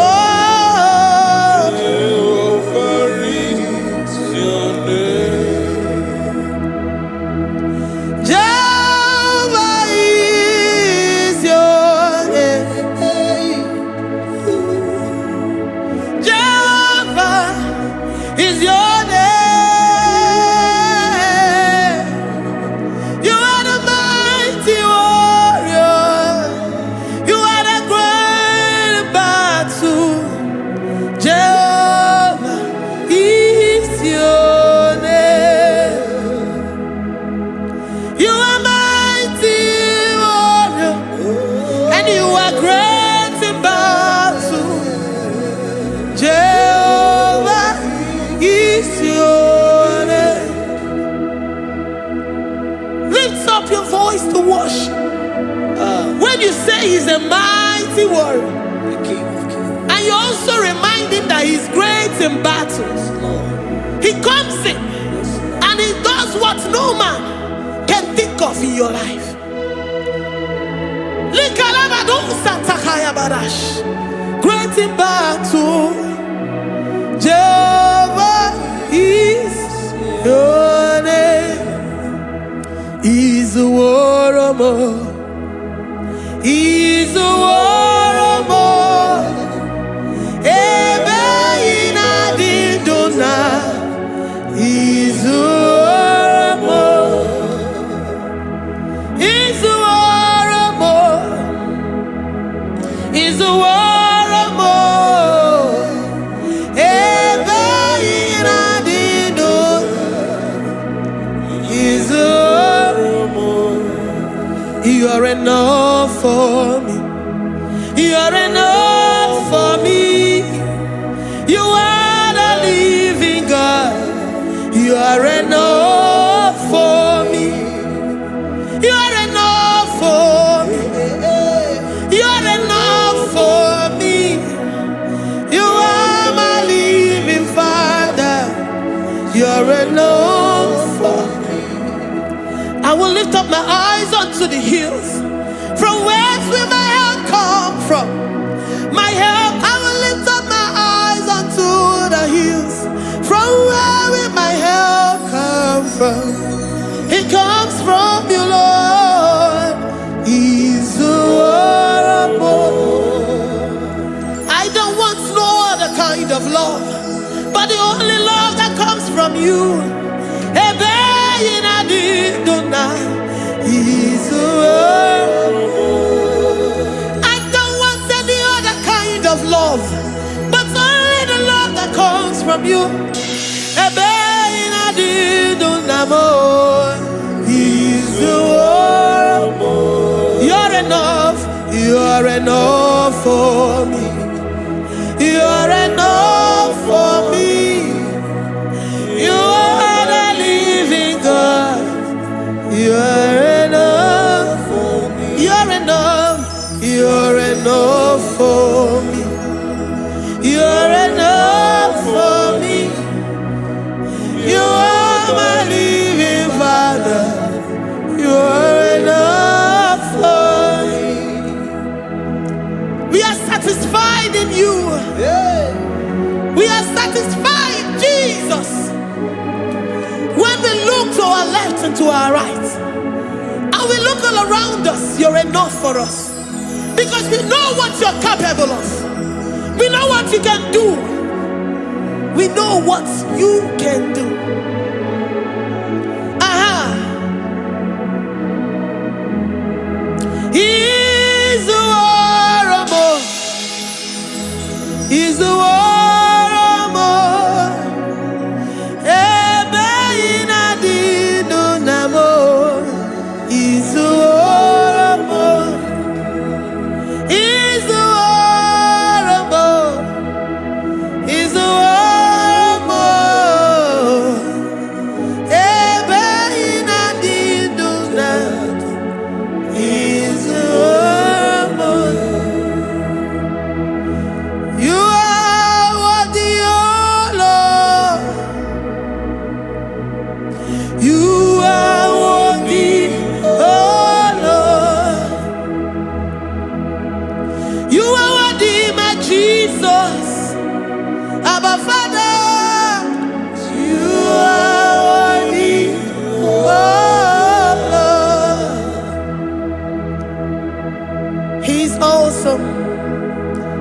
Jehovah is your name. Jehovah is your name. You are the mighty warrior. You are the great battle. Jehovah is your name. You are mighty warrior, and you are great in battle. Jehovah is your name. Lift up your voice to worship. When you say he's a mighty warrior, and you also remind him that he's great in battles, he comes in and he does what no man can think of in your life. Great in battle, Jehovah is your name. He's a warrior. He's a warrior. Ebe ina dindona. He's a warrior. He's a warrior. He's a warrior. Ebe ina dindona. He's a warrior. You are enough for me. You are enough for me. You are the living God. You are enough for me. You are enough for me. You are enough for me. up my eyes unto the hills. From whence will my help come from? My help, I will lift up my eyes unto the hills. From where will my help come from? It comes from you, Lord. He's I don't want no other kind of love, but the only love that comes from you. I don't want any other kind of love, but only the love that comes from you. You're enough. You're enough for me. You're enough for me. You are the living God. You're enough for me. You're enough. You're enough for me. You're enough for me. You are my living Father. You're enough for me. We are satisfied in you. We are satisfied, Jesus. When we look to our left and to our right, and we look all around us, you're enough for us. Because we know what you're capable of. We know what you can do. We know what you can do. He's the warrior. He's the warrior.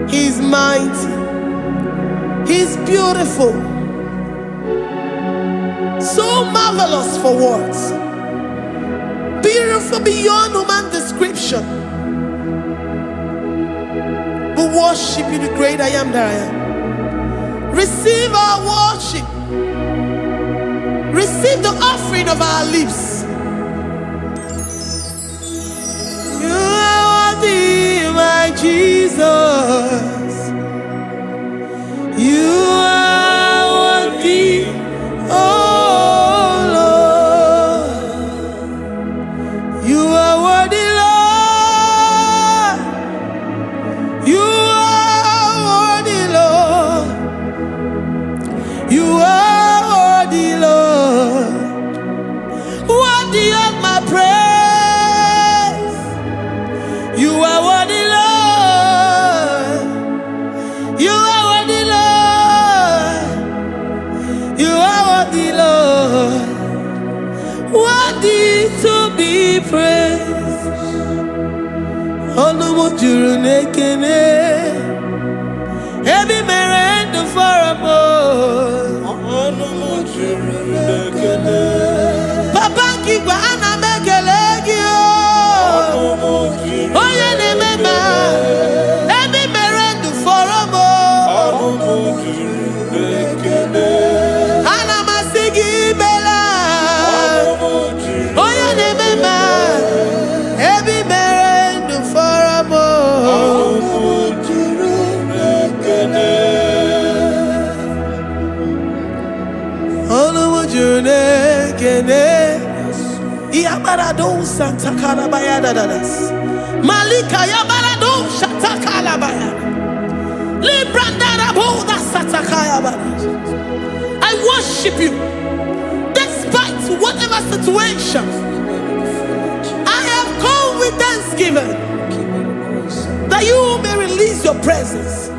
He's mighty. He's beautiful. So marvelous for words. Beautiful beyond human description. We worship you, the great I am that I am. Receive our worship. Receive the offering of our lips. You are worthy, my Jesus. You are worthy, oh Lord. You are worthy, Lord. You are worthy, Lord. You are worthy, Lord. Worthy of my praise. You are worthy, Lord. You are worthy, Lord. You are worthy, Lord. Worthy to be praised. Onumujuru nekene. Ebi merendo for a more. Onumujuru nekene. Papa kigwa ana mekelegi o. Oye ne mema. Ebi merendo for a more. Onumujuru nekene. Ana masigi bela. Oye ne mema. Ebi merendo for a more. Onumujuru nekene. Onumujuru nekene. Yabarado Santa Calabaya dadas. Malika Yabarado Santa Calabaya. Librandara Boda Santa Calabaya. I worship you despite whatever situation. given, that you may release your presence.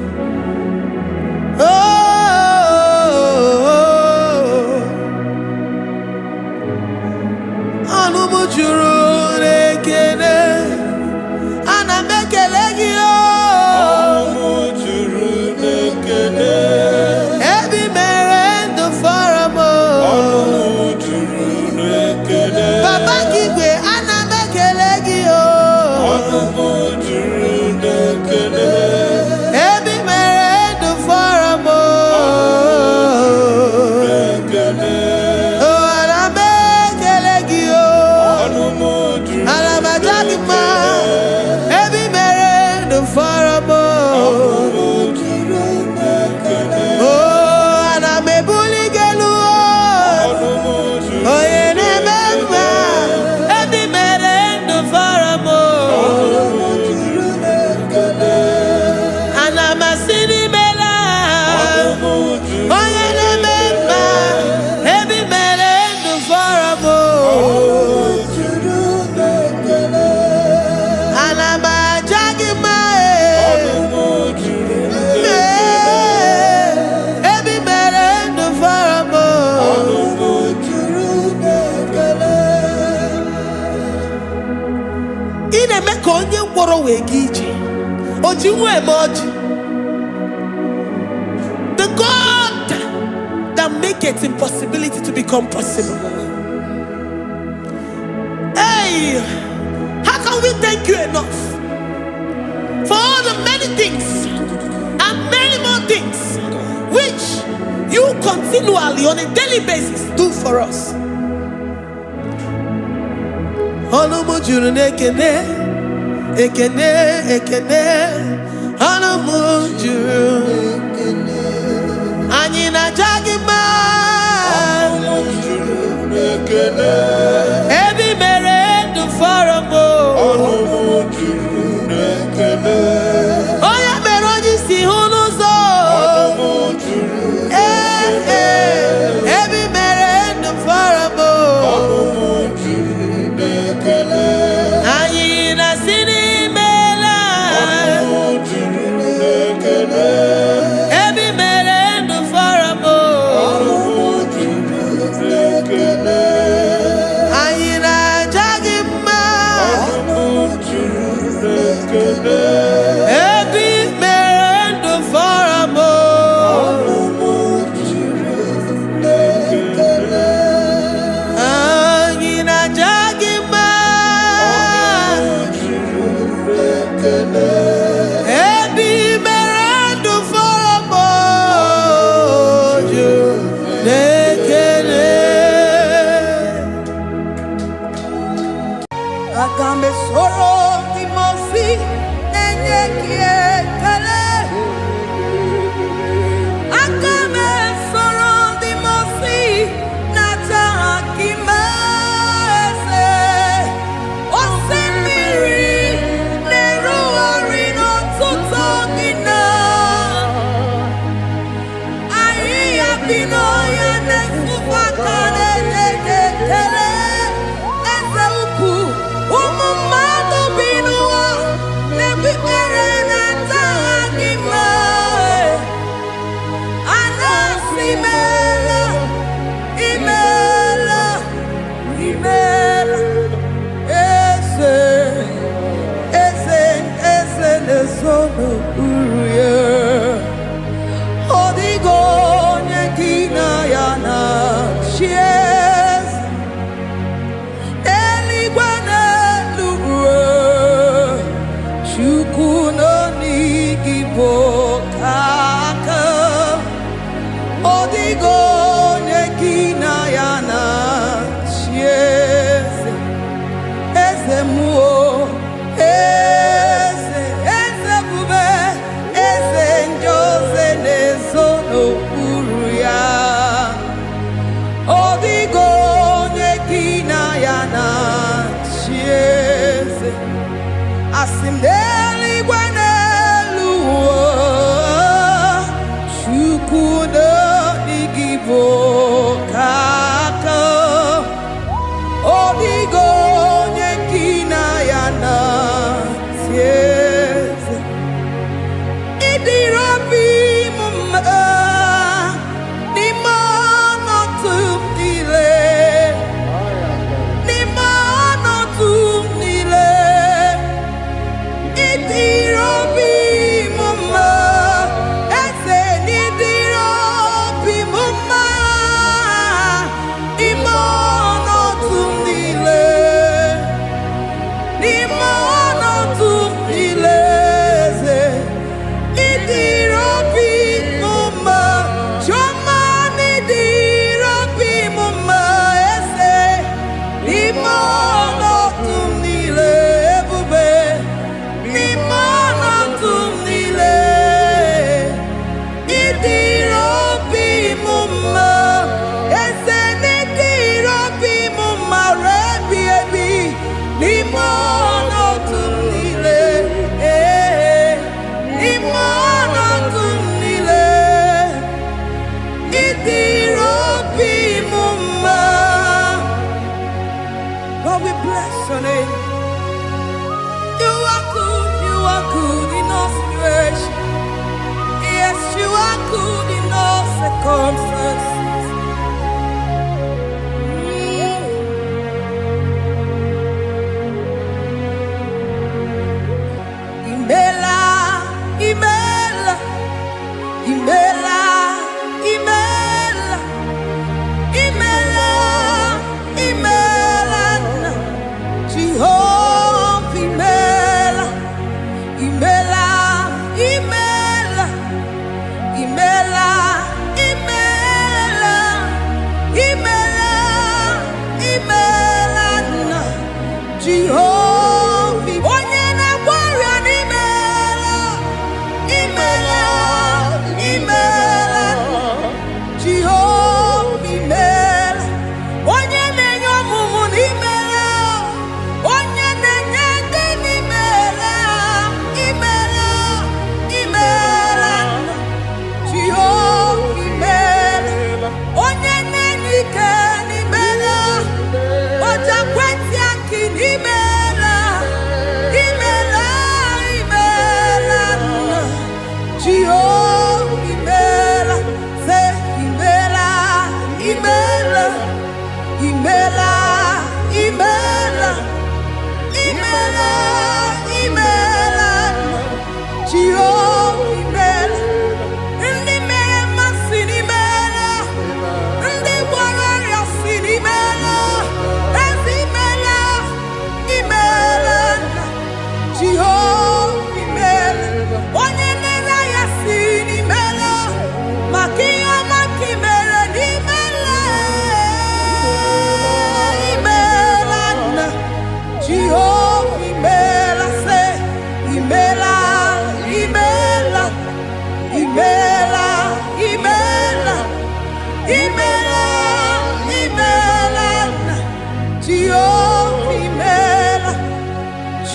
The God that makes impossibility to become possible. Hey, how can we thank you enough for all the many things and many more things which you continually on a daily basis do for us? Ekene Anamujuru Anyina Jagima Ebi mere du faramo Oya meroji si hunuzo Ebi mere du faramo Anyina sini Every man and the faramo Ayina Jagima Every man and the faramo Ayina Jagima Agambe soro timosi nenye kiekele. Agambe soro timosi nata akimese. Osemiri neruari no tutogina. Ayi abino ya nesufakane nekele. Asimdeli gwanelu Chukuno igibo kaka Odigo nyekina yana good in all circumstances. Imela, Imela, Imela, Imela, Imela, Imela, Jehovah, Imela, Imela, Imela, Imela, Imela, Imela, Imela, Jehovah.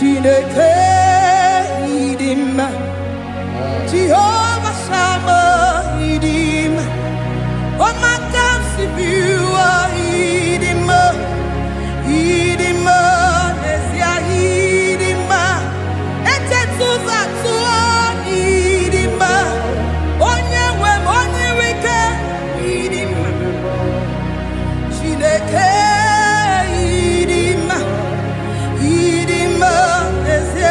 Chineke idima, Jehovah Shammah idima, Omakam Sibiwa idima, idima, Nesia idima, Etetuza tuwa idima, Onyewe Onyeweke idima, Chineke idima, idima, Nesia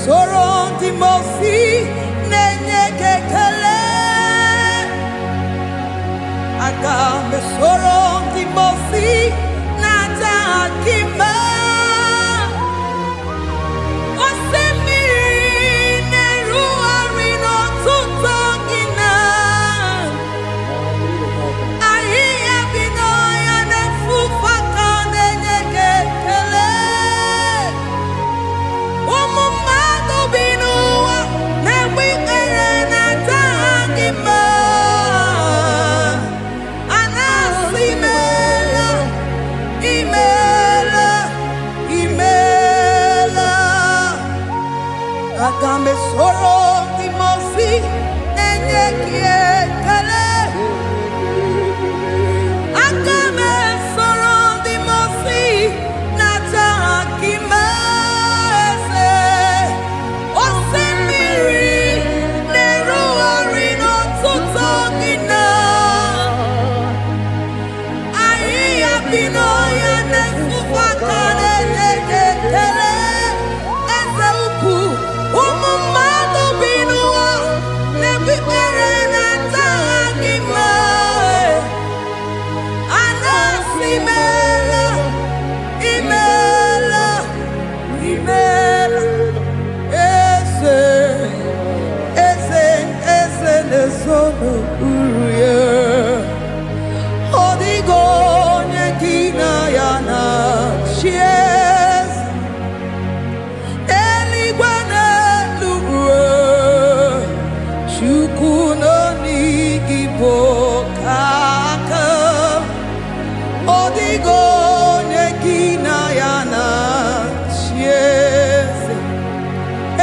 Sorong Timosi nenye kekele Agame sorong Timosi nata akima Osemiri neruari no tutongina Ahiya binoya nefufaka nenye kekele Agame soro timosi nenye kiekele Agame soro timosi nata akimese Osemiri neruari no tutongina Ahiya binoya nefufaka nenye kekele Eze uku Umumado binua nebikere nata akima Anasimela imela imela eze nesono uruye Odigo nyekina yana shies Eligwana Chukuno IGBO kaka Odigo nekina yana chiese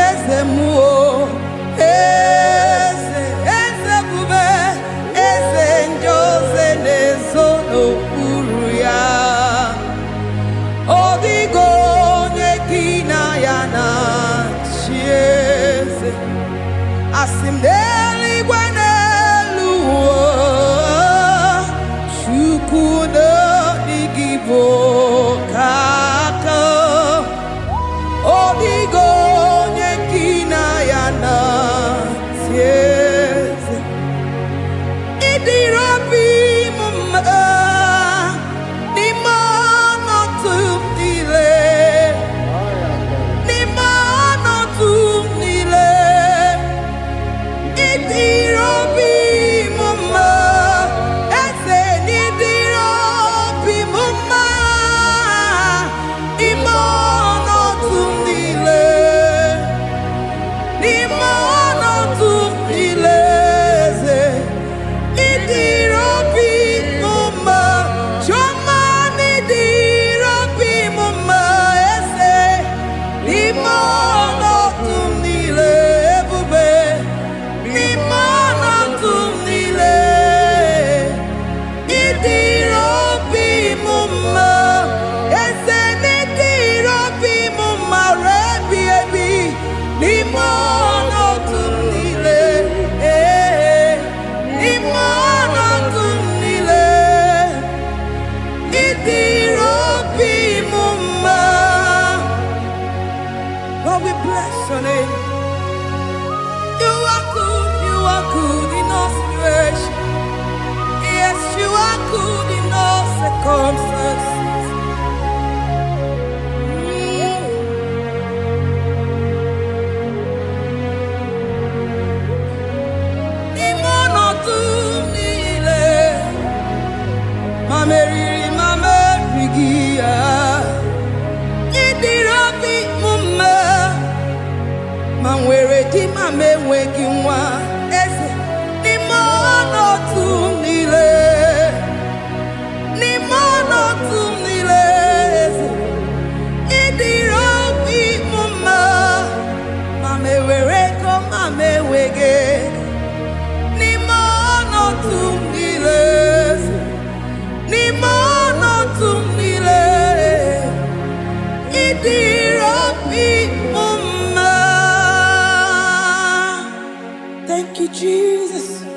Eze muo Eze bube Eze njoze nezono uruya Odigo nekina yana chiese Asimdeli gwanelu Chukuno IGBO kaka Odigo nyekina yana tieze Idirabi mumma Nimono tumdile Nimono tumdile good in all circumstances. Thank you, Jesus.